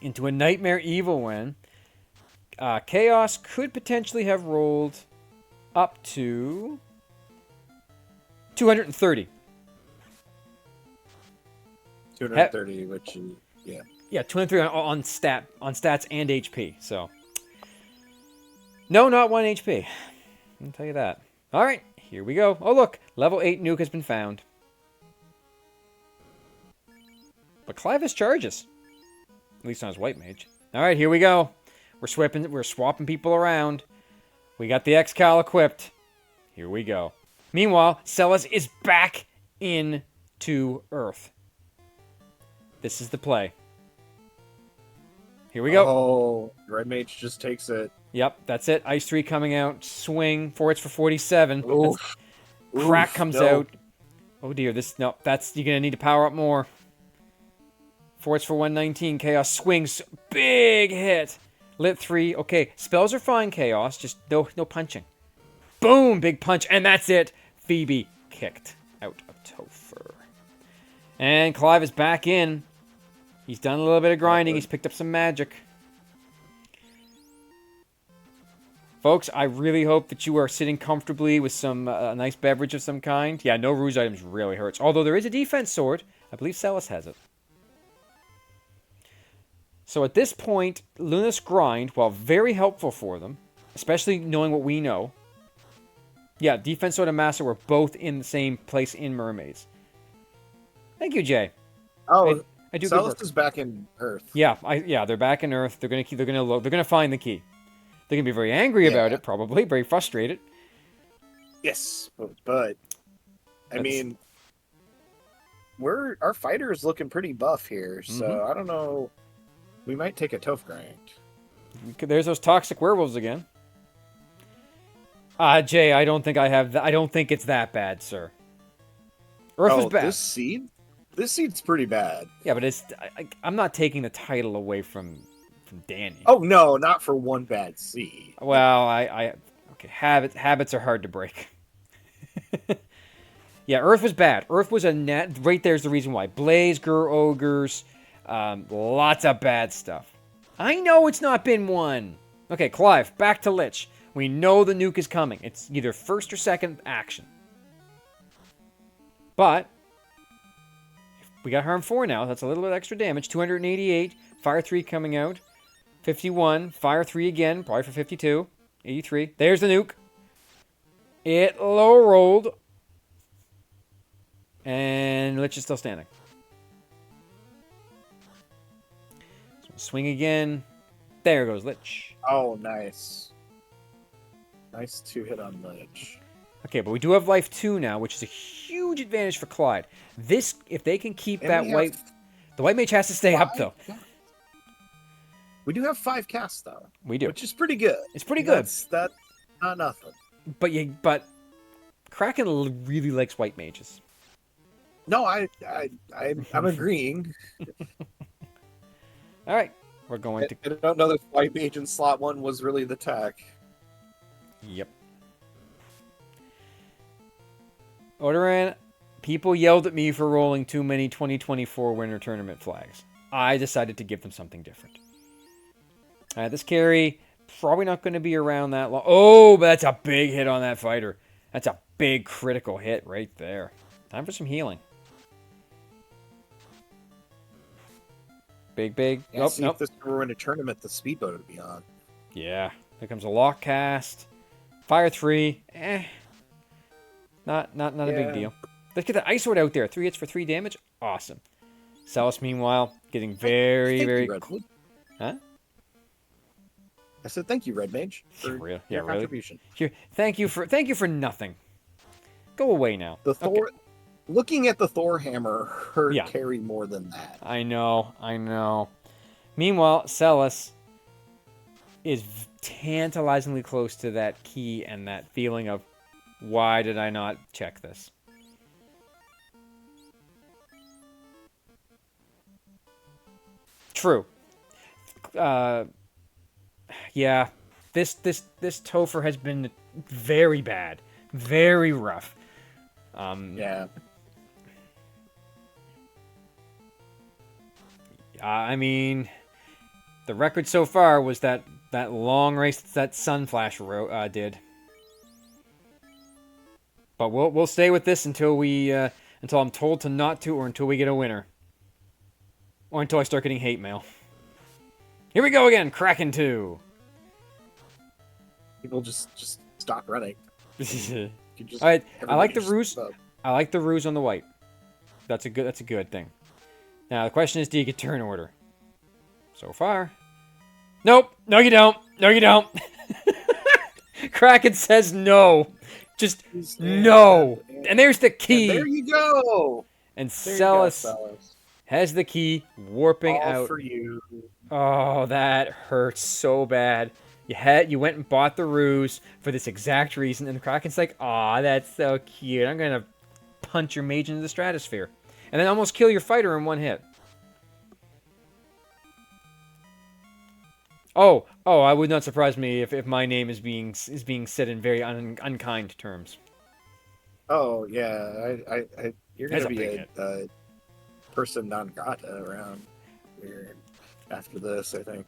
Into a Nightmare Evil win. Chaos could potentially have rolled up to 230. 230, which yeah. Yeah, 230 on stats and HP. So no, not 1 HP. I'll tell you that. All right, here we go. Oh look, level 8 nuke has been found. But Clive has charges. At least on his white mage. All right, here we go. We're swapping people around. We got the Excal equipped. Here we go. Meanwhile, Celis is back into Earth. This is the play. Here we go. Oh, Red Mage just takes it. Yep, that's it. Ice 3 coming out. Swing. 4 hits for 47. Oof. Crack comes out. Oh dear, you're gonna need to power up more. 4 hits for 119. Chaos swings. Big hit. Lit 3. Okay, spells are fine, Chaos. Just no punching. Boom! Big punch. And that's it. Phoebe kicked out of Topher. And Clive is back in. He's done a little bit of grinding. He's picked up some magic. Folks, I really hope that you are sitting comfortably with some nice beverage of some kind. Yeah, no ruse items really hurts. Although there is a defense sword. I believe Celis has it. So at this point, Luna's grind, while very helpful for them, especially knowing what we know. Yeah, defense sword and master were both in the same place in Mermaids. Thank you, Jay. Oh, I do. Celis is back in Earth. Yeah, they're back in Earth. They're gonna find the key. They're gonna be very angry about it, probably very frustrated. Yes, but I mean, our fighter is looking pretty buff here, so I don't know. We might take a Toph grind. There's those toxic werewolves again. Jay, I don't think I have. I don't think it's that bad, sir. Earth was Oh, bad. this seed's pretty bad. Yeah, but I'm not taking the title away from Danny. Oh no, not for one bad seed. Well, okay. Habits are hard to break. Yeah, Earth was bad. Earth was a net. Right there's the reason why. Blaze, Gur, Ogres, lots of bad stuff. I know it's not been one. Okay, Clive, back to Lich. We know the nuke is coming. It's either first or second action. But we got Harm 4 now. That's a little bit extra damage. 288. Fire 3 coming out. 51. Fire 3 again. Probably for 52. 83. There's the nuke. It low rolled. And Lich is still standing. So swing again. There goes Lich. Oh, nice. Nice 2-hit on Lich. Okay, but we do have life 2 now, which is a huge advantage for Clyde. This, if they can keep And that we have white... The white mage has to stay up, though. We do have 5 casts, though. We do. Which is pretty good. It's pretty good. That's not nothing. But Kraken really likes white mages. No, I'm agreeing. All right, we're going to... I don't know that white mage in slot 1 was really the tech. Yep. Odoran, people yelled at me for rolling too many 2024 Winter Tournament flags. I decided to give them something different. All right, this carry, probably not going to be around that long. Oh, but that's a big hit on that fighter. That's a big critical hit right there. Time for some healing. Big. Yeah, Nope, see nope. if this were in a tournament, the speedboat would be on. Yeah. There comes a lock cast. Fire 3. Not a big deal. Let's get the Ice Sword out there. 3 hits for 3 damage. Awesome. Celis, meanwhile, getting very... You, huh? I said thank you, Red Mage, for your contribution. Here, thank you for nothing. Go away now. The Thor... Okay. Looking at the Thor hammer hurt carry more than that. I know. Meanwhile, Celis is tantalizingly close to that key and that feeling of, why did I not check this? True. Yeah. This Topher has been very bad. Very rough. Yeah. I mean, the record so far was that long race that Sunflash did. But we'll stay with this until until I'm told to not to, or until we get a winner, or until I start getting hate mail. Here we go again, Kraken 2. People just stop running. All right, I like the ruse. I like the ruse on the white. That's a good thing. Now the question is, do you get turn order? So far, nope. No, you don't. No, you don't. Kraken says no. Just no. And there's the key. And there you go. And Celis has the key, warping All out. For you. Oh, that hurts so bad. You went and bought the ruse for this exact reason, and the Kraken's like, aw, that's so cute. I'm gonna punch your mage into the stratosphere. And then almost kill your fighter in one hit. Oh, I would not surprise me if my name is being said in very unkind terms. Oh yeah, you're That's gonna be a person non grata around here after this, I think.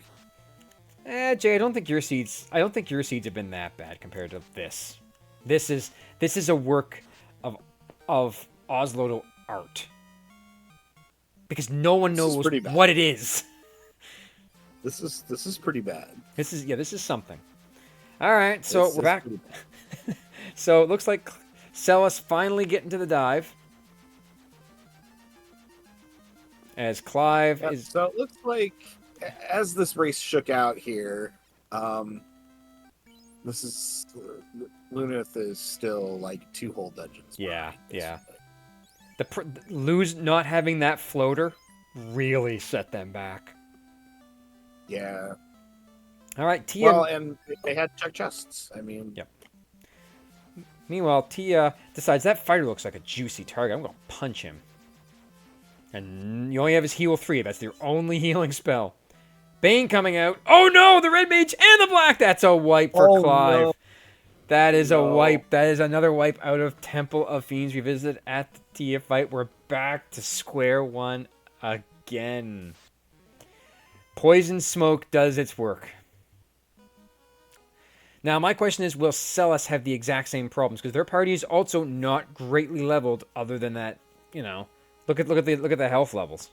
Jay, I don't think your seeds have been that bad compared to this. This is a work of Oslo art. Because no one knows what it is. This is pretty bad. This is something. All right, so we're back. So it looks like Celis finally getting to the dive. As Clive is... So it looks like, as this race shook out here, this is... Lunith is still, like, 2 whole dungeons. Yeah. Lose not having that floater really set them back. Yeah. All right, TM... Well, and they had check chests. I mean... Yep. Meanwhile, Tia decides that fighter looks like a juicy target. I'm going to punch him. And you only have his heal 3. That's their only healing spell. Bane coming out. Oh no, the red mage and the black. That's a wipe for Oh Clive. no. That is a No. wipe. That is another wipe out of Temple of Fiends Revisited at the Tia fight. We're back to square one again. Poison Smoke does its work. Now, my question is, will Celis have the exact same problems? Because their party is also not greatly leveled other than that, you know. Look at the health levels.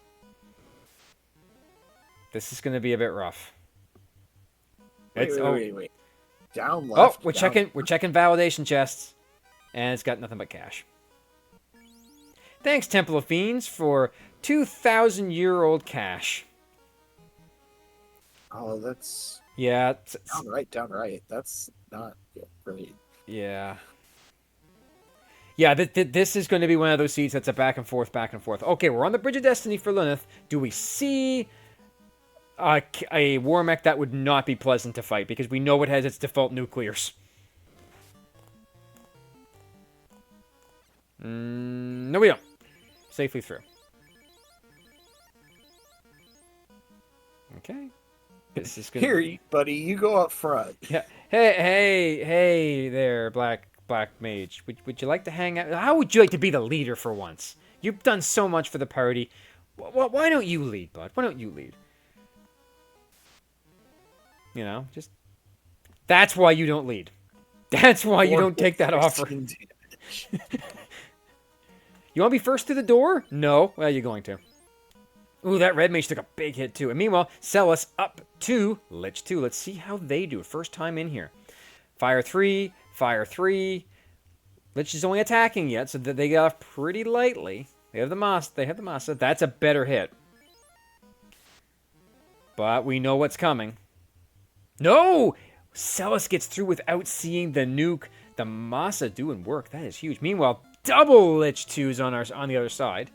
This is going to be a bit rough. Wait. Down Oh, left. we're down. checking validation chests, and it's got nothing but cash. Thanks, Temple of Fiends, for 2,000-year-old cash. Oh, that's Yeah. down right. That's not great. Yeah. Yeah, this is going to be one of those seeds that's a back and forth. Okay, we're on the Bridge of Destiny for Lilith. Do we see a war mech that would not be pleasant to fight? Because we know it has its default nuclears. No, we don't. Safely through. Okay. This is gonna Here, buddy, you go up front. Yeah. Hey there, black mage. Would you like to hang out? How would you like to be the leader for once? You've done so much for the party. Why don't you lead, bud? Why don't you lead? You know, just... That's why you don't lead. That's why you don't take that offer. You want to be first through the door? No. Well, you're going to. Ooh, that red mage took a big hit, too. And meanwhile, Celis up to Lich 2. Let's see how they do. First time in here. Fire 3. Fire 3. Lich is only attacking yet, so they got off pretty lightly. They have the Masa. That's a better hit. But we know what's coming. No! Celis gets through without seeing the nuke. The Masa doing work. That is huge. Meanwhile, double Lich 2s on the other side.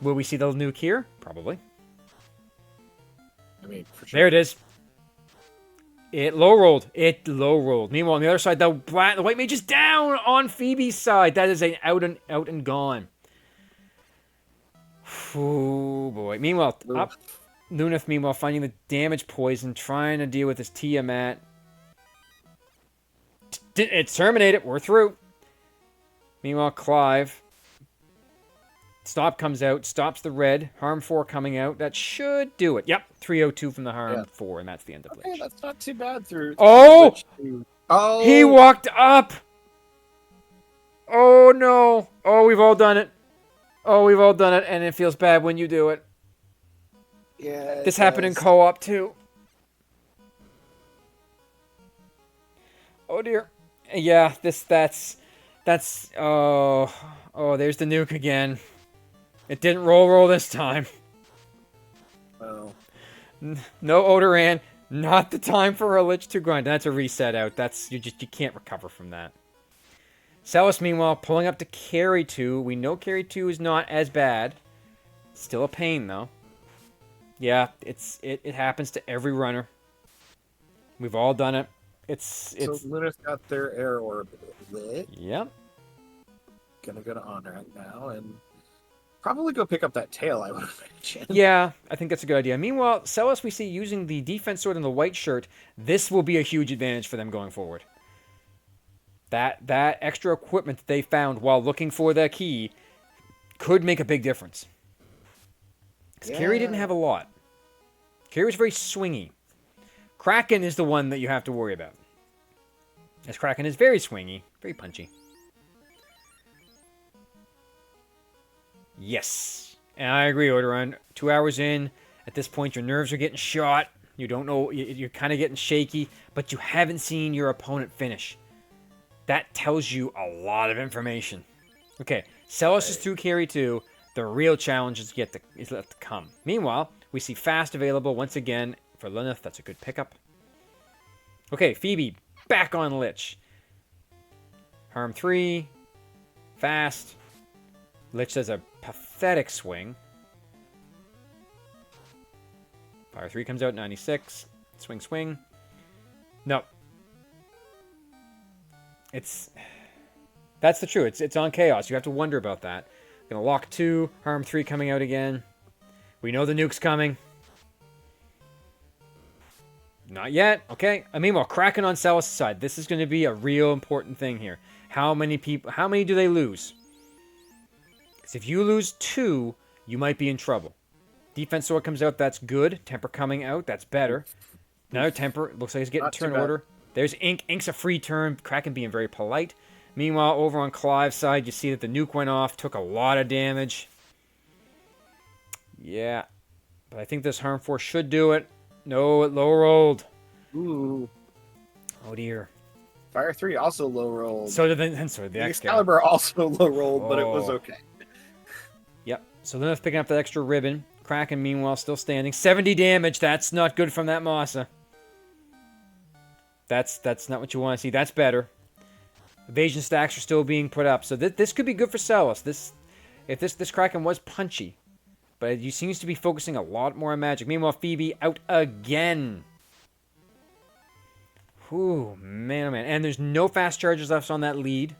Will we see the nuke here? Probably. I mean, for sure. There it is. It low rolled. Meanwhile, on the other side, the white mage is down on Phoebe's side. That is an out and gone. Oh boy. Meanwhile, up Luneth. Meanwhile, finding the damage poison, trying to deal with this Tiamat. It's terminated. We're through. Meanwhile, Clive. Stop comes out, stops the red. Harm 4 coming out. That should do it. Yep, 302 from the Harm 4, and that's the end of Lich. Okay, that's not too bad through. Oh! Oh! He walked up! Oh, no. Oh, we've all done it. And it feels bad when you do it. Yeah. This happened in co-op, too. Oh, dear. Yeah, that's... Oh, there's the nuke again. It didn't roll this time. Oh. No Odoran. Not the time for a Lich 2 grind. That's a reset out. You can't recover from that. Celis, meanwhile, pulling up to carry 2. We know carry 2 is not as bad. Still a pain, though. Yeah, it happens to every runner. We've all done it. So Luna's got their air orb lit. Yep. Gonna go to honor it now and probably go pick up that tail, I would imagine. Yeah, I think that's a good idea. Meanwhile, Celis we see using the defense sword and the white shirt. This will be a huge advantage for them going forward. That extra equipment that they found while looking for the key could make a big difference. Because Carrie didn't have a lot. Carrie was very swingy. Kraken is the one that you have to worry about. As Kraken is very swingy, very punchy. Yes. And I agree, Orderon. 2 hours in, at this point, your nerves are getting shot. You don't know, you're kind of getting shaky, but you haven't seen your opponent finish. That tells you a lot of information. Okay, Celis is through carry 2. The real challenge is yet to come. Meanwhile, we see fast available once again for Lilith. That's a good pickup. Okay, Phoebe, back on Lich. Harm 3. Fast. Lich does a pathetic swing. Fire 3 comes out, 96. Swing. No. That's the truth. It's on Chaos. You have to wonder about that. Gonna lock 2, harm 3 coming out again. We know the nuke's coming. Not yet. Okay. Meanwhile, Kraken on Celis' side. This is going to be a real important thing here. How many do they lose? Because if you lose 2, you might be in trouble. Defense sword comes out. That's good. Temper coming out. That's better. Another Temper. Looks like he's getting turn order. There's Ink. Ink's a free turn. Kraken being very polite. Meanwhile, over on Clive's side, you see that the nuke went off. Took a lot of damage. Yeah. But I think this Harm Force should do it. No, it low rolled. Ooh. Oh dear. Fire 3 also low rolled. So did the Excalibur also low rolled, but it was okay. Yep. So Lilith picking up that extra ribbon. Kraken meanwhile still standing. 70 damage. That's not good from that Masa. That's not what you want to see. That's better. Evasion stacks are still being put up. So this could be good for Celis. If this Kraken was punchy. But he seems to be focusing a lot more on magic. Meanwhile, Phoebe out again. Whew, man, oh man. And there's no fast charges left on that lead.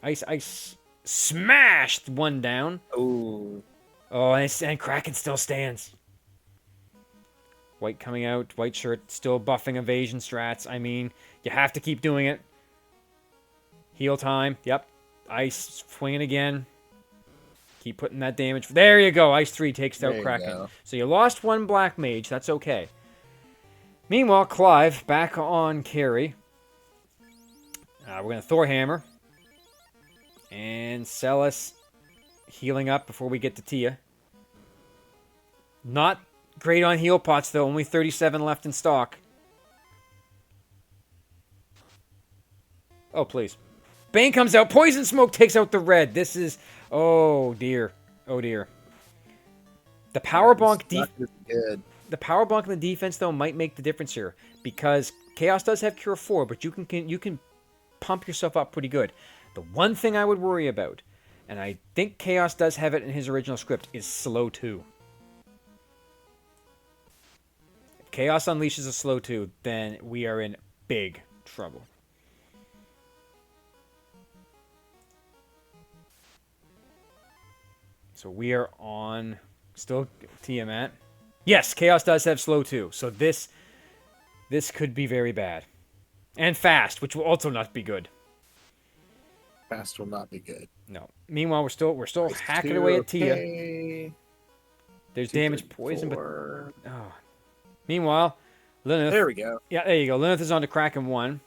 Ice smashed one down. Ooh. Oh, and Kraken still stands. White coming out. White shirt still buffing evasion strats. I mean, you have to keep doing it. Heal time. Yep. Ice swinging again. Keep putting that damage. There you go. Ice 3 takes out Kraken. So you lost 1 Black Mage. That's okay. Meanwhile, Clive back on carry. We're going to Thor Hammer. And Celis healing up before we get to Tia. Not great on heal pots, though. Only 37 left in stock. Oh, please. Bane comes out. Poison Smoke takes out the red. This is... Oh, dear. Oh, dear. The Power Bonk... The Power Bonk in the defense, though, might make the difference here. Because Chaos does have Cure 4, but you can pump yourself up pretty good. The one thing I would worry about, and I think Chaos does have it in his original script, is Slow 2. If Chaos unleashes a Slow 2, then we are in big trouble. So we are on still Tiamat. Yes, Chaos does have Slow 2. So this could be very bad. And Fast, which will also not be good. Fast will not be good. No. Meanwhile, we're still hacking away at Tia. There's damage poison, but oh. Meanwhile, Lilith. There we go. Yeah, there you go. Lilith is on to Kraken 1.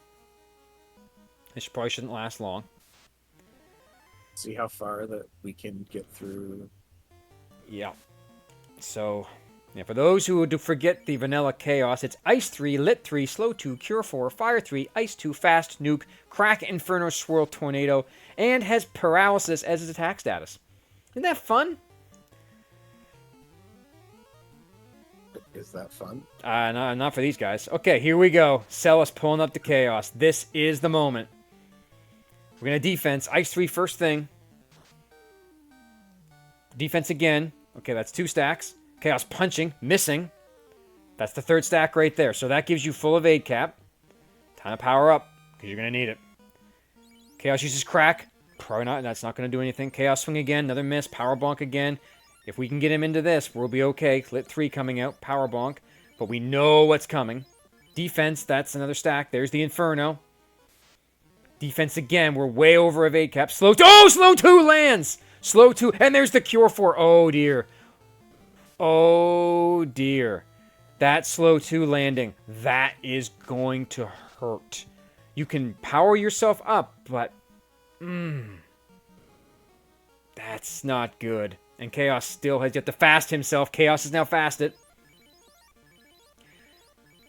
This probably shouldn't last long. See how far that we can get through. Yeah. So, yeah, for those who would forget the vanilla Chaos, it's Ice 3, Lit 3, Slow 2, Cure 4, Fire 3, Ice 2, Fast, Nuke, Crack, Inferno, Swirl, Tornado, and has Paralysis as his attack status. Isn't that fun? Is that fun? Not for these guys. Okay, here we go. Celis pulling up the Chaos. This is the moment. We're going to defense. Ice 3 first thing. Defense again. Okay, that's 2 stacks. Chaos punching. Missing. That's the 3rd stack right there. So that gives you full evade cap. Time to power up, because you're going to need it. Chaos uses Crack. Probably not. That's not going to do anything. Chaos swing again. Another miss. Power bonk again. If we can get him into this, we'll be okay. Lit 3 coming out. Power bonk. But we know what's coming. Defense. That's another stack. There's the Inferno. Defense again. We're way over evade cap. Slow 2 lands! Slow 2. And there's the Cure 4. Oh, dear. Oh, dear. That Slow 2 landing. That is going to hurt. You can power yourself up, but... that's not good. And Chaos still has yet to fast himself. Chaos is now fasted.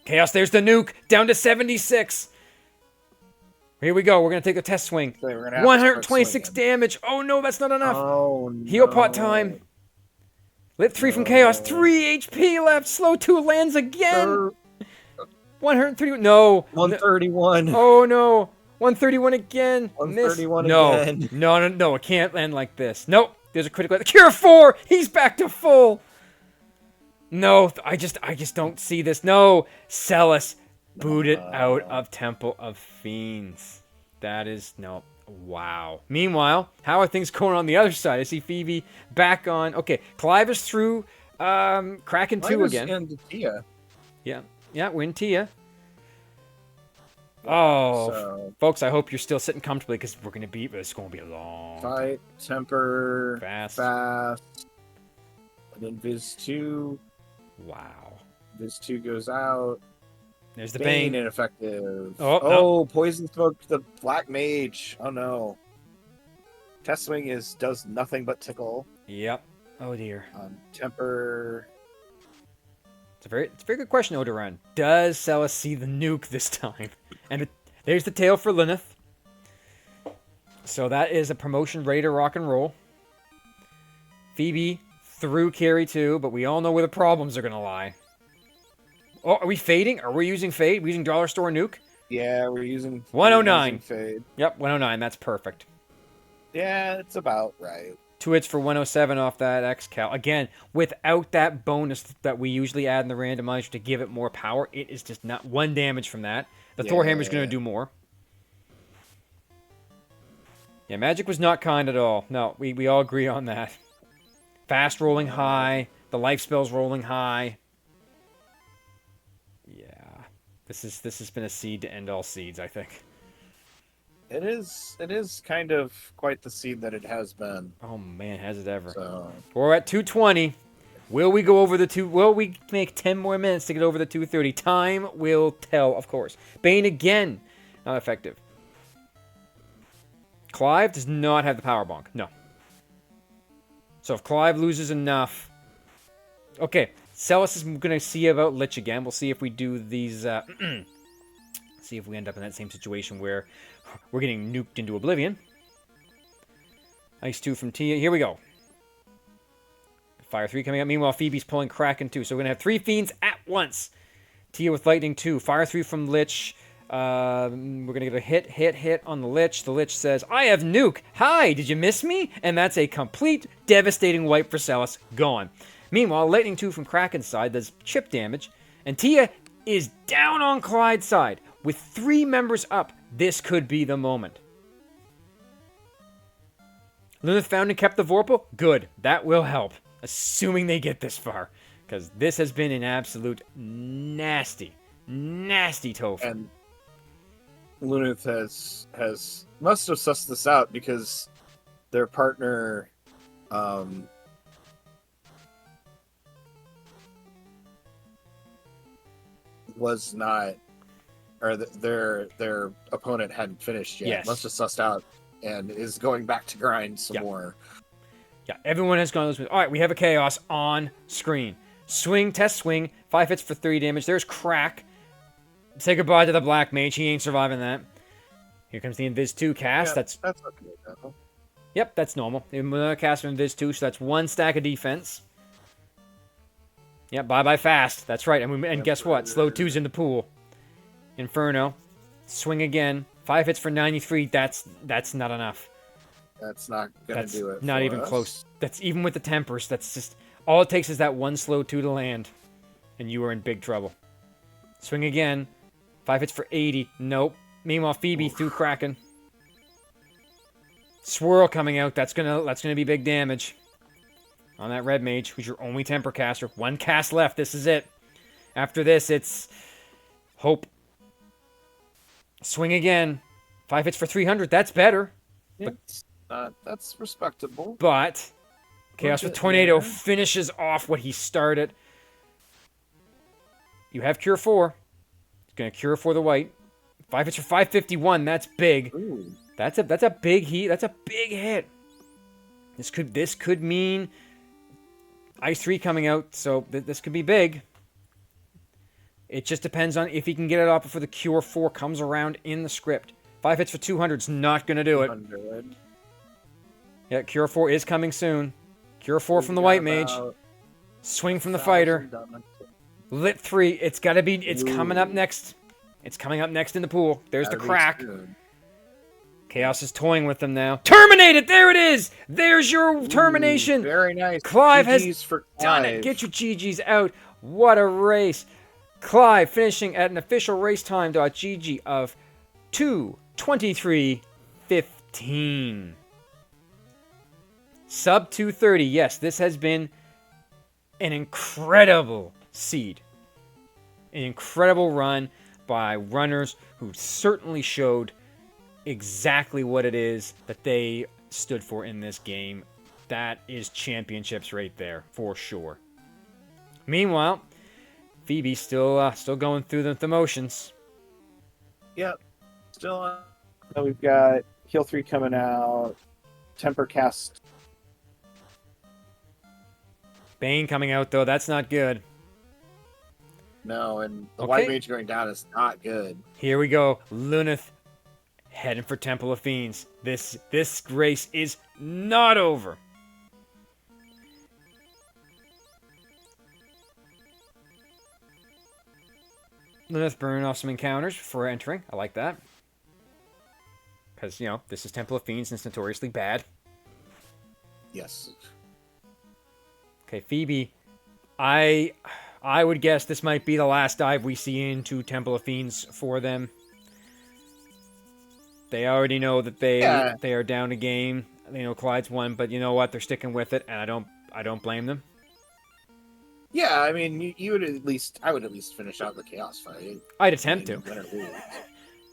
Chaos, there's the nuke. Down to 76. Here we go. We're going to take a test swing. 126 damage. Oh, no, that's not enough. Oh, no. Heal pot time. Lit 3 from Chaos. 3 HP left. Slow 2 lands again. 131. No. 131. Oh, no. 131 again. 131 again. No. No. It can't end like this. Nope. There's a critical. Cure 4. He's back to full. No. I just don't see this. No. Celis booted out of Temple of Fiends. That is no. Wow. Meanwhile, how are things going on the other side? I see Phoebe back on. Okay, Clive is through. Kraken 2 again. And Tia. Yeah, we're in Tia. Oh, So, folks, I hope you're still sitting comfortably because we're gonna be. It's gonna be a long fight, temper, fast. And then Viz 2. Wow. Viz 2 goes out. There's the Bane Bane. ineffective. Oh, Oh, Poison Smoke the Black Mage. Oh no. Test Swing does nothing but tickle. Yep. Oh dear. Temper. It's a very good question, Odoran. Does Celis see the nuke this time? And there's the tail for Lineth. So that is a promotion ready to rock and roll. Phoebe through carry 2, but we all know where the problems are gonna lie. Oh, are we fading? Are we using fade? Are we using Dollar Store nuke? Yeah, we're using 109. Fade. Yep, 109. That's perfect. Yeah, it's about right. 2 hits for 107 off that X-Cal. Again, without that bonus that we usually add in the randomizer to give it more power, it is just not 1 damage from that. The Thor Hammer's going to do more. Yeah, magic was not kind at all. No, we all agree on that. Fast rolling high. The life spell's rolling high. Yeah. This has been a seed to end all seeds, I think. It is kind of quite the seed that it has been. Oh man, has it ever. So We're at 220. Will we go over the will we make 10 more minutes to get over the 230? Time will tell, of course. Bane again. Not effective. Clive does not have the power bonk. No. So if Clive loses enough. Okay. Celis is going to see about Lich again. We'll see if we do these. See if we end up in that same situation where we're getting nuked into oblivion. Ice 2 from Tia. Here we go. Fire 3 coming up. Meanwhile, Phoebe's pulling Kraken 2. So we're going to have 3 Fiends at once. Tia with Lightning 2. Fire 3 from Lich. We're going to get a hit on the Lich. The Lich says, I have nuke. Hi, did you miss me? And that's a complete devastating wipe for Celis. Gone. Meanwhile, Lightning 2 from Kraken's side does chip damage. And Tia is down on Clyde's side. With 3 members up, this could be the moment. Luneth found and kept the Vorpal? Good. That will help. Assuming they get this far. Because this has been an absolute nasty tofu. And Luneth must have sussed this out because their partner was not, or their opponent hadn't finished yet. Yes. Must have sussed out and is going back to grind some more. Yeah, everyone has gone. All right, we have a Chaos on screen. Swing, test swing, 5 hits for 3 damage. There's Crack. Say goodbye to the Black Mage. He ain't surviving that. Here comes the Invis 2 cast. Yeah, that's okay. Though. Yep, that's normal. Another cast from Invis 2, so that's 1 stack of defense. Yep, bye-bye fast. That's right. And guess what? Slow 2's in the pool. Inferno. Swing again. 5 hits for 93. That's not enough. That's not going to do it. Not even close. That's even with the tempers. That's just... All it takes is that 1 slow 2 to land. And you are in big trouble. Swing again. 5 hits for 80. Nope. Meanwhile, Phoebe through Kraken. Swirl coming out. That's gonna be big damage. On that Red Mage, who's your only temper caster. 1 cast left. This is it. After this, it's... Hope. Swing again. 5 hits for 300. That's better. Yeah, that's respectable. But Chaos with Tornado finishes off what he started. You have Cure 4. It's going to Cure for the white. 5 hits for 551. That's big. Ooh. That's a big heat. That's a big hit. This could mean Ice 3 coming out, so this could be big. It just depends on if he can get it off before the Cure 4 comes around in the script. 5 hits for 200 is not going to do it. 100. Yeah, Cure 4 is coming soon. Cure 4 from the White Mage. Swing from the Fighter. Lit 3. It's got to be... It's coming up next. It's coming up next in the pool. There's the Crack. Chaos is toying with them now. Terminate it! There it is! There's your termination! Very nice. Clive GG's has for done Clive. it. Get your GGs out. What a race. Clive finishing at an official racetime.gg of 23-15. Sub 230. Yes, this has been an incredible seed. An incredible run by runners who certainly showed exactly what it is that they stood for in this game. That is championships right there, for sure. Meanwhile, Phoebe's still going through the motions. Yep. Still on. So we've got Heal 3 coming out. Temper Cast. Bane coming out, though. That's not good. No, and the Okay. White Mage going down is not good. Here we go. Luneth heading for Temple of Fiends. This race is not over. Luneth burning off some encounters before entering. I like that. Because, this is Temple of Fiends and it's notoriously bad. Yes. Okay, Phoebe. I would guess this might be the last dive we see into Temple of Fiends for them. They already know that they are down a game. They know Clyde's won, but you know what? They're sticking with it, and I don't blame them. Yeah, I mean, I would at least finish out the Chaos fight. I'd attempt to. Win or lose.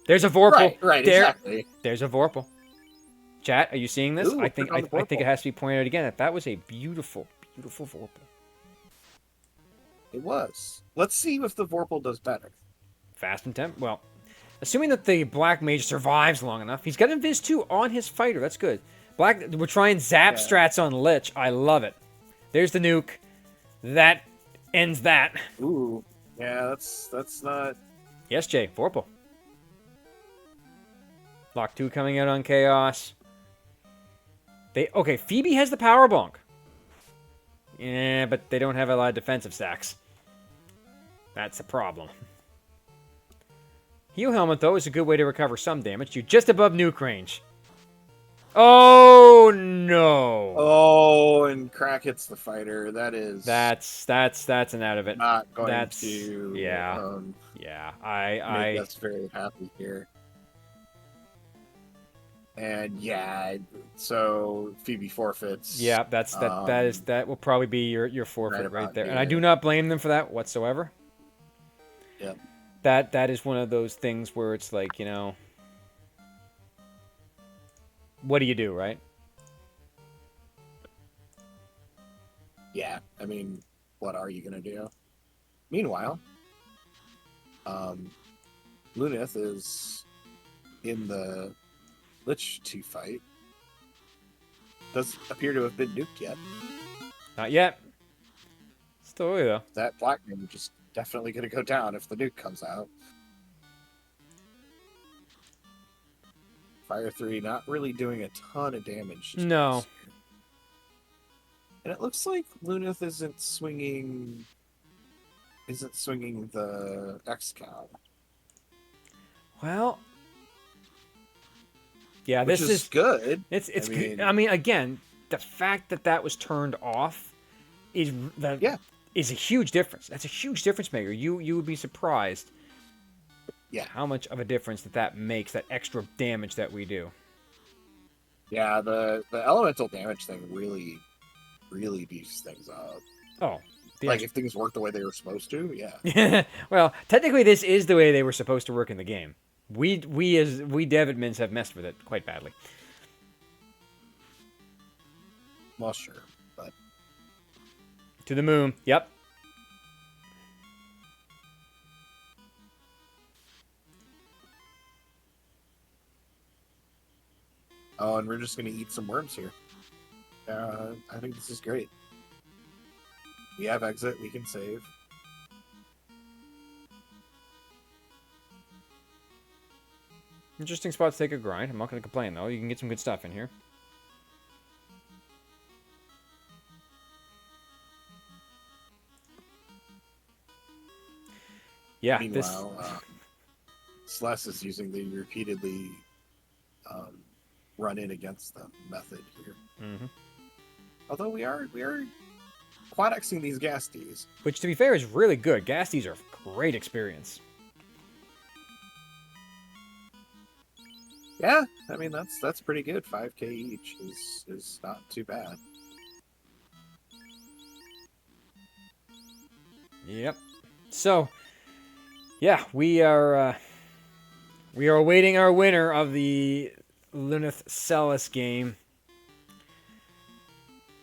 There's a Vorpal. Right, exactly. There's a Vorpal. Chat, are you seeing this? Ooh, I think it has to be pointed out again that was a beautiful, beautiful Vorpal. It was. Let's see if the Vorpal does better. Fast and temp. Well, assuming that the Black Mage survives long enough, he's got Invis 2 on his fighter. That's good. We're trying zap strats on Lich. I love it. There's the nuke. That ends that. Ooh, yeah, that's not. Yes, Jay. Vorpal. Lock 2 coming out on Chaos. Phoebe has the power bonk. Yeah, but they don't have a lot of defensive stacks. That's a problem. Heal Helmet, though, is a good way to recover some damage. You're just above nuke range. Oh, no. Oh, and Crack hits the fighter. That's an out of it. Not going to. Yeah. Make us very happy here. And so Phoebe forfeits. Yeah, that will probably be your forfeit right there. Here. And I do not blame them for that whatsoever. Yep. That is one of those things where it's like, what do you do, right? Yeah, I mean, what are you gonna do? Meanwhile, Luneth is in the Lich 2 fight. Doesn't appear to have been nuked yet. Not yet. Still early, though. That Black Mage is definitely going to go down if the nuke comes out. Fire 3 not really doing a ton of damage. No. And it looks like Luneth isn't swinging the X-Cow. Well, yeah, Which this is good. It's good. I mean, again, the fact that was turned off is a huge difference. That's a huge difference maker. You would be surprised. Yeah. How much of a difference that makes, that extra damage that we do. Yeah, the elemental damage thing really beefs things up. Oh. If things work the way they were supposed to, yeah. Well, technically this is the way they were supposed to work in the game. We dev admins have messed with it quite badly. Well, sure, but to the moon. Yep. Oh, and we're just gonna eat some worms here. I think this is great. We have exit. We can save. Interesting spot to take a grind. I'm not going to complain, though. You can get some good stuff in here. Yeah, meanwhile, Celeste is using the repeatedly run in against them method here. Mm-hmm. Although we are quad-Xing these Gasties. Which, to be fair, is really good. Gasties are a great experience. Yeah, I mean that's pretty good. 5K each is not too bad. Yep. So, yeah, we are awaiting our winner of the Luneth Celis game.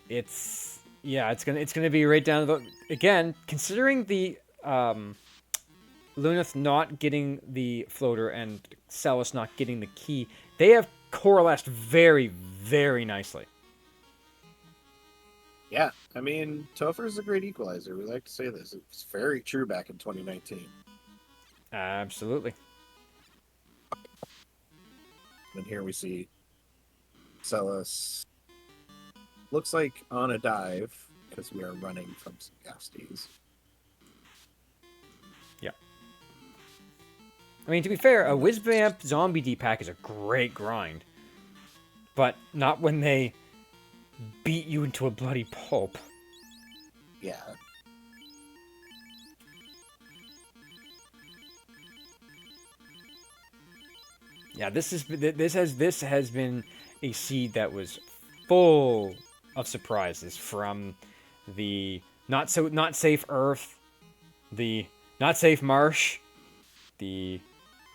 It's gonna be right down to the again, considering the Luneth not getting the floater and Celis not getting the key, they have coalesced very, very nicely. Yeah, I mean Topher's a great equalizer. We like to say this. It's very true back in 2019. Absolutely. And here we see Celis looks like on a dive because we are running from some gasties. Yeah. I mean, to be fair, a Whizvamp Zombie D-Pack is a great grind. But not when they beat you into a bloody pulp. Yeah. Yeah, this has been a seed that was full of surprises, from the not safe Earth, the not safe Marsh, the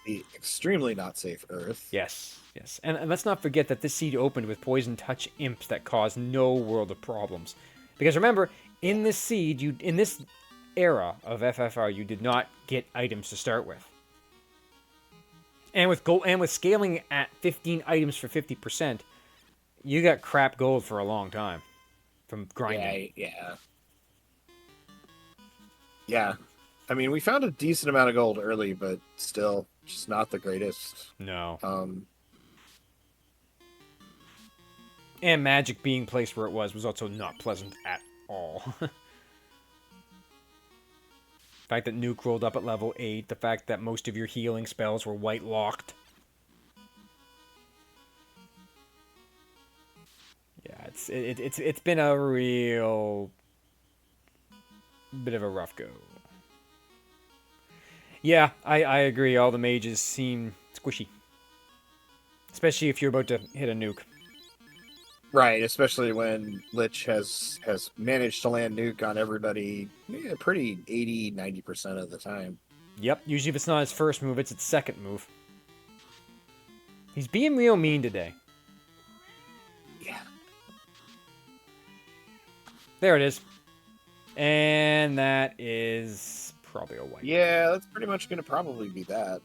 The extremely not safe Earth. yes, and let's not forget that this seed opened with Poison Touch imps that caused no world of problems. Because remember, in this seed, in this era of FFR, you did not get items to start with. And with scaling at 15 items for 50%, you got crap gold for a long time from grinding. Yeah. I mean, we found a decent amount of gold early, but still just not the greatest. No. Um, And magic being placed where it was also not pleasant at all. The fact that Nuke rolled up at level 8, the fact that most of your healing spells were white locked. Yeah, it's been a real bit of a rough go. Yeah, I agree. All the mages seem squishy, especially if you're about to hit a nuke. right, especially when Lich has managed to land nuke on everybody pretty 80-90% of the time. Yep, usually if it's not his first move, it's its second move. He's being real mean today. Yeah. There it is. And that is probably a white. Yeah, that's pretty much going to probably be that.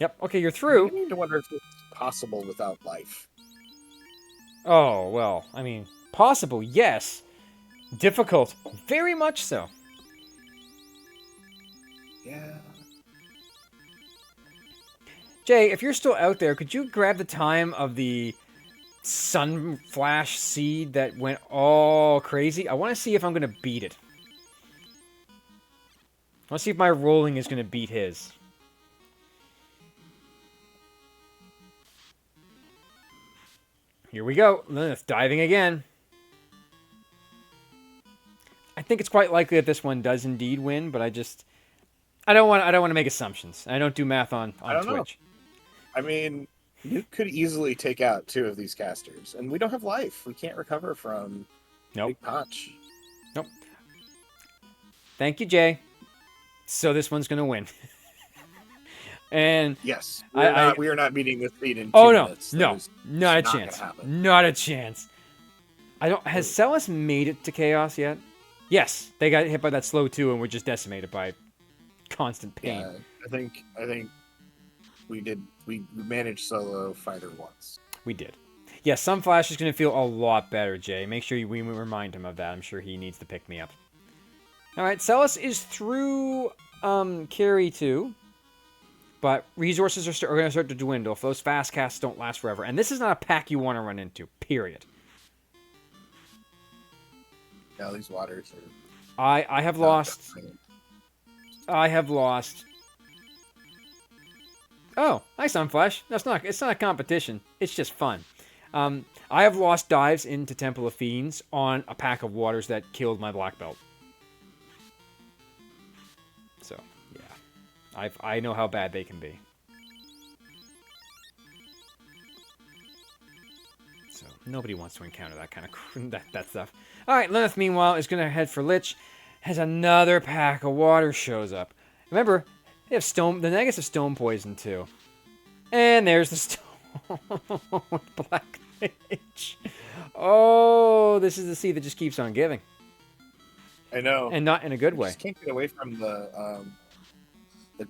Yep, okay, you're through. I need to wonder if it's possible without life. Oh, well, I mean, possible, yes. Difficult, very much so. Yeah. Jay, if you're still out there, could you grab the time of the Sunflash seed that went all crazy? I want to see if I'm going to beat it. I want to see if my rolling is going to beat his. Here we go. Lilith diving again. I think it's quite likely that this one does indeed win, but I don't want to make assumptions. I don't do math on Twitch. I mean, you could easily take out 2 of these casters, and we don't have life. We can't recover from Big Punch. Nope. Thank you, Jay. So this one's gonna win. And yes, we are not beating this seed in 2 minutes. No, not a chance. Not a chance. Has Celis made it to Chaos yet? Yes, they got hit by that slow 2 and were just decimated by constant pain. Yeah, I think we did. We managed solo fighter once. We did. Yeah, Sunflash is going to feel a lot better, Jay. Make sure we remind him of that. I'm sure he needs to pick me up. All right, Celis is through Carry 2. But resources are going to start to dwindle if those fast casts don't last forever. And this is not a pack you want to run into, period. Yeah, these waters are... I have lost... I have lost... Oh, hi Sunflash. It's not a competition. It's just fun. I have lost dives into Temple of Fiends on a pack of waters that killed my black belt. So, yeah. I know how bad they can be. So nobody wants to encounter that kind of that stuff. All right, Lilith, meanwhile, is gonna head for Lich. Has another pack of water shows up. Remember, they have stone. The Negus have stone poison too. And there's the stone black mage. Oh, this is the seed that just keeps on giving. I know. And not in a good way. Just can't get away from the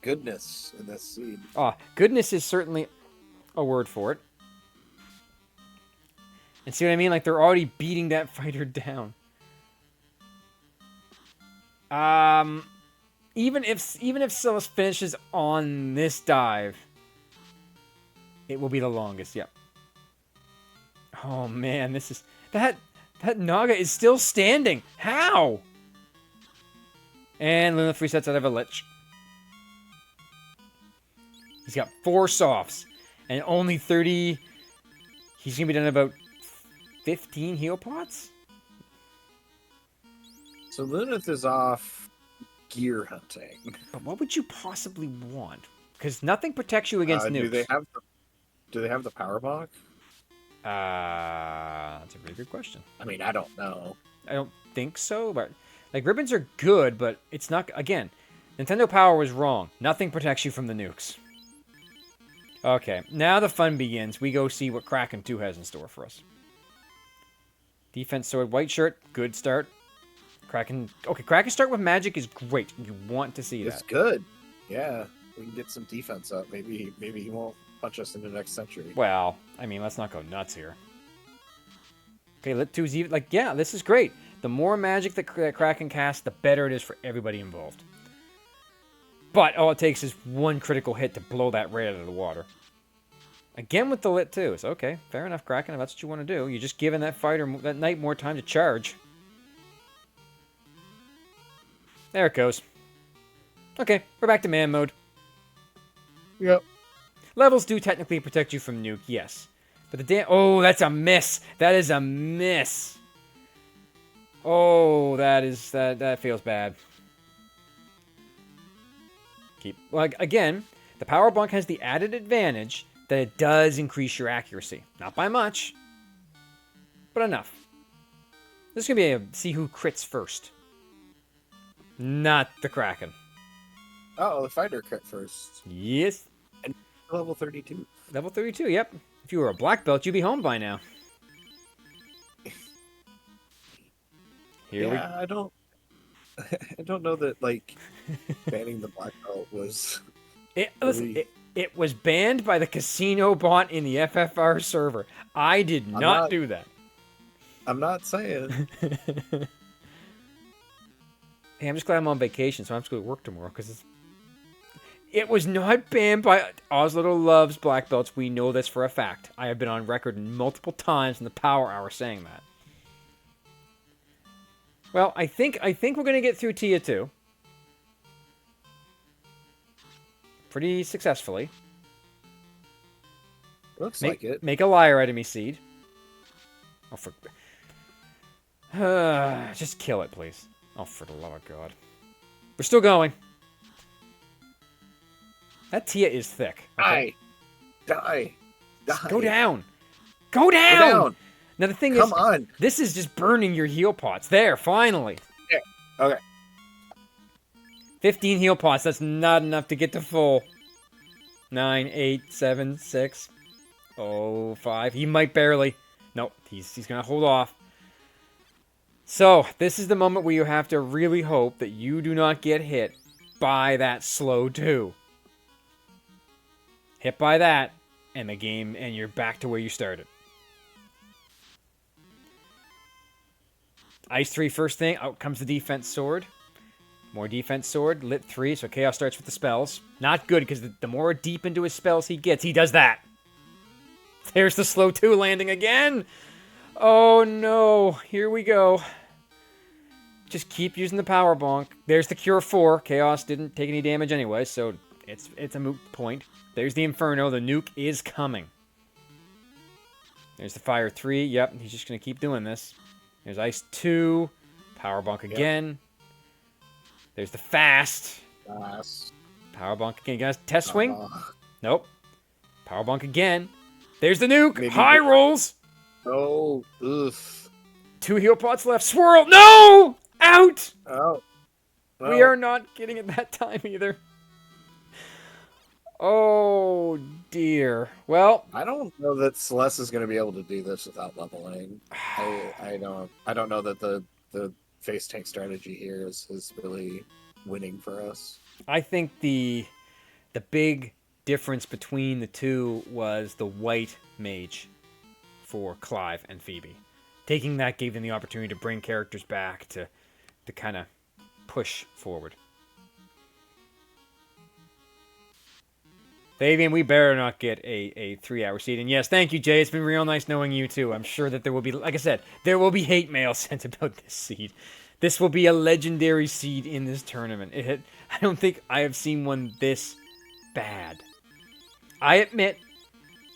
goodness in this seed. Goodness is certainly a word for it. And see what I mean? Like, they're already beating that fighter down. Even if Silas finishes on this dive, it will be the longest. Yep. Oh man, this is that Naga is still standing. How? And Lilith resets out of a Lich. He's got 4 softs and only 30. He's gonna be done in about 15 heal pots. So Lilith is off gear hunting. But what would you possibly want? Because nothing protects you against nukes. Do they have the power block? That's a really good question. I mean, I don't know. I don't think so, but like ribbons are good, but it's not. Again, Nintendo Power was wrong. Nothing protects you from the nukes. Okay, now the fun begins. We go see what Kraken 2 has in store for us. Defense sword, white shirt, good start. Kraken start with magic is great. You want to see that. It's good. Yeah, we can get some defense up. Maybe he won't punch us into next century. Well, I mean, let's not go nuts here. Okay, Lit 2's even like, yeah, this is great. The more magic that Kraken casts, the better it is for everybody involved. But all it takes is one critical hit to blow that right out of the water. Again with the Lit 2. So, okay, fair enough, Kraken, if that's what you want to do. You're just giving that fighter, that knight, more time to charge. There it goes. Okay, we're back to man mode. Yep. Levels do technically protect you from nuke, yes. But oh, that's a miss. That is a miss. Oh, that feels bad. Again, the power bunk has the added advantage that it does increase your accuracy. Not by much, but enough. This is gonna be a see who crits first. Not the Kraken. Oh, the fighter crit first. Yes. And level 32. Level 32, yep. If you were a black belt, you'd be home by now. I don't know that, like, banning the black belt was... It was banned by the casino bot in the FFR server. I did not do that. I'm not saying. Hey, I'm just glad I'm on vacation, so I'm just going to work tomorrow, because it was not banned by Oslito loves black belts. We know this for a fact. I have been on record multiple times in the Power Hour saying that. Well, I think we're going to get through Tia 2. Pretty successfully. Looks like it. Make a liar out of me, Seed. Oh, just kill it, please. Oh, for the love of God. We're still going. That Tia is thick. Okay? Die. Go down. Go down. Now, the thing is, come on. This is just burning your heal pots. There, finally. Yeah. Okay. 15 heal pots. That's not enough to get to full. 9, 8, 7, 6. Oh, 5. He might barely. Nope. He's going to hold off. So, this is the moment where you have to really hope that you do not get hit by that slow 2. Hit by that, and the game, and you're back to where you started. Ice 3 first thing. Out comes the defense sword. More defense sword. Lit 3, so Chaos starts with the spells. Not good, because the more deep into his spells he gets, he does that. There's the slow 2 landing again. Oh no, here we go. Just keep using the power bonk. There's the cure 4. Chaos didn't take any damage anyway, so it's a moot point. There's the Inferno. The nuke is coming. There's the Fire 3. Yep, he's just going to keep doing this. There's Ice 2. Power bonk again. Yep. There's the Fast. Power bonk again. Guys, test swing. Uh, Nope. Power bonk again. There's the nuke. Maybe High rolls. oh, oof. 2 heal pots left. Swirl. No! Out! Oh, We well, are not getting it that time either. Oh, dear. Well, I don't know that Celeste is going to be able to do this without leveling. I don't know that the face tank strategy here is really winning for us. I think the big difference between the two was the white mage for Clive and Phoebe. Taking that gave them the opportunity to bring characters back to kind of push forward. Fabian, we better not get a 3-hour seed. And yes, thank you, Jay. It's been real nice knowing you, too. I'm sure that there will be, like I said, there will be hate mail sent about this seed. This will be a legendary seed in this tournament. I don't think I have seen one this bad. I admit,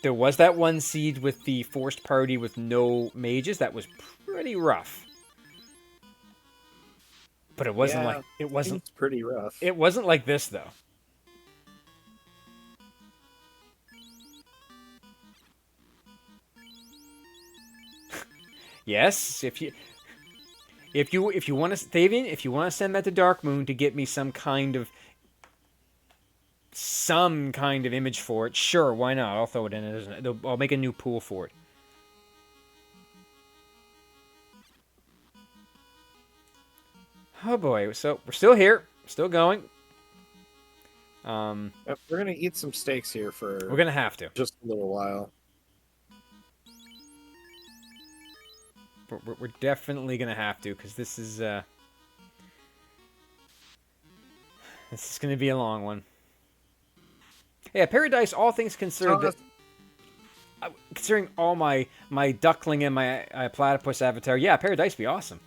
there was that one seed with the forced party with no mages. That was pretty rough. But it wasn't like, It's pretty rough. it wasn't like this, though. Yes, if you want to, Thavian, if you want to send that to Dark Moon to get me some kind of image for it, sure, why not? I'll throw it in. I'll make a new pool for it. Oh boy, so we're still here, still going. We're gonna eat some steaks here for. We're gonna have to. Just a little while. We're definitely gonna have to, because this is gonna be a long one. Yeah, Paradise, all things considered, considering all my duckling and my platypus avatar, yeah, Paradise would be awesome.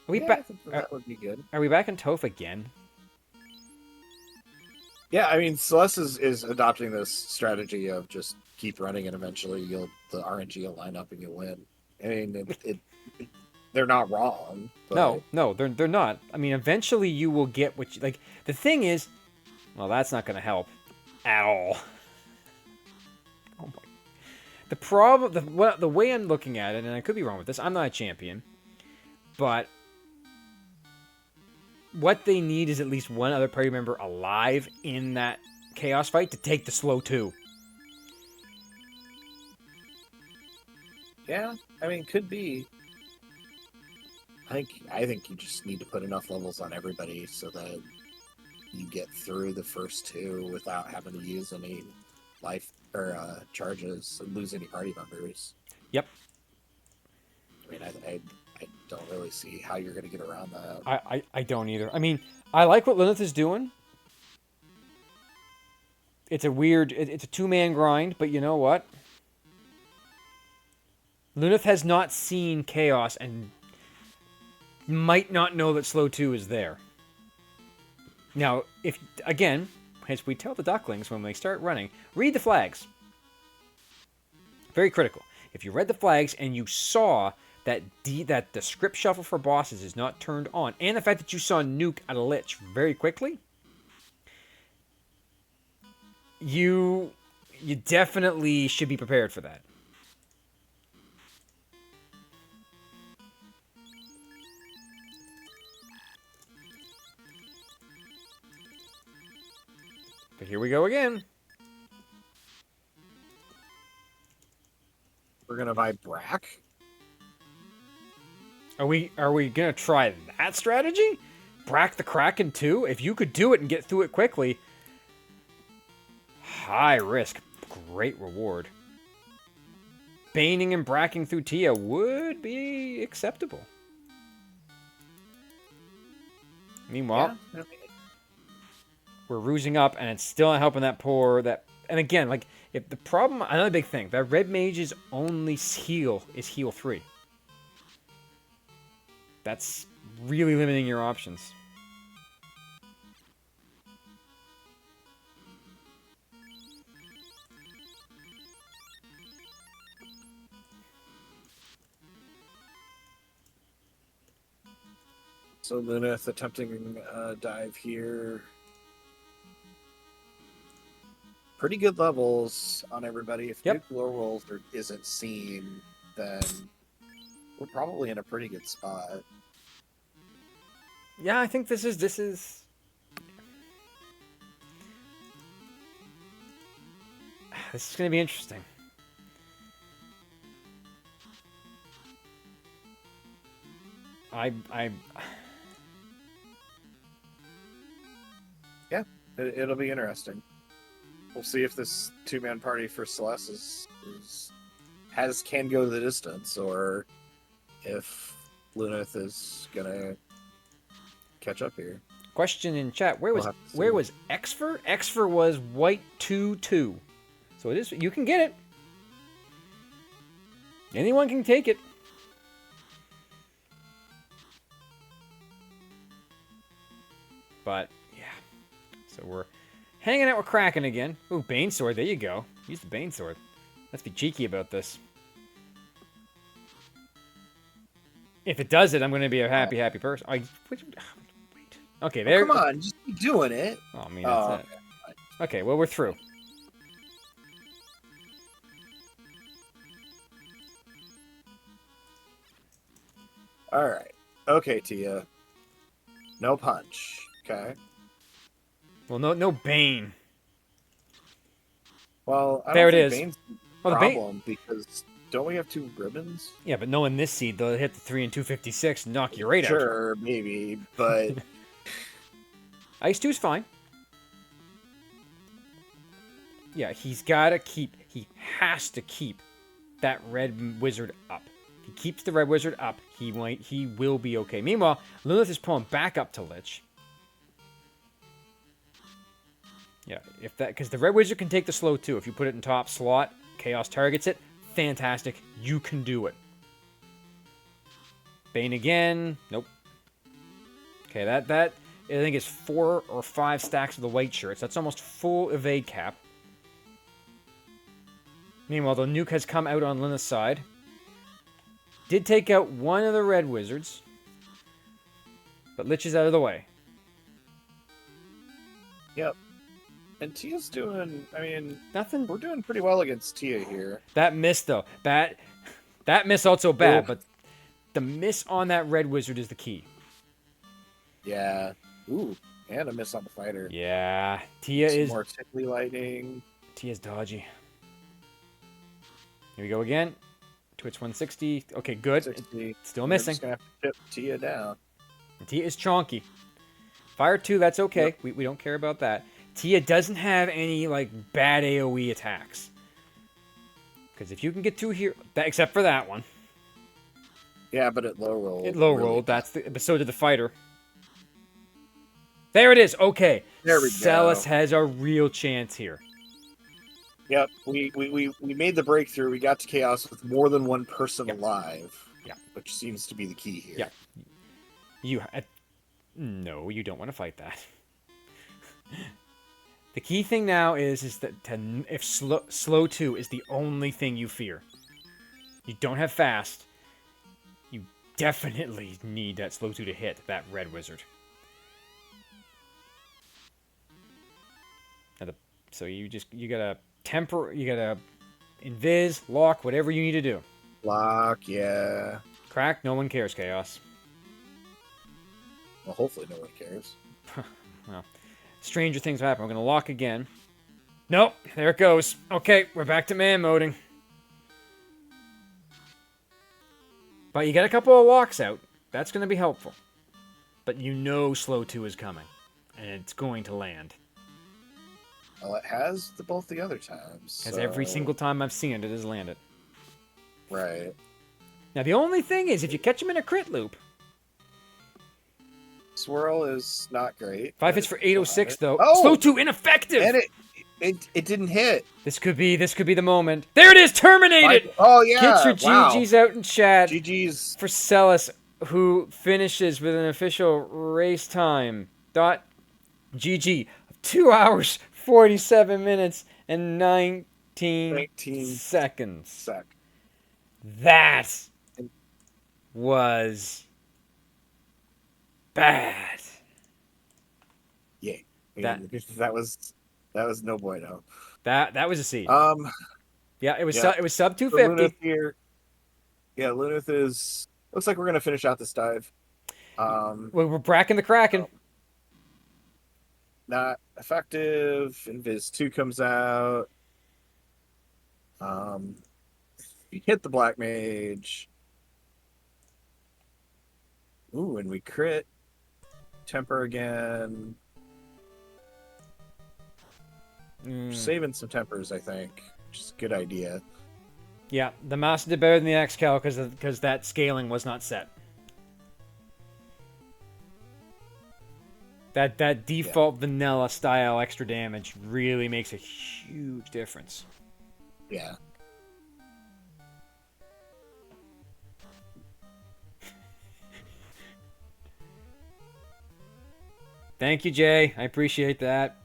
Are we back? That would be good. Are we back in Toph again? Yeah, I mean, Celeste is adopting this strategy of just keep running, and eventually the RNG will line up and you'll win. I mean, they're not wrong. But... No, they're not. I mean, eventually you will get what you like. The thing is, well, that's not going to help at all. Oh my! The problem, the way I'm looking at it, and I could be wrong with this. I'm not a champion, but what they need is at least one other party member alive in that chaos fight to take the slow 2. Yeah, I mean, could be. I think you just need to put enough levels on everybody so that you get through the first 2 without having to use any life or charges and lose any party members. Yep. I mean, I don't really see how you're going to get around that. I don't either. I mean, I like what Lilith is doing. It's a weird, it's a 2-man grind, but you know what? Lunith has not seen Chaos and might not know that Slow 2 is there. Now, if, again, as we tell the ducklings when they start running, read the flags. Very critical. If you read the flags and you saw that the script shuffle for bosses is not turned on, and the fact that you saw Nuke at a Lich very quickly, you definitely should be prepared for that. But here we go again. We're gonna buy Brack. Are we gonna try that strategy? Brack the Kraken too? If you could do it and get through it quickly, high risk, great reward. Baning and bracking through Tia would be acceptable. Meanwhile, Yeah. we're roosing up, and it's still not helping that poor And again, like, if the problem, another big thing, that red mage's only heal is heal 3. That's really limiting your options. So Lunith attempting a dive here. pretty good levels on everybody. If Yep. Nuke low rolls isn't seen, then we're probably in a pretty good spot. Yeah, I think this is this is going to be interesting. I Yeah, it'll be interesting. We'll see if this two-man party for Celeste can go the distance, or if Luneth is gonna catch up here. Question in chat: We'll have to see. where was Exfer? Exfer was white 2-2, so it is. You can get it. Anyone can take it. But yeah, so we're hanging out with Kraken again. Ooh, Bane Sword. There you go. Use the Bane Sword. Let's be cheeky about this. If it does it, I'm going to be a happy person. Wait. Okay, there. Come on, just keep doing it. Oh, I mean, that's it. Okay, well, we're through. All right. Okay, Tia. No punch. Okay. Well, no Bane. Well, I There don't it think is. Bane's Well, the the Bane. problem because don't we have 2 ribbons? Yeah, but knowing this seed, they'll hit the 3 and 256 and knock you right out. Sure, maybe, but Ice 2's fine. Yeah, he's got to keep. He has to keep that red wizard up. If he keeps the red wizard up, he will be okay. Meanwhile, Lilith is pulling back up to Lich. Yeah, because the red wizard can take the slow too. If you put it in top slot, Chaos targets it. Fantastic, you can do it. Bane again. Nope. Okay, that I think is 4 or 5 stacks of the white shirts. That's almost full evade cap. Meanwhile, the nuke has come out on Lina's side. Did take out one of the red wizards. But Lich is out of the way. yep. And Tia's doing, I mean, Nothing. we're doing pretty well against Tia here. That miss, though. That miss also bad, Oof. but the miss on that red wizard is the key. Yeah. Ooh, and a miss on the fighter. Yeah. Tia Some is... more tickly lightning. Tia's dodgy. Here we go again. Twitch 160. Okay, good. 60. Still We're missing. just gonna have to chip Tia down. Tia is chonky. Fire 2, that's okay. Yep. We don't care about that. Tia doesn't have any, like, bad AoE attacks. Because if you can get 2 here... except for that one. Yeah, but it low rolled. It low rolled. But so did the fighter. There it is. Okay. There we Celis go. has a real chance here. Yep, we made the breakthrough. We got to Chaos with more than one person alive. Yeah. Which seems to be the key here. Yeah. No, you don't want to fight that. The key thing now is that if slow 2 is the only thing you fear. You don't have fast. You definitely need that slow 2 to hit that red wizard. So you gotta you gotta invis, lock, whatever you need to do. Lock, yeah. Crack, no one cares, Chaos. Well, hopefully no one cares. Well, stranger things happen. We're gonna lock again. Nope, there it goes. Okay, we're back to man moding. But you got a couple of locks out. That's gonna be helpful. But you know slow 2 is coming. And it's going to land. Well, it has both the other times. Because every single time I've seen it, it has landed. Right. Now, the only thing is, if you catch him in a crit loop... Swirl is not great. 5 hits for 806, though. Oh! Slow 2, ineffective! And it didn't hit. This could be the moment. There it is! Terminated! Oh, yeah! Get your Wow. GGs out in chat. GG's. For Celis, who finishes with an official race time. GG. 2 hours, 47 minutes, and 19 seconds. That was bad. Yeah. That was no bueno. That was a seed. Um, Yeah, it was yeah. it was sub The Lunith 250. here. Yeah, Lunith is. Looks like we're gonna finish out this dive. Um, We're bracking the Kraken. Not effective. Invis 2 comes out. Um, you hit the Black Mage. Ooh, and we crit. Temper again. Saving some tempers, I think. Which is a good idea. Yeah, the Master did better than the X-Cal because that scaling was not set. That default vanilla style extra damage really makes a huge difference. Yeah. Thank you, Jay. I appreciate that.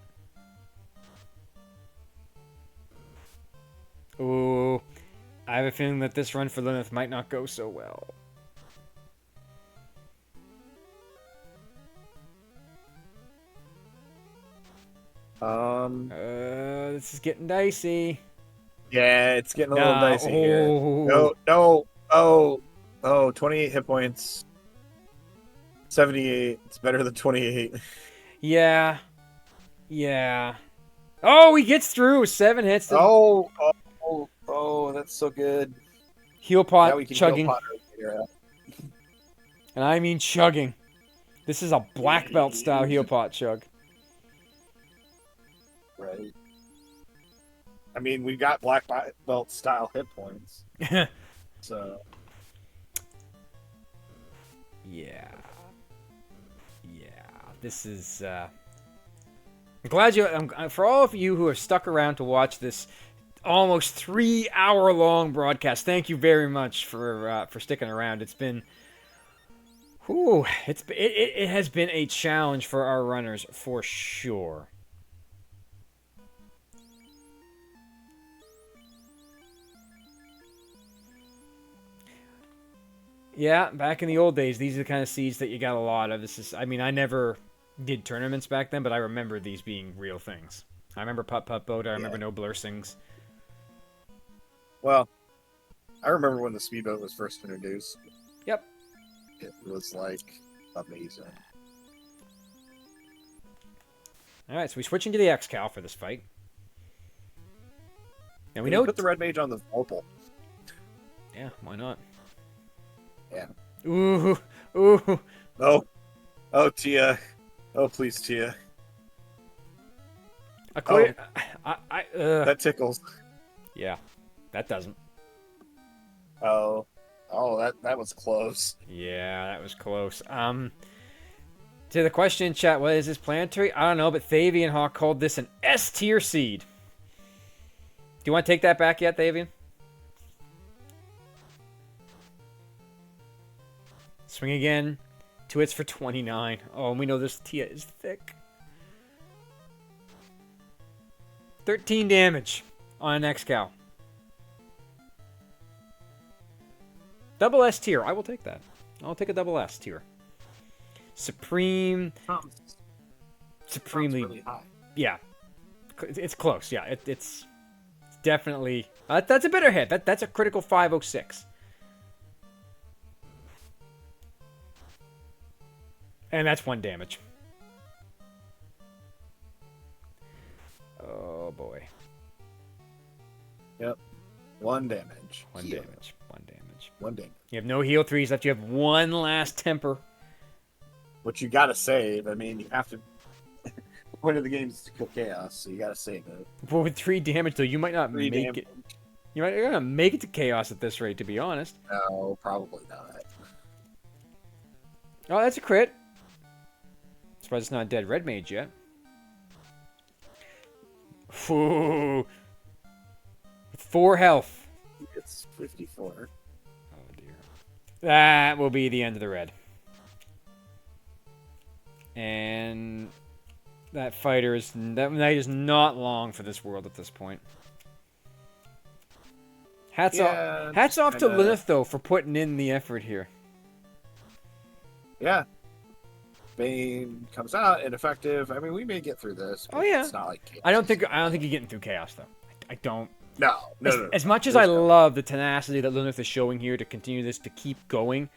Ooh, I have a feeling that this run for Lilith might not go so well. This is getting dicey. Yeah, it's getting a little dicey here. Oh. No. 28 hit points. 78. It's better than 28. Yeah. Oh, he gets through. 7 hits. Oh, that's so good. Heal Now pot we can chugging. heal pot earlier. And I mean chugging. This is a black belt style heal pot chug. Right. I mean, we got black belt style hit points. So. Yeah. This is. I'm glad you. For all of you who have stuck around to watch this almost 3-hour long broadcast, thank you very much for sticking around. It's been. Whew, it has been a challenge for our runners for sure. Yeah, back in the old days, these are the kind of seeds that you got a lot of. I mean, I never did tournaments back then, but I remember these being real things. I remember Putt Putt Boat. I remember No Blursings. Well, I remember when the speedboat was first introduced. Yep. It was, like, amazing. Alright, so we're switching to the X-Cal for this fight. And we Can know... you put the red mage on the Opal. Yeah, why not? Yeah. Ooh. Oh, Tia. Oh, please, Tia. That tickles. Yeah, that doesn't. Oh, that was close. Yeah, that was close. To the question in chat, what is this planetary? I don't know, but Thavian Hawk called this an S-tier seed. Do you want to take that back yet, Thavian? Swing again. 2 hits for 29. Oh, and we know this Tia is thick. 13 damage on an X-Cal. Double S tier. I will take that. I'll take a double S tier. Supremely Really high. Yeah. It's close. Yeah, it's definitely... that's a better hit. That's a critical 506. And that's 1 damage. Oh, boy. Yep. 1 damage. 1 damage. 1 damage. 1 damage. You have no heal 3s left. You have 1 last temper. Which you gotta save. I mean, you have to... The point of the game is to kill chaos, so you gotta save it. But with 3 damage, though, you might not make it. You're gonna make it to chaos at this rate, to be honest. No, probably not. Oh, that's a crit. Surprised it's not a dead red mage yet. Ooh. With 4 health. It's 54. Oh, dear. That will be the end of the red. And that night is not long for this world at this point. Hats off to Lilith, though, for putting in the effort here. Yeah. Bane comes out ineffective. I mean, we may get through this. Oh But yeah. it's not like chaos. I don't think you're getting through chaos though. I don't. No. As much as I love the tenacity that Lilith is showing here to continue this, to keep going,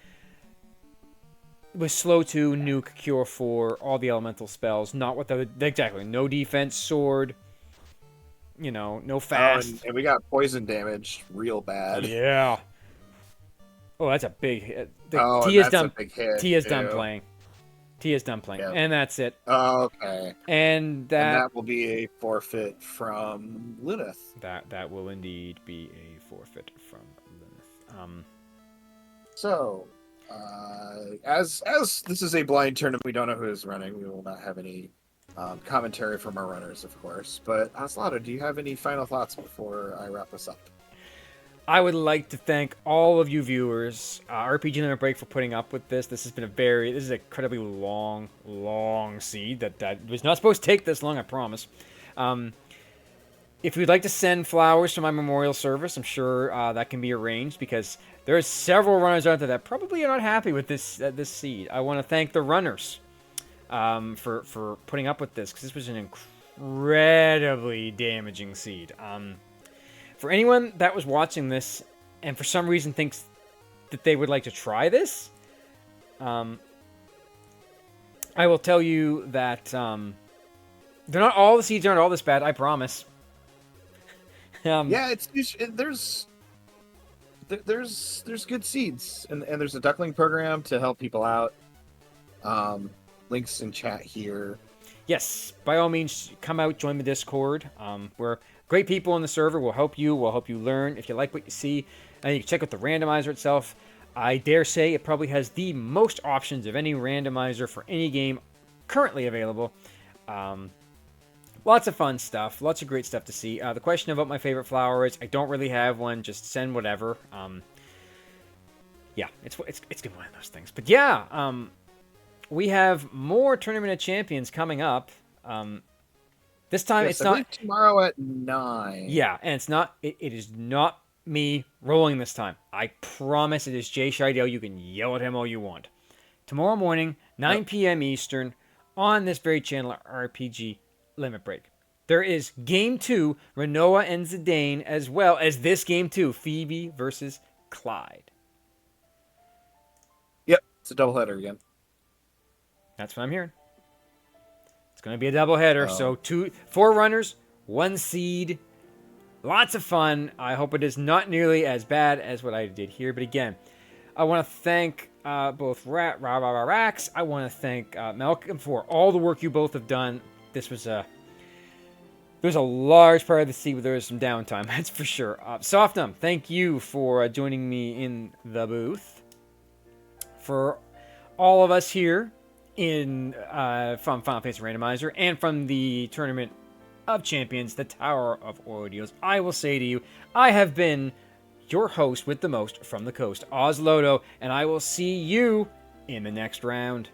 with slow 2, nuke, cure 4, all the elemental spells, not what the exactly, no defense, sword, no fast. And we got poison damage real bad. Yeah. Oh, that's a big hit. And that's a big hit. T is done playing. T is done playing, Yep. and that's it. Oh, okay. And that will be a forfeit from Lilith. That will indeed be a forfeit from Lilith. So, as this is a blind tournament, we don't know who is running. We will not have any commentary from our runners, of course. But Aslaughter, do you have any final thoughts before I wrap this up? I would like to thank all of you viewers, RPG Limit Break, for putting up with this. This has been this is an incredibly long seed that was not supposed to take this long, I promise. If you'd like to send flowers to my memorial service, I'm sure that can be arranged, because there's several runners out there that probably are not happy with this seed. I want to thank the runners for putting up with this, because this was an incredibly damaging seed. For anyone that was watching this and for some reason thinks that they would like to try this, I will tell you that they're not all the seeds aren't all this bad. I promise. Yeah, there's good seeds, and there's a duckling program to help people out. Links in chat here. Yes, by all means, come out, join the Discord. We're great people in the server. We'll help you learn. If you like what you see, and you can check out the randomizer itself. I dare say it probably has the most options of any randomizer for any game currently available. Lots of fun stuff. Lots of great stuff to see. The question about my favorite flower is, I don't really have one. Just send whatever. Yeah, it's gonna be one of those things. But yeah, we have more Tournament of Champions coming up. This time it's not tomorrow at 9. Yeah, and it is not me rolling this time. I promise it is Jay Scheidel. You can yell at him all you want. Tomorrow morning, 9 p.m. Eastern, on this very channel, RPG Limit Break. There is Game 2, Renoa and Zidane, as well as this Game 2, Phoebe versus Clyde. Yep, it's a doubleheader again. That's what I'm hearing. It's going to be a doubleheader. So 4 runners, 1 seed. Lots of fun. I hope it is not nearly as bad as what I did here. But again, I want to thank both Rax. I want to thank Malcolm for all the work you both have done. This was there's a large part of the seed where there was some downtime, that's for sure. Softum, thank you for joining me in the booth. For all of us here from Final Fantasy Randomizer and from the Tournament of Champions, the Tower of Ordeals, I will say to you, I have been your host with the most from the coast, Ozlodo, and I will see you in the next round.